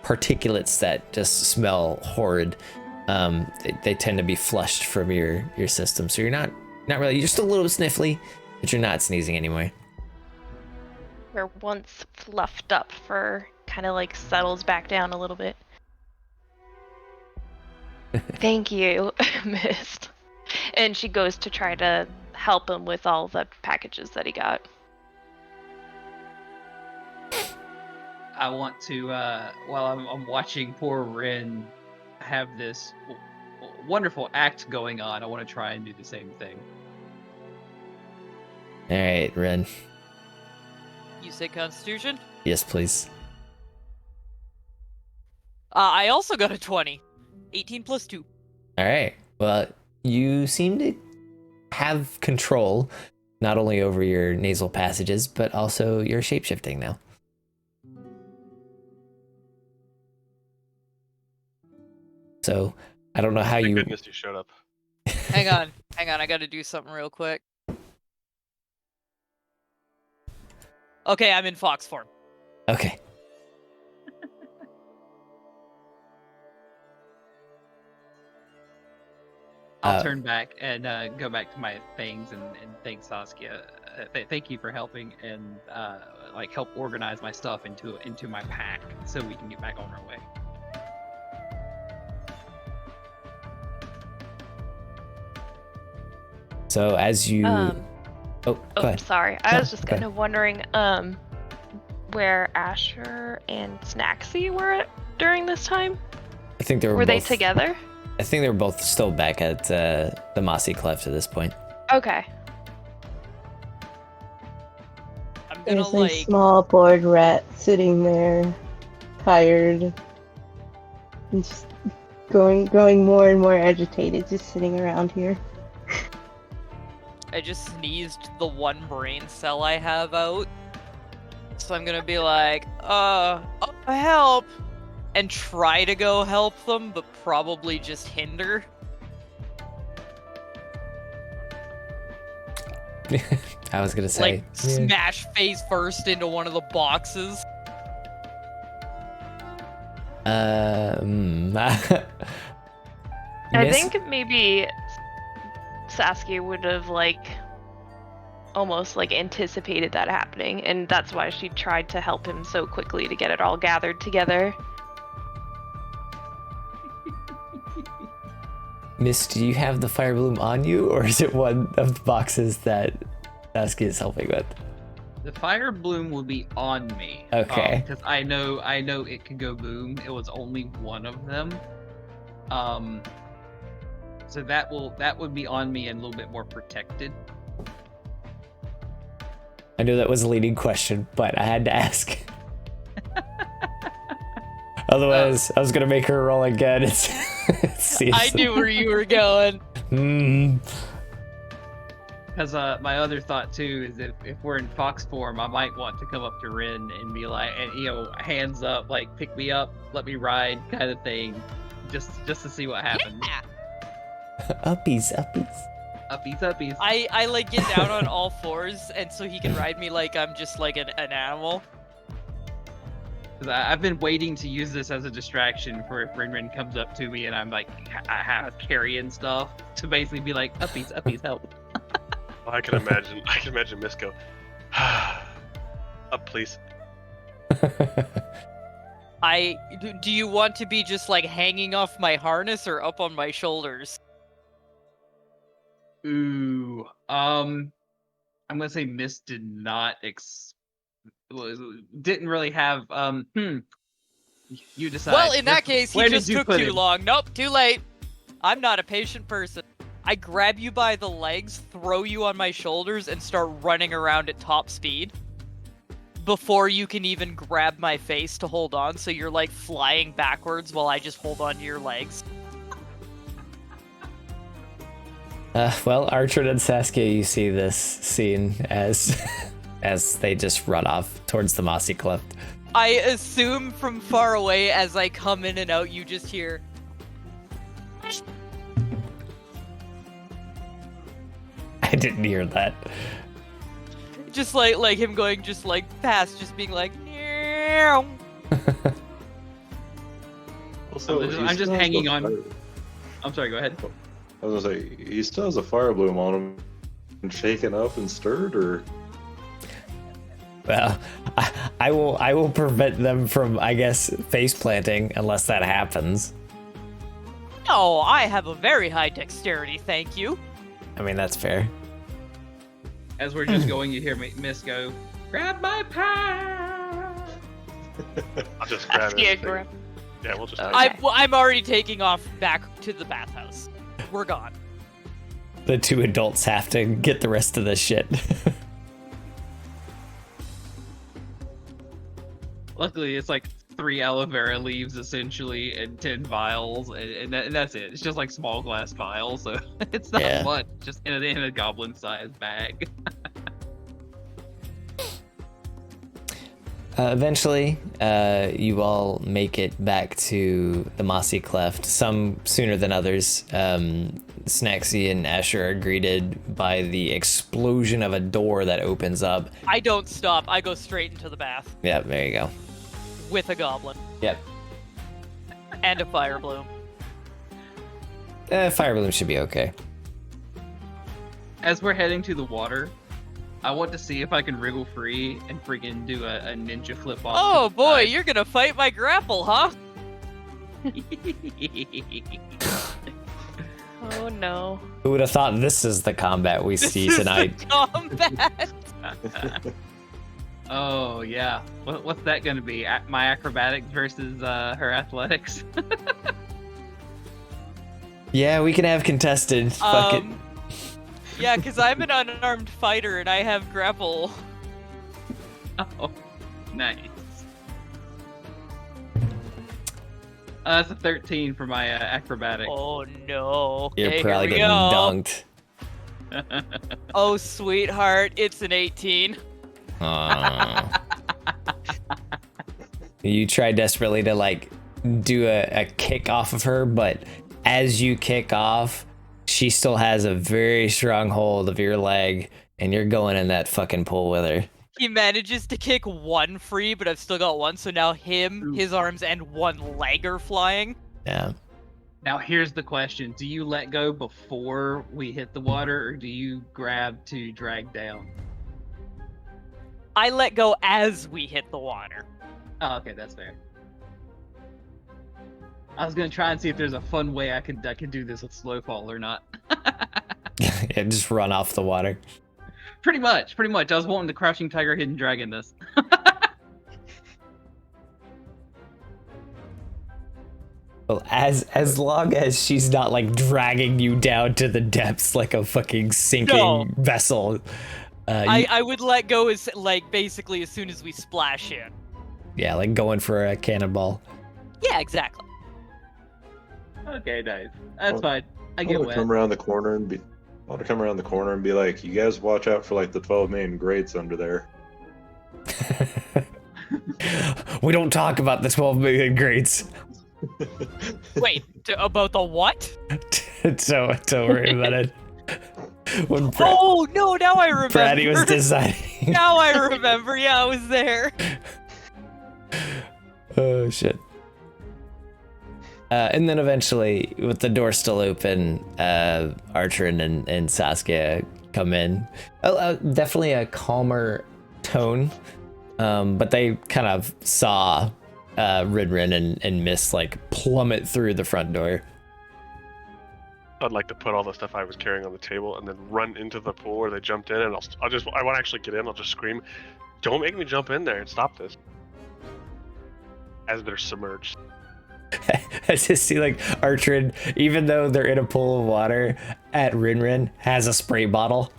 particulates that just smell horrid. They tend to be flushed from your system, so you're not really, you're just a little sniffly, but you're not sneezing anymore. Where once fluffed up fur kind of like settles back down a little bit. Thank you, Mist. And she goes to try to help him with all the packages that he got. I want to, while I'm watching poor Rin have this wonderful act going on, I want to try and do the same thing. All right, Ren. You say Constitution? Yes, please. I also got a 20. 18 plus 2. All right. Well, you seem to have control not only over your nasal passages, but also your shapeshifting now. So I don't know how Thank you. goodness you showed up. Hang on. I gotta do something real quick. Okay, I'm in fox form. Okay. I'll turn back and go back to my things and thank Saskia. Thank you for helping and like help organize my stuff into my pack so we can get back on our way. So as you. Go ahead. Sorry. I No, was just go kind of wondering where Asher and Snacksy were during this time. I think they were. Were they both, together? I think they were both still back at the Mossy Cleft at this point. Okay. I'm gonna There's a small bored rat sitting there, tired, and just growing more and more agitated, just sitting around here. I just sneezed the one brain cell I have out. So I'm gonna be like, help! And try to go help them, but probably just hinder. I was gonna say. Like, smash face first into one of the boxes. I think maybe Saskia would have, like, almost like anticipated that happening, and that's why she tried to help him so quickly to get it all gathered together. Miss, do you have the fire bloom on you, or is it one of the boxes that Sasuke is helping with? The fire bloom will be on me. Okay. Because I know it could go boom. It was only one of them. So that would be on me and a little bit more protected. I know that was a leading question, but I had to ask. Otherwise, I was gonna make her roll again. I knew where you were going. Because my other thought too is if we're in fox form, I might want to come up to Rin and be like, and hands up, like pick me up, let me ride, kind of thing, just to see what happens. Yeah. Uppies. Uppies. I like get down on all fours, and so he can ride me like I'm just like an animal. Because I've been waiting to use this as a distraction for if Rin comes up to me and I'm like, I have carrying stuff to basically be like, uppies, help. I can imagine Miss go, up please. Do you want to be just like hanging off my harness or up on my shoulders? Ooh, I'm gonna say Miss didn't really have you decide. Well, in that case, he Where just did you took put too him? long. Nope, too late. I'm not a patient person. I grab you by the legs, throw you on my shoulders, and start running around at top speed. Before you can even grab my face to hold on, so you're like flying backwards while I just hold on to your legs. Well, Archer and Sasuke, you see this scene as they just run off towards the Mossy Cleft. I assume from far away as I come in and out, you just hear. I didn't hear that. Just like him going just like past, just being like. Meow. Also, I'm just hanging on. I'm sorry. Go ahead. I was gonna say, he still has a fire bloom on him, and shaken up and stirred, or Well, I will prevent them from, I guess, face planting unless that happens. No, I have a very high dexterity, thank you. I mean, that's fair. As we're just going, you hear Miss go, grab my pie. I'll just grab Yeah, it. grab. Yeah, we'll just. Okay. I'm already taking off back to the bathhouse. We're gone. The two adults have to get the rest of this shit. Luckily, it's like 3 aloe vera leaves essentially, and 10 vials, and that's it. It's just like small glass vials, so it's not Yeah. much. Just in a goblin-sized bag. Eventually, you all make it back to the Mossy Cleft, some sooner than others. Snacksy and Asher are greeted by the explosion of a door that opens up. I don't stop. I go straight into the bath Yeah, there you go. with a goblin Yep. and a fire bloom. Fire balloon should be okay. As we're heading to the water, I want to see if I can wriggle free and freaking do a ninja flip off. Oh boy, you're gonna fight my grapple, huh? Oh no. Who would have thought this is the combat we see This is tonight? the combat. Oh yeah, what's that gonna be? My acrobatics versus her athletics? Yeah, we can have contested. Fuck it. Yeah, because I'm an unarmed fighter and I have grapple. Oh, nice. That's a 13 for my acrobatics. Oh no. You're Okay, probably here we getting go. dunked. Oh sweetheart, it's an 18. Aw. You try desperately to like do a kick off of her, but as you kick off, she still has a very strong hold of your leg, and you're going in that fucking pool with her. He manages to kick one free, but I've still got one, so now him, his arms, and one leg are flying. Yeah. Now here's the question: do you let go before we hit the water, or do you grab to drag down? I let go as we hit the water. Oh, okay, that's fair. I was gonna try and see if there's a fun way I could do this with slow fall or not. Yeah, just run off the water. Pretty much. I was wanting the Crouching Tiger, Hidden Dragon this. Well, as long as she's not like dragging you down to the depths like a fucking sinking vessel. I would let go as like basically as soon as we splash in. Yeah, like going for a cannonball. Yeah, exactly. Okay, nice. That's fine. I I get want wet. to come around the corner and be like, you guys watch out for like the 12 main grates under there. We don't talk about the 12 million grades. Wait, about the what? Don't worry about it. When Oh no! Now I remember. Brady was deciding. Now I remember. Yeah, I was there. Oh shit. And then eventually, with the door still open, Archer and Saskia come in. Definitely a calmer tone, but they kind of saw Rinrin and Miss like plummet through the front door. I'd like to put all the stuff I was carrying on the table and then run into the pool where they jumped in, and I want to actually get in. I'll just scream, "Don't make me jump in there and stop this!" As they're submerged. I just see like Archer, even though they're in a pool of water, at Rinrin has a spray bottle.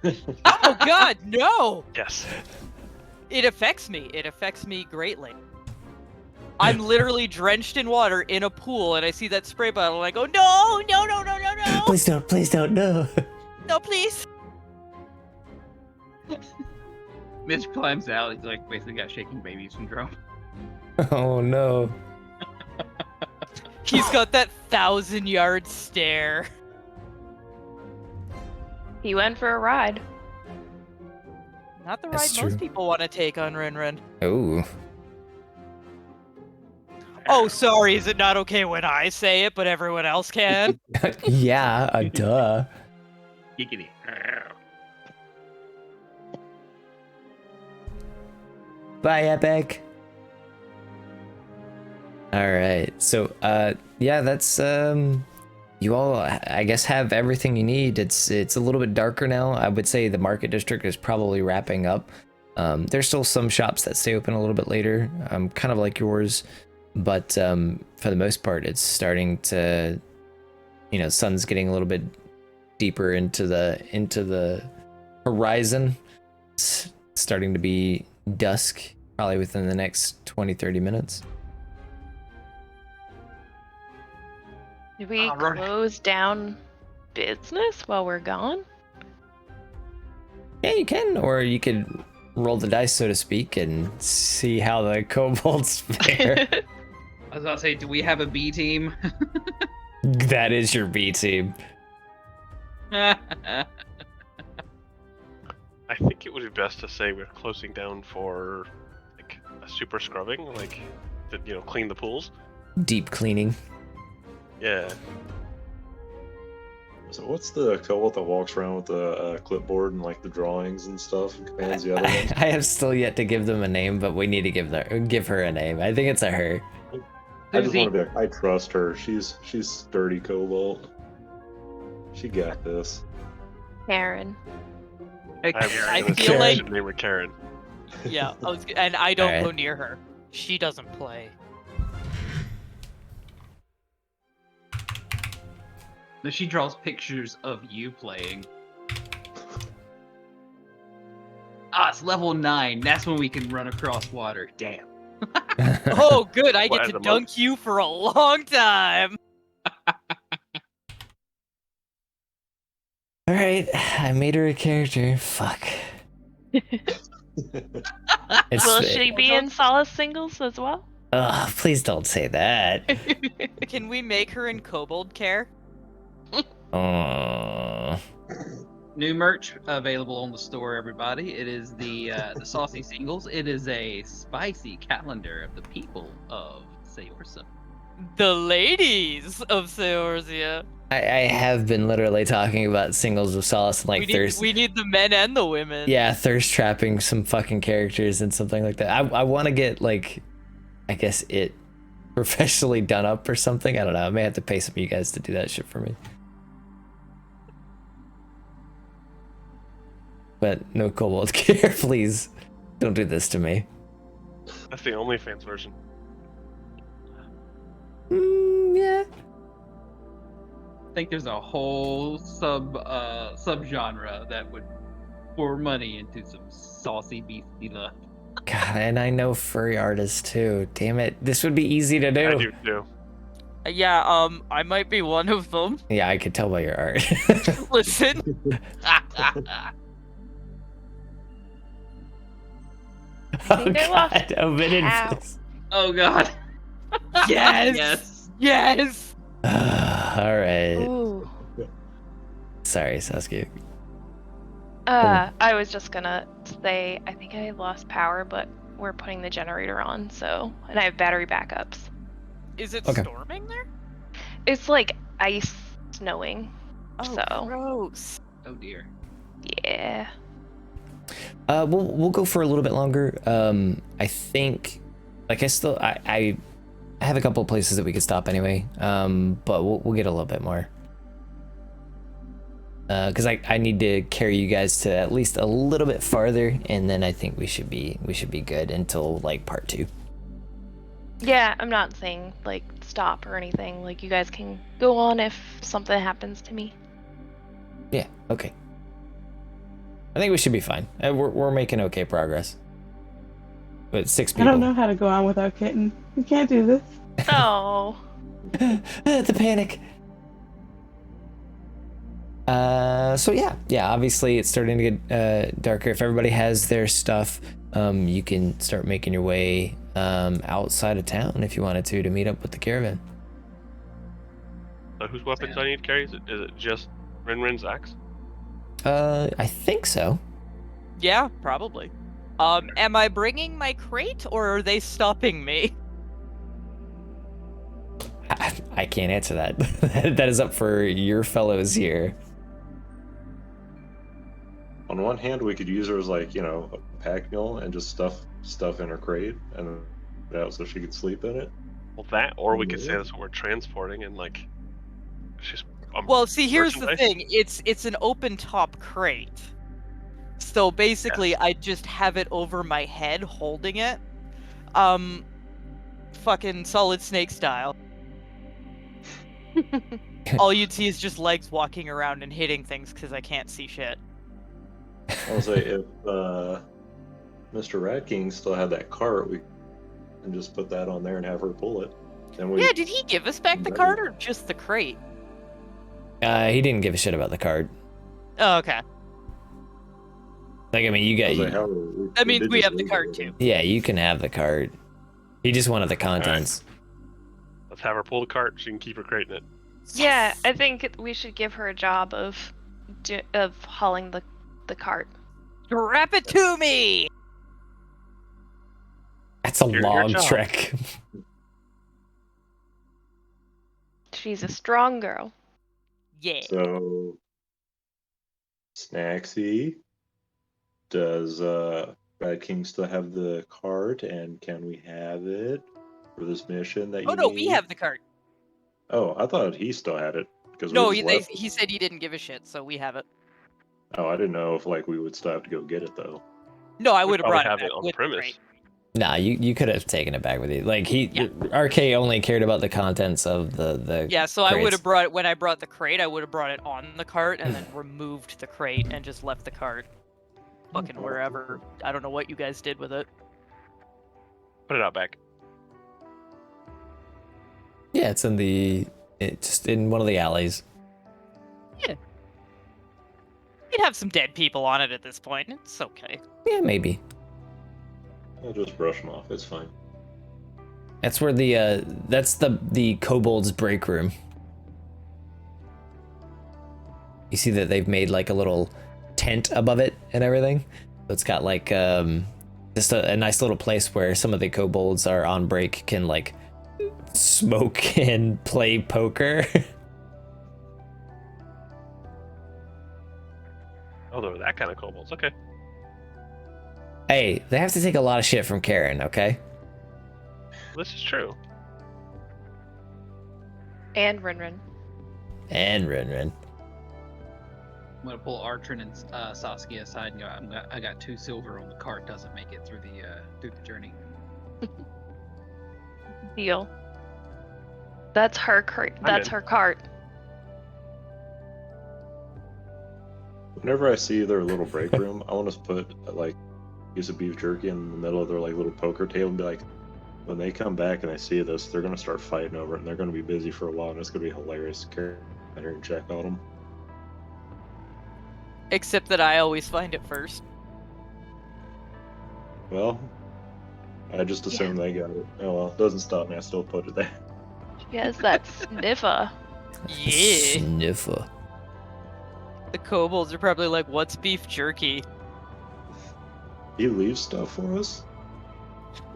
Oh God, no! Yes. It affects me. It affects me greatly. I'm literally drenched in water in a pool, and I see that spray bottle, and I go, no! Please don't, no. No, please! Mitch climbs out. He's like basically got shaking baby syndrome. Oh no. He's got that 1,000-yard stare. He went for a ride. Not the That's ride most true. people want to take on Rinrin. Oh. Oh, sorry, is it not okay when I say it, but everyone else can? Yeah, duh. Giggity. Bye, Epic. All right, so yeah, that's you all, I guess, have everything you need. It's a little bit darker now. I would say the market district is probably wrapping up. There's still some shops that stay open a little bit later, kind of like yours, but for the most part, it's starting to, sun's getting a little bit deeper into the horizon. It's starting to be dusk, probably within the next 20-30 minutes. Did we Alright. close down business while we're gone? Yeah, you can, or you could roll the dice, so to speak, and see how the kobolds fare. I was about to say, do we have a B team? That is your B team. I think it would be best to say we're closing down for like a super scrubbing, like to clean the pools. Deep cleaning. Yeah. So what's the kobold that walks around with the clipboard and like the drawings and stuff and commands the other ones? I have still yet to give them a name, but we need to give her a name. I think it's a her. I just Susie. want to be like, I trust her. She's sturdy kobold. She got this. Karen. I was feel like- name with Karen. Yeah, and I don't Alright. go near her. She doesn't play. No, she draws pictures of you playing. It's level 9. That's when we can run across water. Damn. Oh, good. I What, get as to a monk? dunk you for a long time. All right, I made her a character. Fuck. It's, Will she be in Solace Singles as well? Ugh, please don't say that. Can we make her in kobold care? Oh. New merch available on the store, everybody. It is the Saucy Singles. It is a spicy calendar of the people of Seorsum. The ladies of Seorzia. I have been literally talking about singles of solace and like thirst. We need the men and the women. Yeah, thirst trapping some fucking characters and something like that. I want to get like, I guess it professionally done up or something. I don't know. I may have to pay some of you guys to do that shit for me. But no kobold gear, please. Don't do this to me. That's the OnlyFans version. Yeah. I think there's a whole subgenre that would pour money into some saucy beastie love. God, and I know furry artists too. Damn it. This would be easy to do. I do too. Yeah, I might be one of them. Yeah, I could tell by your art. Listen. Oh think I lost god, omitted cow. this. Oh god. Yes. Yes. Yes. Alright. Ooh. Sorry, Sasuke. I was just gonna say, I think I lost power, but we're putting the generator on, so, and I have battery backups. Is it Okay. storming there? It's like ice snowing, Oh, so, gross. Oh dear. yeah. We'll go for a little bit longer. I think, like, I have a couple of places that we could stop anyway. But we'll get a little bit more. Because I need to carry you guys to at least a little bit farther, and then I think we should be good until like part 2. Yeah, I'm not saying, like, stop or anything. Like, you guys can go on if something happens to me. Yeah. Okay. I think we should be fine. We're making okay progress. But 6 I people. don't know how to go on without kitten. We can't do this. Oh. The panic. So yeah, obviously it's starting to get darker. If everybody has their stuff, you can start making your way outside of town if you wanted to meet up with the caravan. So whose weapons I need to carry? Is it just Rinrin's axe? I think so. Yeah, probably. Am I bringing my crate, or are they stopping me? I can't answer that. That is up for your fellows here. On one hand, we could use her as like, a pack mule and just stuff in her crate and put it out so she could sleep in it. Well, that, or we could say that's what we're transporting and like, she's. Well, see, here's the merchandise? thing. It's an open top crate. So basically, I just have it over my head holding it. Fucking Solid Snake style. All you'd see is just legs walking around and hitting things because I can't see shit. I'll say if Mr. Rat King still had that cart, we can just put that on there and have her pull it. And Yeah, did he give us back the card or just the crate? He didn't give a shit about the card. Oh, okay. Like, I mean, you I got. was like, how That means did we just have the leave card it. too. Yeah, you can have the card. He just wanted the contents. Let's have her pull the cart. She can keep her crate in it. Yeah, I think we should give her a job of hauling the cart. Strap it to me! That's a Your long job. trek. She's a strong girl. Yeah. So, Snacksy, does Rat King still have the cart, and can we have it for this mission that you Oh no, need? we have the cart. Oh, I thought he still had it. Because No, we just left. he said he didn't give a shit, so we have it. Oh, I didn't know if like we would still have to go get it though. No, I We'd would have probably brought it have back it on with the premise. crate. Nah, you could have taken it back with you. Like Yeah. RK only cared about the contents of the. Yeah, so I would crates. have brought it when I brought the crate. I would have brought it on the cart and then removed the crate and just left the cart, fucking wherever. I don't know what you guys did with it. Put it out back. Yeah, it's just in one of the alleys. You'd have some dead people on it at this point. It's okay. Yeah, maybe. I'll just brush them off. It's fine. That's where that's the kobold's break room. You see that they've made like a little tent above it and everything. So it's got like just a nice little place where some of the kobolds are on break can like smoke and play poker. Oh, they're that kind of kobolds. Okay. Hey, they have to take a lot of shit from Karen, okay? This is true. And Rinrin. And Rin. I'm gonna pull Artrin and Saskia aside and go. I got 2 silver on the cart. Doesn't make it through the journey. Deal. That's her cart. That's her cart. Whenever I see their little break room, I want to put like piece of beef jerky in the middle of their like little poker table and be like, when they come back and they see this, they're gonna start fighting over it, and they're gonna be busy for a while, and it's gonna be hilarious to carry in here and check on them. Except that I always find it first. Well, I just assumed they got it. Oh well, it doesn't stop me. I still put it there. She has that sniffer. Yeah. Sniffer. The kobolds are probably like, what's beef jerky? He leaves stuff for us.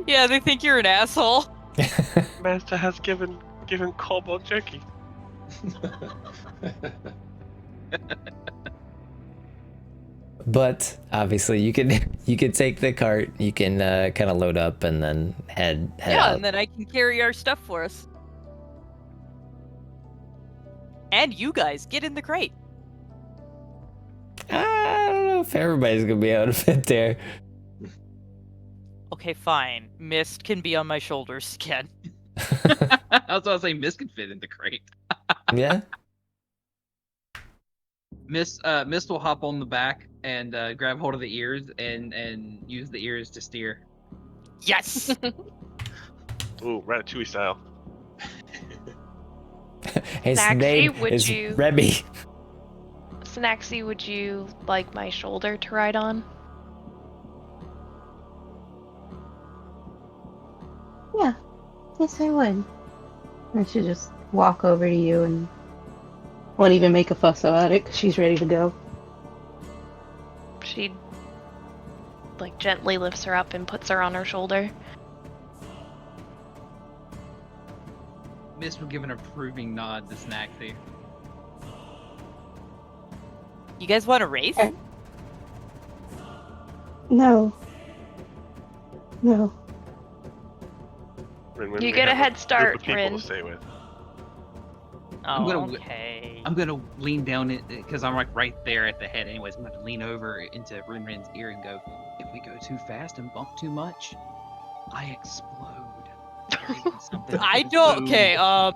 Yeah, they think you're an asshole. Master has given kobold jerky. But obviously, you can take the cart. You can kind of load up and then head Yeah, out. and then I can carry our stuff for us. And you guys, get in the crate. I don't know if everybody's gonna be able to fit there. Okay, fine. Mist can be on my shoulders again. I was about to say Mist can fit in the crate. Yeah. Mist will hop on the back and grab hold of the ears and use the ears to steer. Yes! Ooh, Ratatouille style. His Snaxy, name would is you- Rebby. Snaxy, would you like my shoulder to ride on? Yeah, yes I would. I should just walk over to you and won't even make a fuss about it because she's ready to go. She like gently lifts her up and puts her on her shoulder. Mist will give an approving nod to Snaxy. You guys want to race? No. No. Rin, when You we get a have head group start, of people Rin. to stay with. I'm gonna Okay. I'm gonna lean down it because I'm like right there at the head. Anyways, I'm gonna lean over into Rin's ear and go, "If we go too fast and bump too much, I explode." Or even something. I don't. Okay, out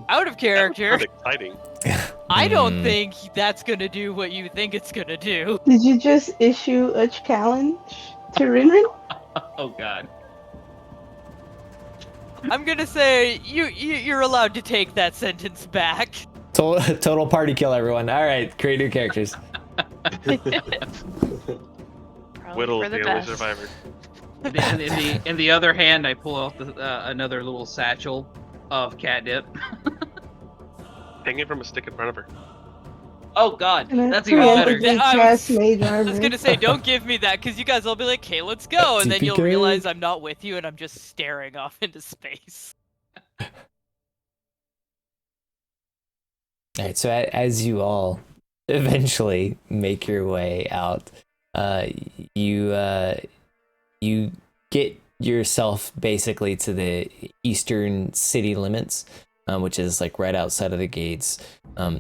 of character. That's exciting. I don't think that's gonna do what you think it's gonna do. Did you just issue a challenge to Rinrin? Oh God. I'm gonna say you're allowed to take that sentence back. Total party kill, everyone. All right, create new characters. Probably Whittle for is the the only best. survivor. In the other hand, I pull out another little satchel of catnip. Hanging from a stick in front of her. Oh God, And that's threw even all better. the big I ass was- mage I was armor. gonna say, don't give me that, because you guys will be like, "Okay, let's go," and then you'll TPK. realize I'm not with you, and I'm just staring off into space. All right, so as you all eventually make your way out, you get yourself basically to the eastern city limits, which is like right outside of the gates.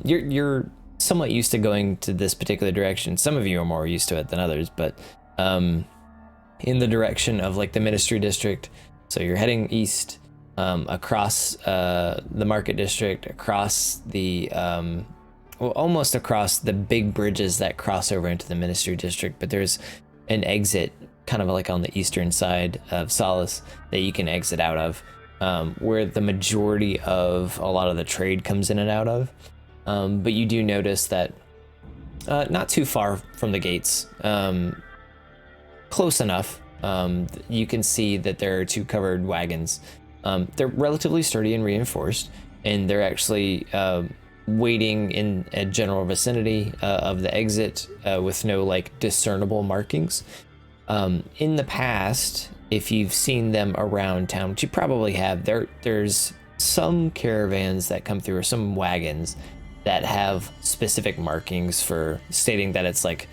You're somewhat used to going to this particular direction. Some of you are more used to it than others, but in the direction of like the Ministry District. So you're heading east. Across the Market District, across the almost across the big bridges that cross over into the Ministry District, but there's an exit kind of like on the eastern side of Solace that you can exit out of, where the majority of a lot of the trade comes in and out of. But you do notice that not too far from the gates, close enough, you can see that there are 2 covered wagons. They're relatively sturdy and reinforced, and they're actually waiting in a general vicinity of the exit with no like discernible markings. In the past, if you've seen them around town, which you probably have, there's some caravans that come through, or some wagons that have specific markings for stating that it's like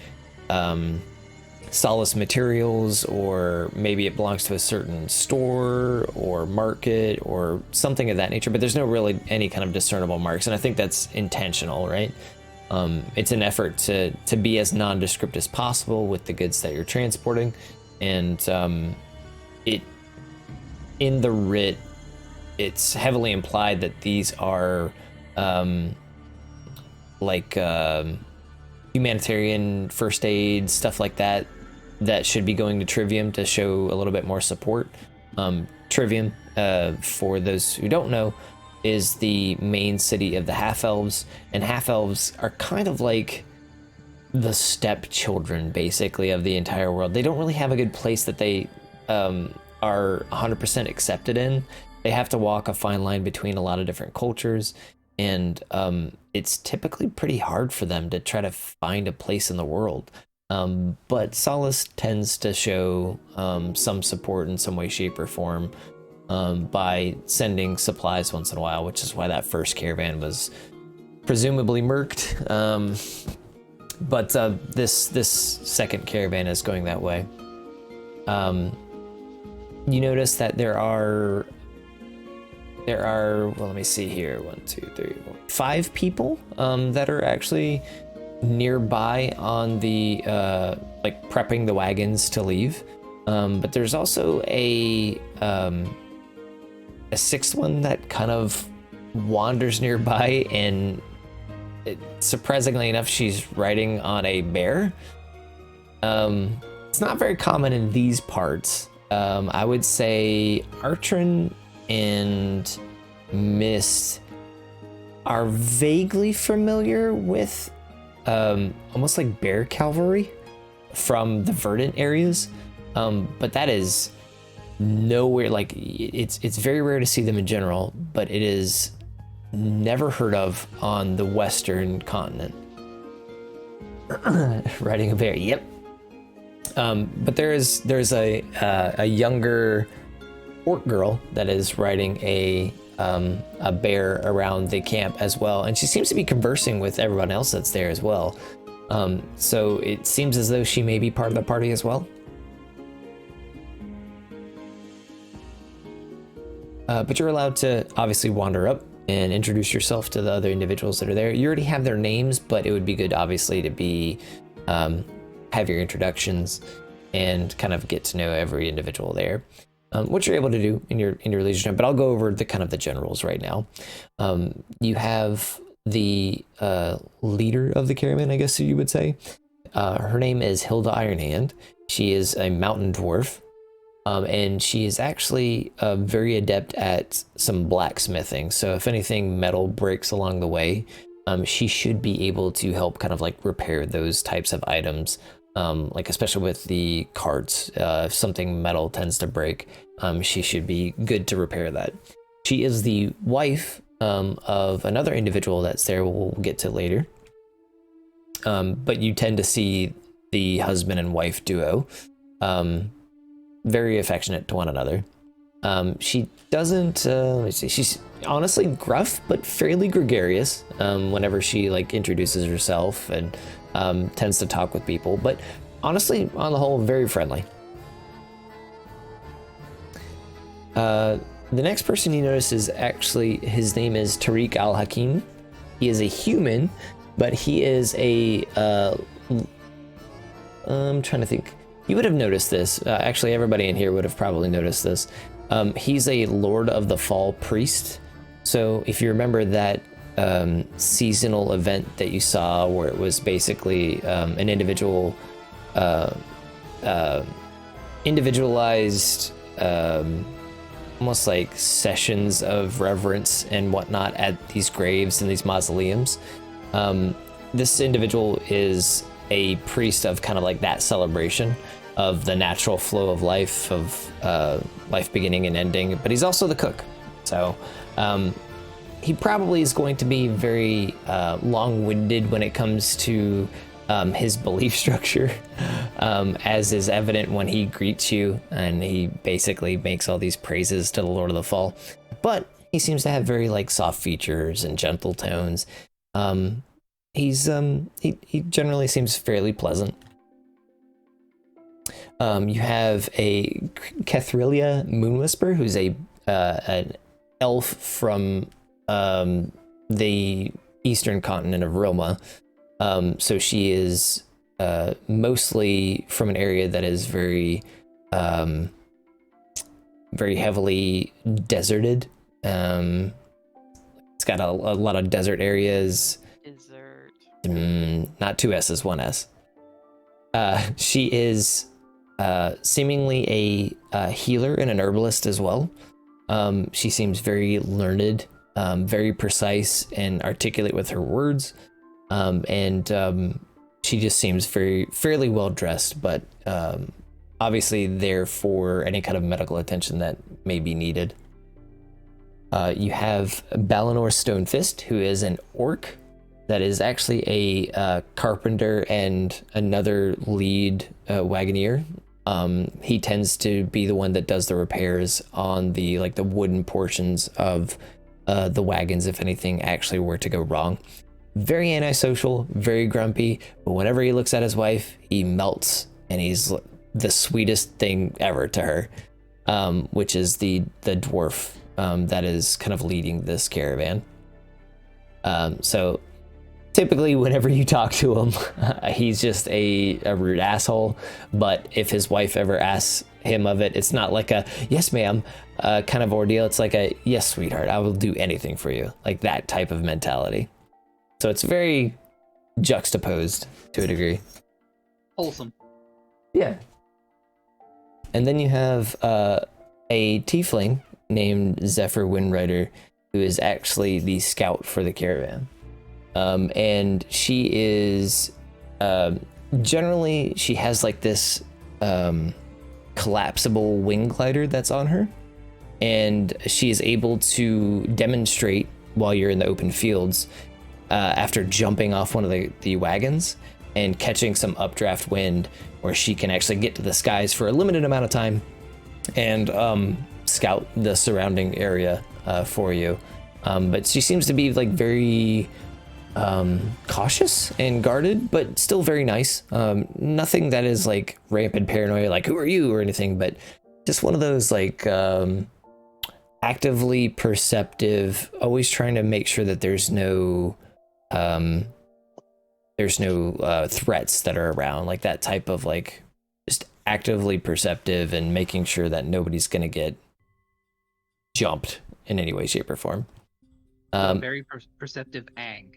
solace materials, or maybe it belongs to a certain store or market or something of that nature, but there's no really any kind of discernible marks, and I think that's intentional, right? It's an effort to be as nondescript as possible with the goods that you're transporting, and it in the writ, it's heavily implied that these are humanitarian first aid stuff like that should be going to Trivium to show a little bit more support. Trivium, for those who don't know, is the main city of the half-elves, and half-elves are kind of like the stepchildren, basically, of the entire world. They don't really have a good place that they are 100% accepted in. They have to walk a fine line between a lot of different cultures, and it's typically pretty hard for them to try to find a place in the world. But Solace tends to show some support in some way, shape, or form by sending supplies once in a while, which is why that first caravan was presumably murked. But this second caravan is going that way. You notice that there are, well, let me see here, 1, 2, 3, 4, 5 people that are actually nearby on the like prepping the wagons to leave, but there's also a sixth one that kind of wanders nearby, and surprisingly enough, she's riding on a bear. It's not very common in these parts. I would say Artrin and Mist are vaguely familiar with almost like bear cavalry from the verdant areas, but that is nowhere, like it's very rare to see them in general, but it is never heard of on the western continent. Riding a bear, yep. But there's a younger orc girl that is riding a bear around the camp as well, and she seems to be conversing with everyone else that's there as well. So it seems as though she may be part of the party as well. But you're allowed to obviously wander up and introduce yourself to the other individuals that are there. You already have their names, but it would be good obviously to be have your introductions and kind of get to know every individual there, which you're able to do in your leisure time. But I'll go over the kind of the generals right now. You have the leader of the caravan, I guess you would say. Her name is Hilda Ironhand. She is a mountain dwarf, and she is actually very adept at some blacksmithing. So if anything metal breaks along the way, she should be able to help kind of like repair those types of items. Like especially with the carts, if something metal tends to break, she should be good to repair that. She is the wife of another individual that's there, we'll get to later. But you tend to see the husband and wife duo very affectionate to one another. She doesn't, let me see, she's honestly gruff but fairly gregarious whenever she like introduces herself, and tends to talk with people, but honestly, on the whole, very friendly. The next person you notice is actually, his name is Tariq Al-Hakim. He is a human, but he is a, I'm trying to think. You would have noticed this. Actually, everybody in here would have probably noticed this. He's a Lord of the Fall priest. So if you remember that seasonal event that you saw where it was basically an individual individualized almost like sessions of reverence and whatnot at these graves and these mausoleums, this individual is a priest of kind of like that celebration of the natural flow of life, of life beginning and ending, but he's also the cook. So he probably is going to be very long-winded when it comes to his belief structure, as is evident when he greets you and he basically makes all these praises to the Lord of the Fall. But he seems to have very like soft features and gentle tones. He generally seems fairly pleasant. You have a Kethrilia Moonwhisper, who's an elf from the eastern continent of Rilma. So she is mostly from an area that is very heavily deserted. It's got a lot of desert areas. Desert. Not two S's, one S. She is seemingly a healer and an herbalist as well. She seems very learned, very precise and articulate with her words. She just seems fairly well dressed, but obviously there for any kind of medical attention that may be needed. You have Balinor Stonefist, who is an orc that is actually a carpenter and another lead wagoneer. He tends to be the one that does the repairs on the wooden portions of the wagons if anything actually were to go wrong. Very antisocial, very grumpy, but whenever he looks at his wife, he melts, and he's the sweetest thing ever to her, which is the dwarf that is kind of leading this caravan. So typically whenever you talk to him, he's just a rude asshole, but if his wife ever asks him of it, it's not like a yes ma'am kind of ordeal. It's like a yes sweetheart, I will do anything for you, like that type of mentality. So it's very juxtaposed to a degree. Wholesome. Yeah. And then you have a tiefling named Zephyr Windrider, who is actually the scout for the caravan. And she is generally, she has like this collapsible wing glider that's on her, and she is able to demonstrate while you're in the open fields after jumping off one of the wagons and catching some updraft wind, where she can actually get to the skies for a limited amount of time and scout the surrounding area for you. But she seems to be like very cautious and guarded, but still very nice. Nothing that is like rampant paranoia, like who are you or anything, but just one of those like actively perceptive, always trying to make sure that there's no threats that are around, like that type of like just actively perceptive and making sure that nobody's gonna get jumped in any way, shape, or form. Very perceptive Ang.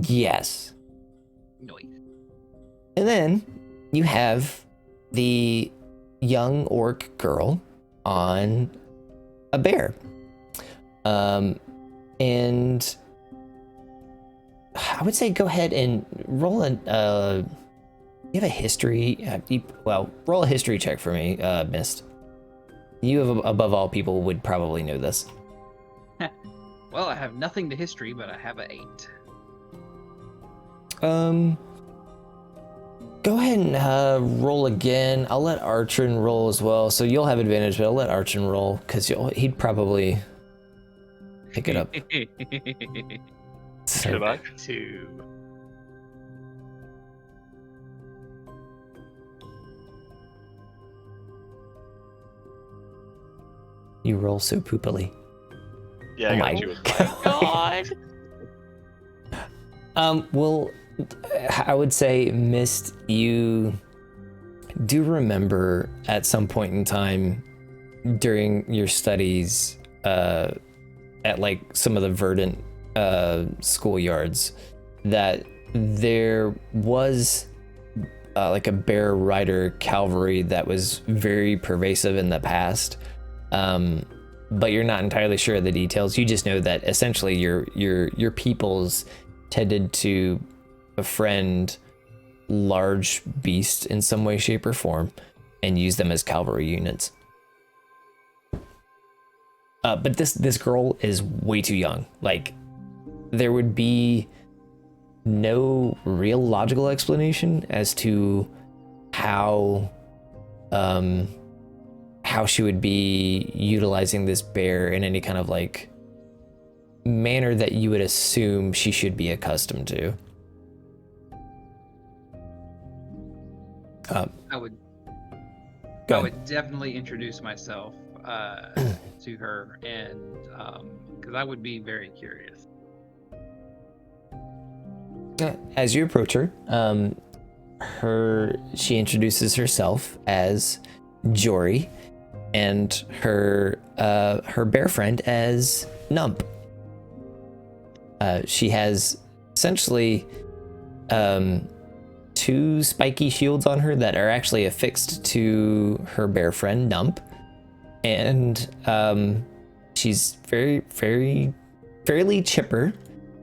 Yes. Noise. And then you have the young orc girl on a bear. And I would say go ahead and roll you have a history, roll a history check for me, Mist. You have, above all people, would probably know this. Well, I have nothing to history, but I have an 8. Go ahead and roll again. I'll let Archon roll as well, so you'll have advantage, but I'll let Archon roll, because he'd probably pick it up. Should I? 2. You roll so poopily. Yeah, I got you. God. Well, I would say, Mist, you do remember at some point in time during your studies at like some of the verdant schoolyards that there was like a bear rider cavalry that was very pervasive in the past, but you're not entirely sure of the details. You just know that essentially your peoples tended to befriend large beasts in some way, shape, or form and use them as cavalry units. But this girl is way too young. Like, there would be no real logical explanation as to how she would be utilizing this bear in any kind of like manner that you would assume she should be accustomed to. I would Go I ahead. would definitely introduce myself to her, and because I would be very curious. As you approach her, she introduces herself as Jory, and her bear friend as Nump. She has essentially two spiky shields on her that are actually affixed to her bear friend Nump, and she's fairly chipper,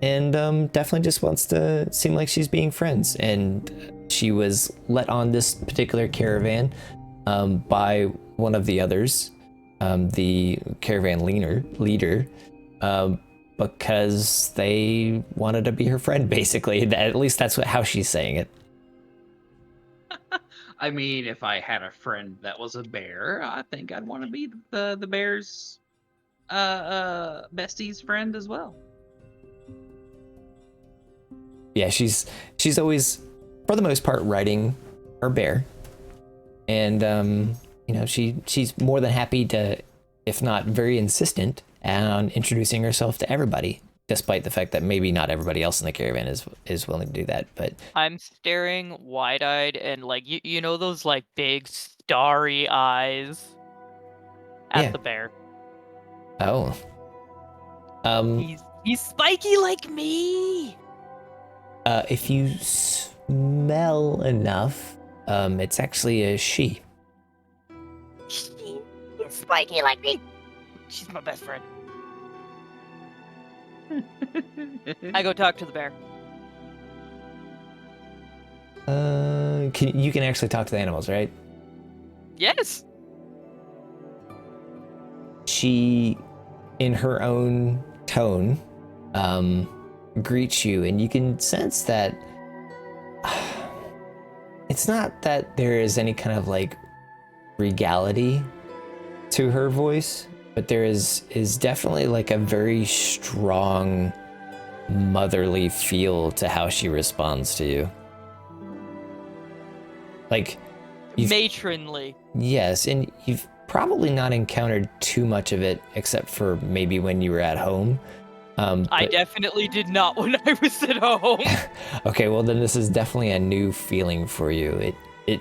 and definitely just wants to seem like she's being friends. And she was let on this particular caravan by one of the others, the caravan leader, because they wanted to be her friend, basically. At least that's how she's saying it. I mean, if I had a friend that was a bear, I think I'd want to be the bear's bestie's friend as well. Yeah, she's always, for the most part, riding her bear, and she's more than happy to, if not very insistent, on introducing herself to everybody, despite the fact that maybe not everybody else in the caravan is willing to do that. But I'm staring wide-eyed and like you know those like big starry eyes at Yeah. the bear. oh, He's spiky like me. if you smell enough, it's actually a she. He's spiky like me. She's my best friend. I go talk to the bear. You can actually talk to the animals, right? Yes. She, in her own tone, greets you, and you can sense that it's not that there is any kind of like regality to her voice, but there is definitely like a very strong motherly feel to how she responds to you. Like, Matronly. yes, and you've probably not encountered too much of it except for maybe when you were at home. I definitely did not when I was at home. Okay, well then this is definitely a new feeling for you. It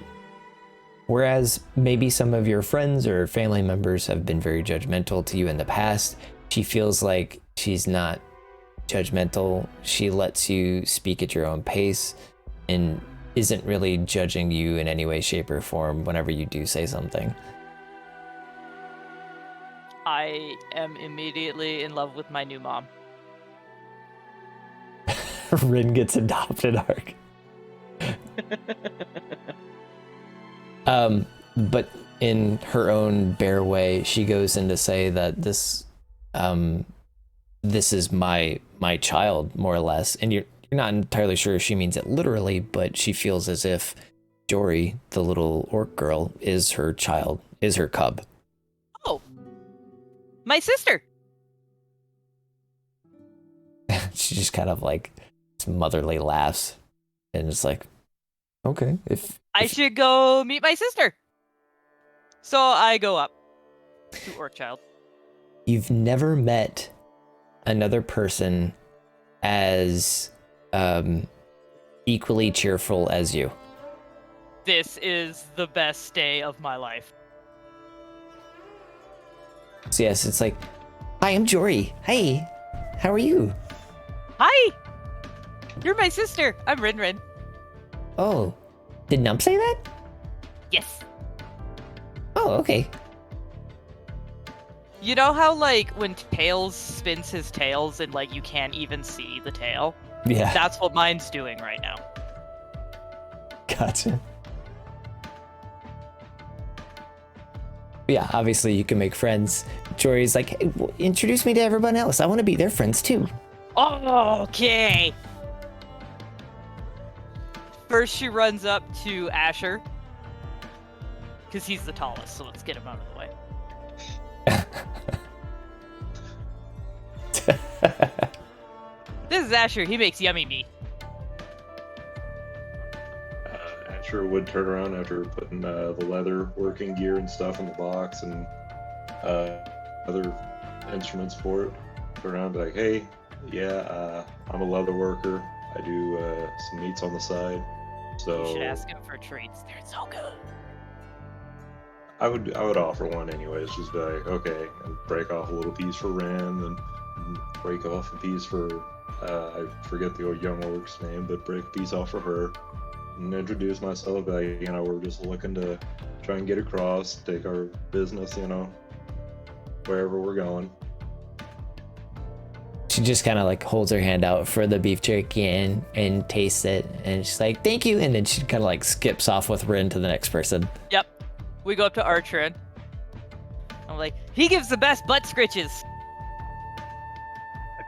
whereas maybe some of your friends or family members have been very judgmental to you in the past, she feels like she's not judgmental. She lets you speak at your own pace and isn't really judging you in any way, shape, or form whenever you do say something. I am immediately in love with my new mom. Rin gets adopted, Ark. But in her own bear way, she goes in to say that this is my child, more or less. And you're not entirely sure if she means it literally, but she feels as if Jory, the little orc girl, is her child, is her cub. Oh, my sister. She just kind of like motherly laughs and it's like, okay, if I should go meet my sister. So I go up to Orc Child. you've never met another person as equally cheerful as you. This is the best day of my life. So yes, it's like, hi, I'm Jory. Hey, how are you? Hi! You're my sister. I'm Rin Rin. Oh, did Nump say that? Yes. Oh, okay. You know how, like, when Tails spins his tails and, like, you can't even see the tail? Yeah, That's what mine's doing right now. gotcha. Yeah, obviously you can make friends. Jory's like, hey, introduce me to everyone else. I want to be their friends too. Okay. First, she runs up to Asher. Because he's the tallest, so let's get him out of the way. This is Asher. He makes yummy meat. sure would turn around after putting the leather working gear and stuff in the box and other instruments for it. Turn around and be like, hey, yeah, I'm a leather worker. I do some meats on the side. So You should ask him for treats. They're so good. I would offer one anyways. Just be like, okay, and break off a little piece for Ren, and break off a piece for I forget the old young orc's name, but break a piece off for her, and introduce myself. Like, you know, we're just looking to try and get across, take our business, you know, wherever we're going. She just kind of like holds her hand out for the beef jerky and tastes it, and she's like, thank you, and then she kind of like skips off with Rin to the next person. Yep. We go up to Archerin. I'm like, he gives the best butt scritches.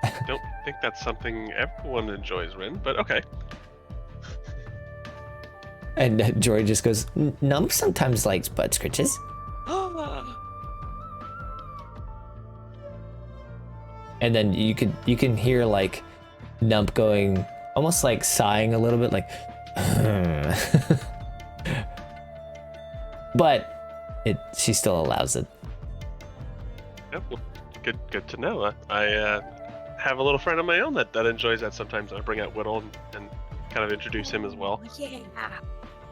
I don't think that's something everyone enjoys, Rin, but okay. And Jory just goes, Num sometimes likes butt scritches. And then you can hear like Nump going, almost like sighing a little bit, like, but she still allows it. Yep, well, good to know. I have a little friend of my own that enjoys that sometimes. I bring out Whittle and kind of introduce him as well. Yeah.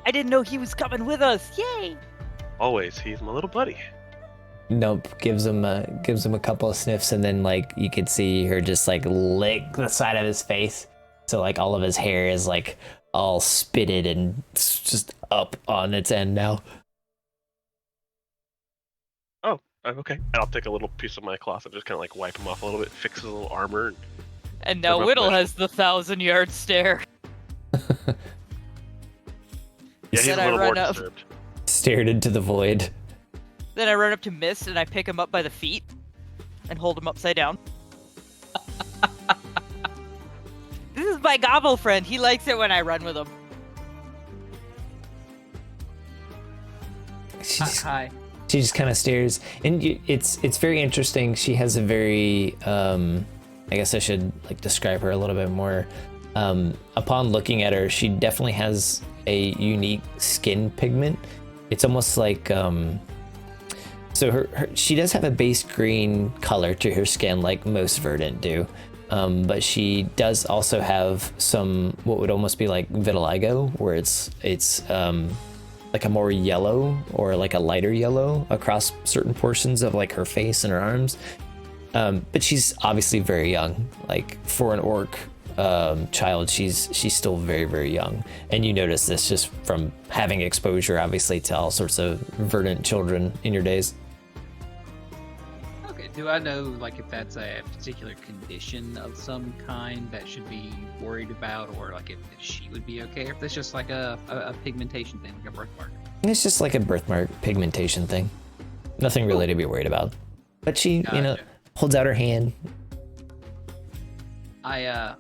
I didn't know he was coming with us. Yay! Always, he's my little buddy. Nope, gives him a couple of sniffs, and then like you could see her just like lick the side of his face, so like all of his hair is like all spitted and just up on its end now. Oh, okay. And I'll take a little piece of my cloth and just kind of like wipe him off a little bit, fix his little armor. And now Whittle has the 1,000-yard stare. Yeah, he's Then a I little run more up. disturbed. Stared into the void. Then I run up to Mist and I pick him up by the feet and hold him upside down. This is my gobble friend. He likes it when I run with him. Hi. She just kind of stares, and it's very interesting. She has a very, I guess I should like describe her a little bit more. Upon looking at her, she definitely has a unique skin pigment. It's almost like, so she does have a base green color to her skin, like most verdant do. But she does also have some what would almost be like vitiligo, where it's like a more yellow or like a lighter yellow across certain portions of like her face and her arms. But she's obviously very young. Like for an orc child, she's still very, very young. And you notice this just from having exposure, obviously, to all sorts of verdant children in your days. Okay, do I know like if that's a particular condition of some kind that should be worried about, or like if she would be okay, or if it's just like a pigmentation thing, like a birthmark? It's just like a birthmark pigmentation thing. Nothing really to be worried about. But she, Gotcha. holds out her hand. I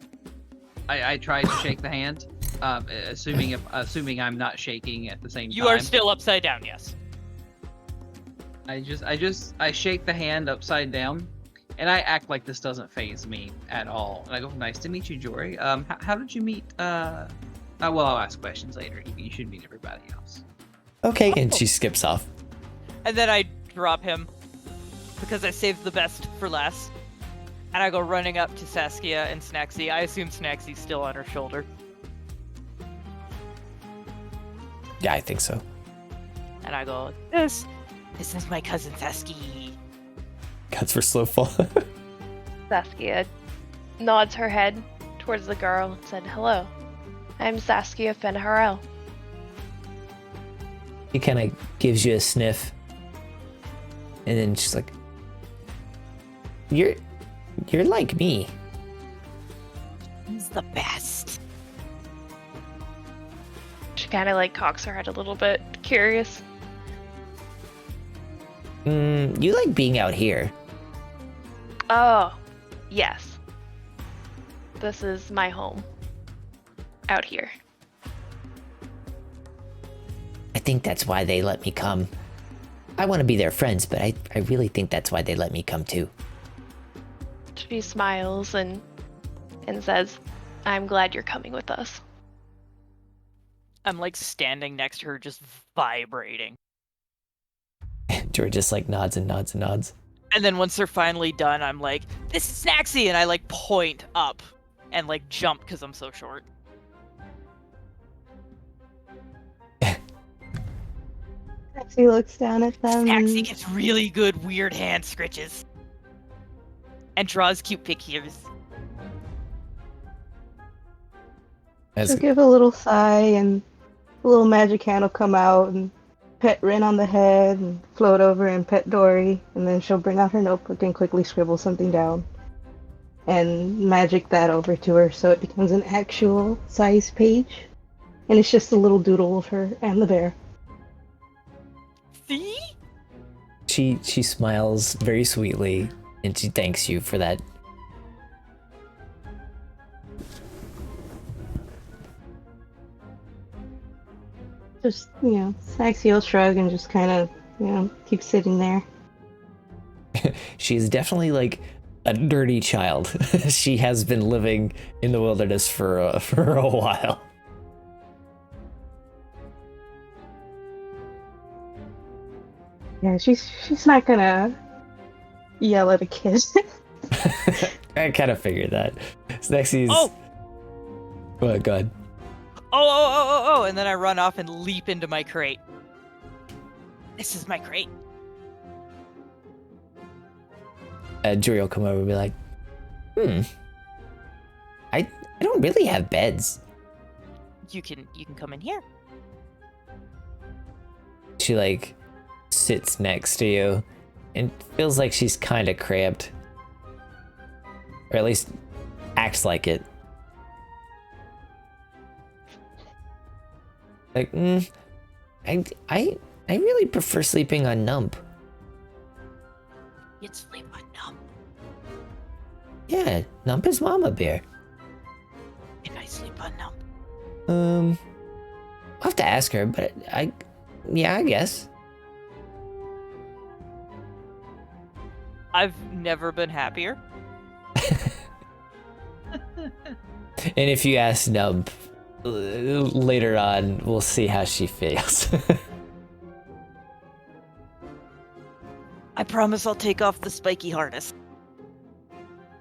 tried to shake the hand, assuming I'm not shaking at the same time. You are still upside down, yes. I shake the hand upside down, and I act like this doesn't faze me at all. And I go, "Nice to meet you, Jory. How did you meet?" Well, I'll ask questions later. You should meet everybody else. Okay, and she skips off. And then I drop him because I saved the best for last. And I go running up to Saskia and Snacksy. I assume Snacksy's still on her shoulder. Yeah, I think so. And I go, This is my cousin Saskia. Cuts for slow fall. Saskia nods her head towards the girl and said, "Hello, I'm Saskia Fenharel." He kind of gives you a sniff. And then she's like, You're like me. He's the best. She kind of like cocks her head a little bit, curious. You like being out here. Oh, yes. This is my home. Out here. I think that's why they let me come. I want to be their friends, but I really think that's why they let me come too. She smiles and says, "I'm glad you're coming with us." I'm like standing next to her, just vibrating. George just like nods and nods and nods. And then once they're finally done, I'm like, "This is Snacksy," and I like point up and like jump because I'm so short. Snacksy looks down at them. Snacksy And gets really good weird hand scritches. And draws cute pictures. she'll give a little sigh, and a little magic hand will come out and pet Rin on the head and float over and pet Dory, and then she'll bring out her notebook and quickly scribble something down and magic that over to her so it becomes an actual size page. And it's just a little doodle of her and the bear. See? She smiles very sweetly and she thanks you for that. Just, Snacksy will shrug and just kind of, keep sitting there. She's definitely like a dirty child. She has been living in the wilderness for a while. Yeah, she's not gonna yell at a kid. I kind of figured that. Snaxy's. Oh! Go ahead. Oh, and then I run off and leap into my crate. This is my crate. Jury will come over and be like, I don't really have beds. You can come in here. She like sits next to you and feels like she's kind of cramped, or at least acts like it. Like, I really prefer sleeping on Nump. You'd sleep on Nump. Yeah, Nump is Mama Bear. Can I sleep on Nump? I'll have to ask her, but I guess. I've never been happier. And if you ask Nump later on, we'll see how she feels. I promise I'll take off the spiky harness.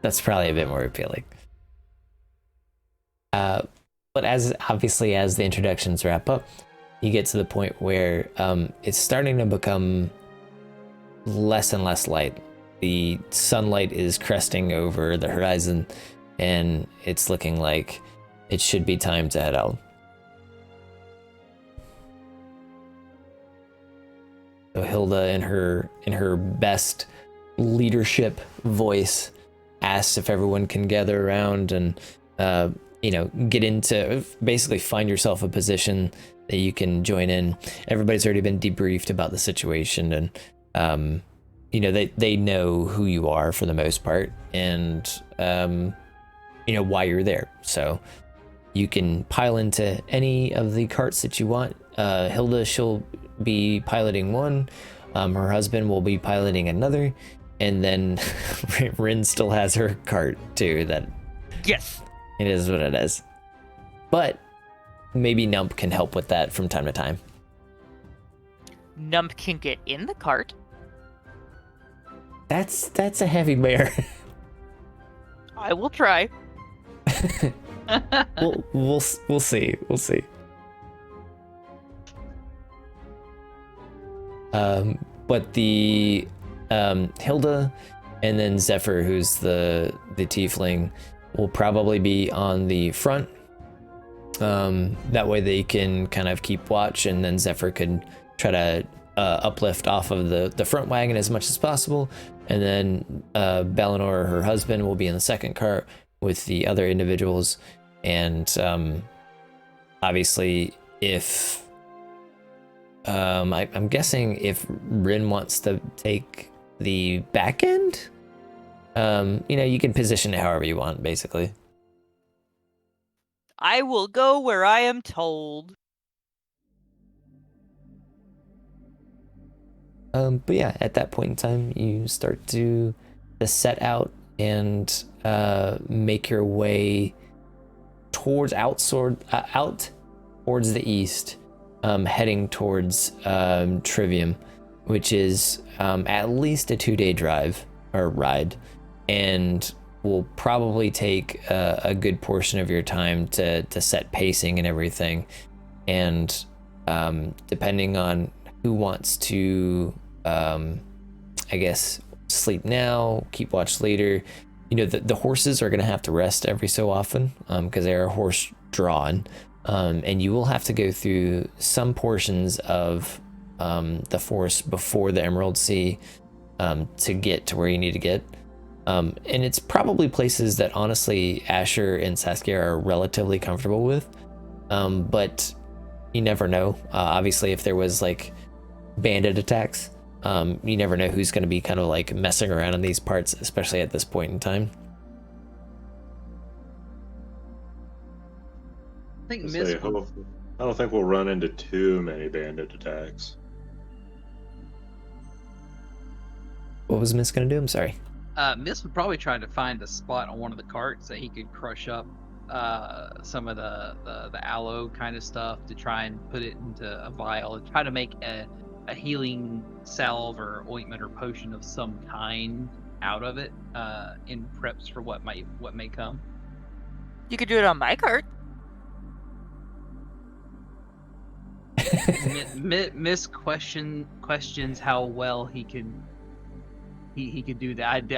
That's probably a bit more appealing. But as the introductions wrap up, you get to the point where it's starting to become less and less light. The sunlight is cresting over the horizon, and it's looking like it should be time to head out. So Hilda, in her best leadership voice, asks if everyone can gather around and get into, basically find yourself a position that you can join in. Everybody's already been debriefed about the situation, and they know who you are for the most part, and why you're there. So you can pile into any of the carts that you want. Hilda, she'll be piloting one. Her husband will be piloting another, and then Rin still has her cart too. That Yes. it is what it is. But maybe Nump can help with that from time to time. Nump can get in the cart. That's a heavy bear. I will try. We'll see. We'll see. But the Hilda and then Zephyr, who's the tiefling, will probably be on the front. That way they can kind of keep watch, and then Zephyr could try to uplift off of the front wagon as much as possible. And then Balinor, her husband, will be in the second cart with the other individuals. And obviously, if I'm guessing if Rin wants to take the back end, you can position it however you want, basically. I will go where I am told. But yeah, at that point in time, you start to set out and make your way towards out towards the east, heading towards Trivium, which is at least a 2-day drive or ride, and will probably take a good portion of your time to set pacing and everything. And depending on who wants to, I guess, sleep now, keep watch later, you know, the horses are going to have to rest every so often because they are horse drawn. And you will have to go through some portions of the forest before the Emerald Sea to get to where you need to get. And it's probably places that honestly Asher and Saskia are relatively comfortable with. But you never know. Obviously, if there was like bandit attacks, you never know who's going to be kind of like messing around in these parts, especially at this point in time. I think Say, Miss. I don't think we'll run into too many bandit attacks. What was Miss going to do? I'm sorry. Miss would probably try to find a spot on one of the carts that he could crush up some of the aloe kind of stuff to try and put it into a vial and try to make a healing salve or ointment or potion of some kind out of it in preps for what may come. You could do it on my cart. Miss questions how well he could do that.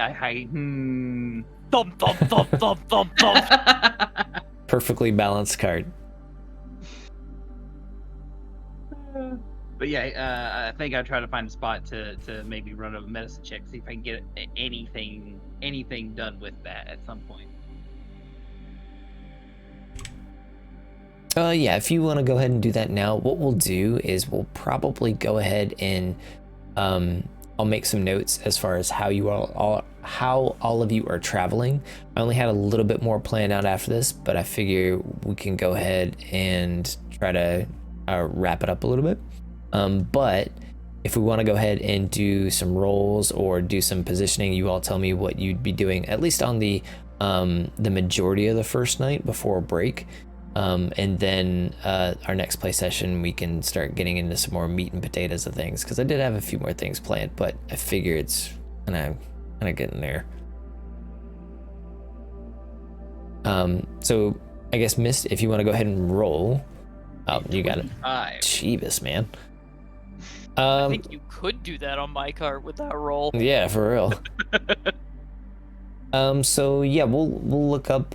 Thump, thump, thump, thump, thump, thump. Perfectly balanced card. But yeah, I think I'd try to find a spot to maybe run a medicine check, see if I can get anything done with that at some point. Yeah, if you want to go ahead and do that now, what we'll do is we'll probably go ahead and I'll make some notes as far as how all of you are traveling. I only had a little bit more planned out after this, but I figure we can go ahead and try to wrap it up a little bit. But if we want to go ahead and do some rolls or do some positioning, you all tell me what you'd be doing, at least on the majority of the first night before break. And then our next play session, we can start getting into some more meat and potatoes of things, because I did have a few more things planned, but I figure it's kind of getting there. So I guess, Mist, if you want to go ahead and roll. Oh, you got it. Jeebus, man. I think you could do that on my cart with that roll. Yeah, for real. So yeah, we'll look up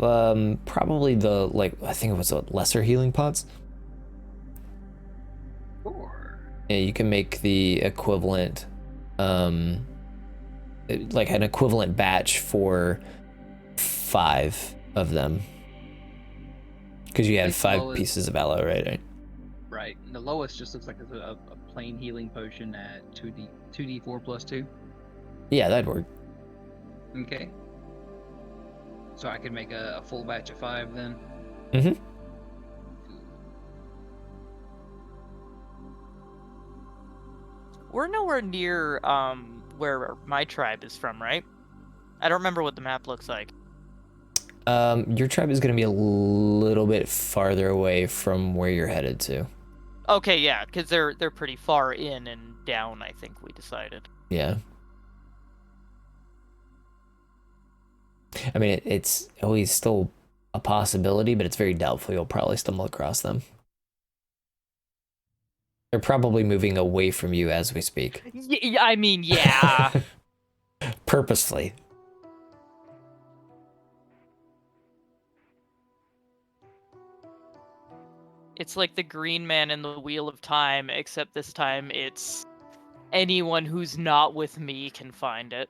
probably the, like, I think it was a lesser healing pots. Sure. Yeah, you can make the equivalent, like an equivalent batch for 5 of them, because you had It's 5 lowest. pieces of aloe, right? Right. And the lowest just looks like a plain healing potion at 2d4 plus 2. Yeah, that'd work. Okay. So I could make a full batch of 5 then. Mm-hmm. We're nowhere near where my tribe is from, right? I don't remember what the map looks like. Your tribe is going to be a little bit farther away from where you're headed to. Okay, yeah, because they're pretty far in and down, I think we decided. Yeah. I mean, it's always still a possibility, but it's very doubtful you'll probably stumble across them. They're probably moving away from you as we speak. I mean, yeah. Purposely. It's like the Green Man in the Wheel of Time, except this time it's anyone who's not with me can find it.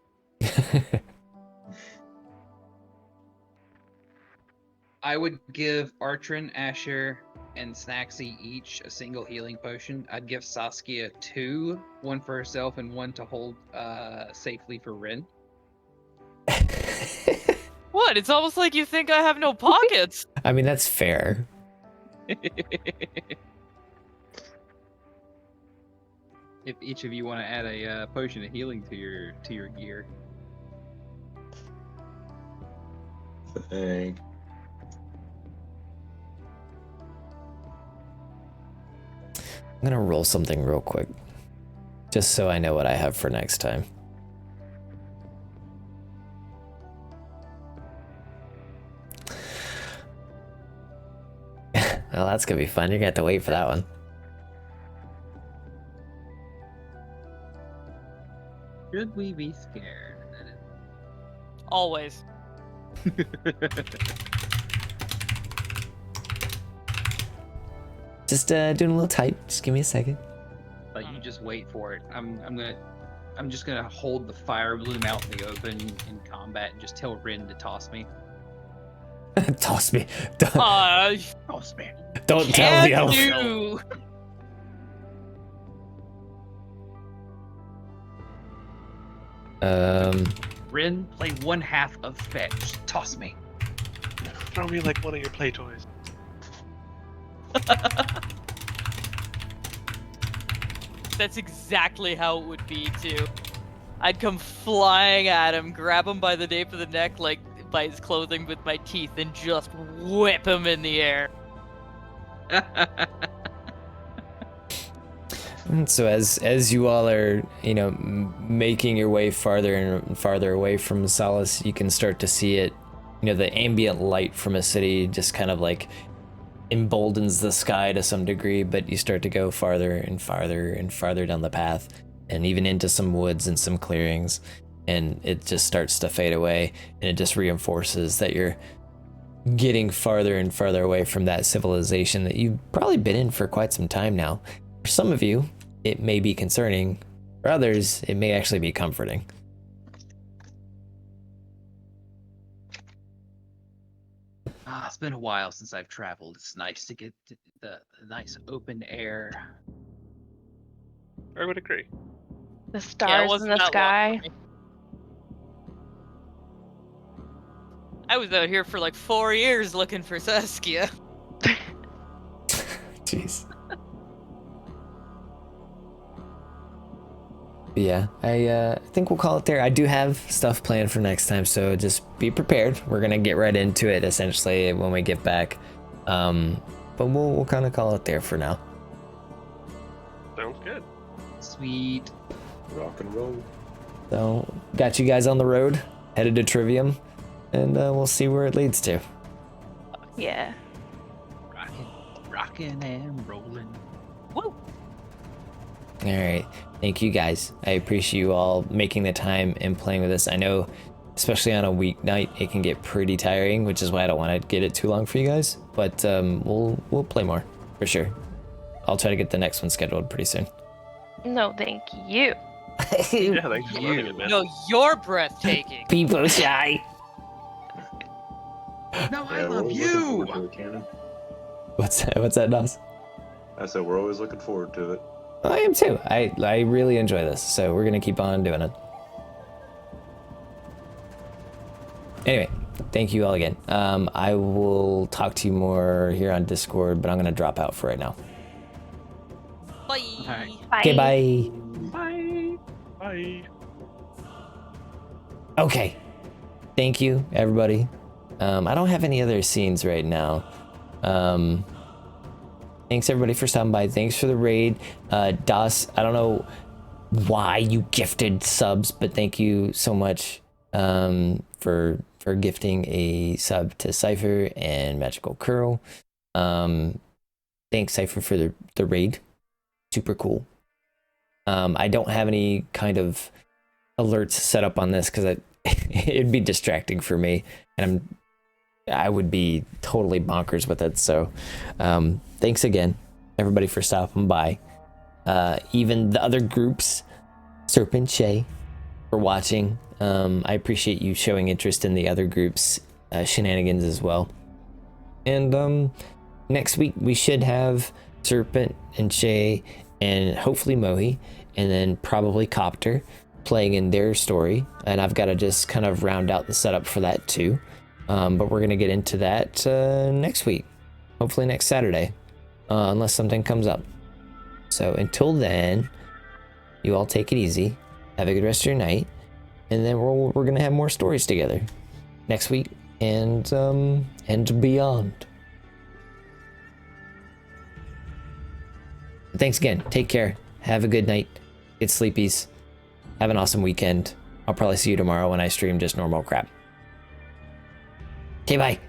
I would give Artrin, Asher, and Snacksy each a single healing potion. I'd give Saskia 2, one for herself and one to hold safely for Rin. What? It's almost like you think I have no pockets. I mean, that's fair. If each of you want to add a potion of healing to your gear. Thank. I'm gonna roll something real quick, just so I know what I have for next time. Well, that's gonna be fun. You're gonna have to wait for that one. Should we be scared? Always. Just doing a little type. Just give me a second. Like, you just wait for it. I'm just gonna hold the fire bloom out in the open in combat and just tell Rin to toss me. Toss me. Don't, Toss me. don't tell the elf. do. Rin, play one half of fetch. Toss me. Throw me like one of your play toys. That's exactly how it would be too. I'd come flying at him, grab him by the nape of the neck, like by his clothing with my teeth, and just whip him in the air. So as you all are, making your way farther and farther away from Solace, you can start to see it. The ambient light from a city just kind of like emboldens the sky to some degree, but you start to go farther and farther and farther down the path, and even into some woods and some clearings, and it just starts to fade away, and it just reinforces that you're getting farther and farther away from that civilization that you've probably been in for quite some time now. For some of you, it may be concerning. For others, it may actually be comforting. It's been a while since I've traveled. It's nice to get to the nice open air. I would agree. The Yeah, it stars in wasn't the that long sky. for me. I was out here for like 4 years looking for Saskia. Jeez. Yeah, I think we'll call it there. I do have stuff planned for next time, so just be prepared. We're gonna get right into it essentially when we get back, but we'll kind of call it there for now. Sounds good. Sweet. Rock and roll. So got you guys on the road, headed to Trivium, and we'll see where it leads to. Yeah. Rocking and rolling. Woo! All right, thank you guys. I appreciate you all making the time and playing with us. I know, especially on a weeknight, it can get pretty tiring, which is why I don't want to get it too long for you guys. But we'll play more for sure. I'll try to get the next one scheduled pretty soon. No, thank you. Yeah, thanks for running it, man. No, you're breathtaking. People shy. No, I Yeah, we're love always you. looking forward to it, Cannon. What's that, Nos? I said we're always looking forward to it. I am too. I really enjoy this, so we're gonna keep on doing it. Anyway, thank you all again. I will talk to you more here on Discord, but I'm gonna drop out for right now. Bye. Alright. Bye. Okay, bye. Bye. Bye. Okay. Thank you, everybody. I don't have any other scenes right now. Thanks everybody for stopping by. Thanks for the raid. Das, I don't know why you gifted subs, but thank you so much for gifting a sub to Cypher and Magical Curl. Thanks Cypher for the raid. Super cool. I don't have any kind of alerts set up on this because it'd be distracting for me, and I would be totally bonkers with it. So thanks again, everybody, for stopping by. Even the other groups, Serpent Shay, for watching. I appreciate you showing interest in the other groups' shenanigans as well. And next week we should have Serpent and Shay and hopefully Mohi, and then probably Copter playing in their story. And I've got to just kind of round out the setup for that too. But we're going to get into that next week, hopefully next Saturday, unless something comes up. So until then, you all take it easy, have a good rest of your night, and then we're going to have more stories together next week and beyond. Thanks again. Take care. Have a good night. Get sleepies. Have an awesome weekend. I'll probably see you tomorrow when I stream just normal crap. Okay, bye.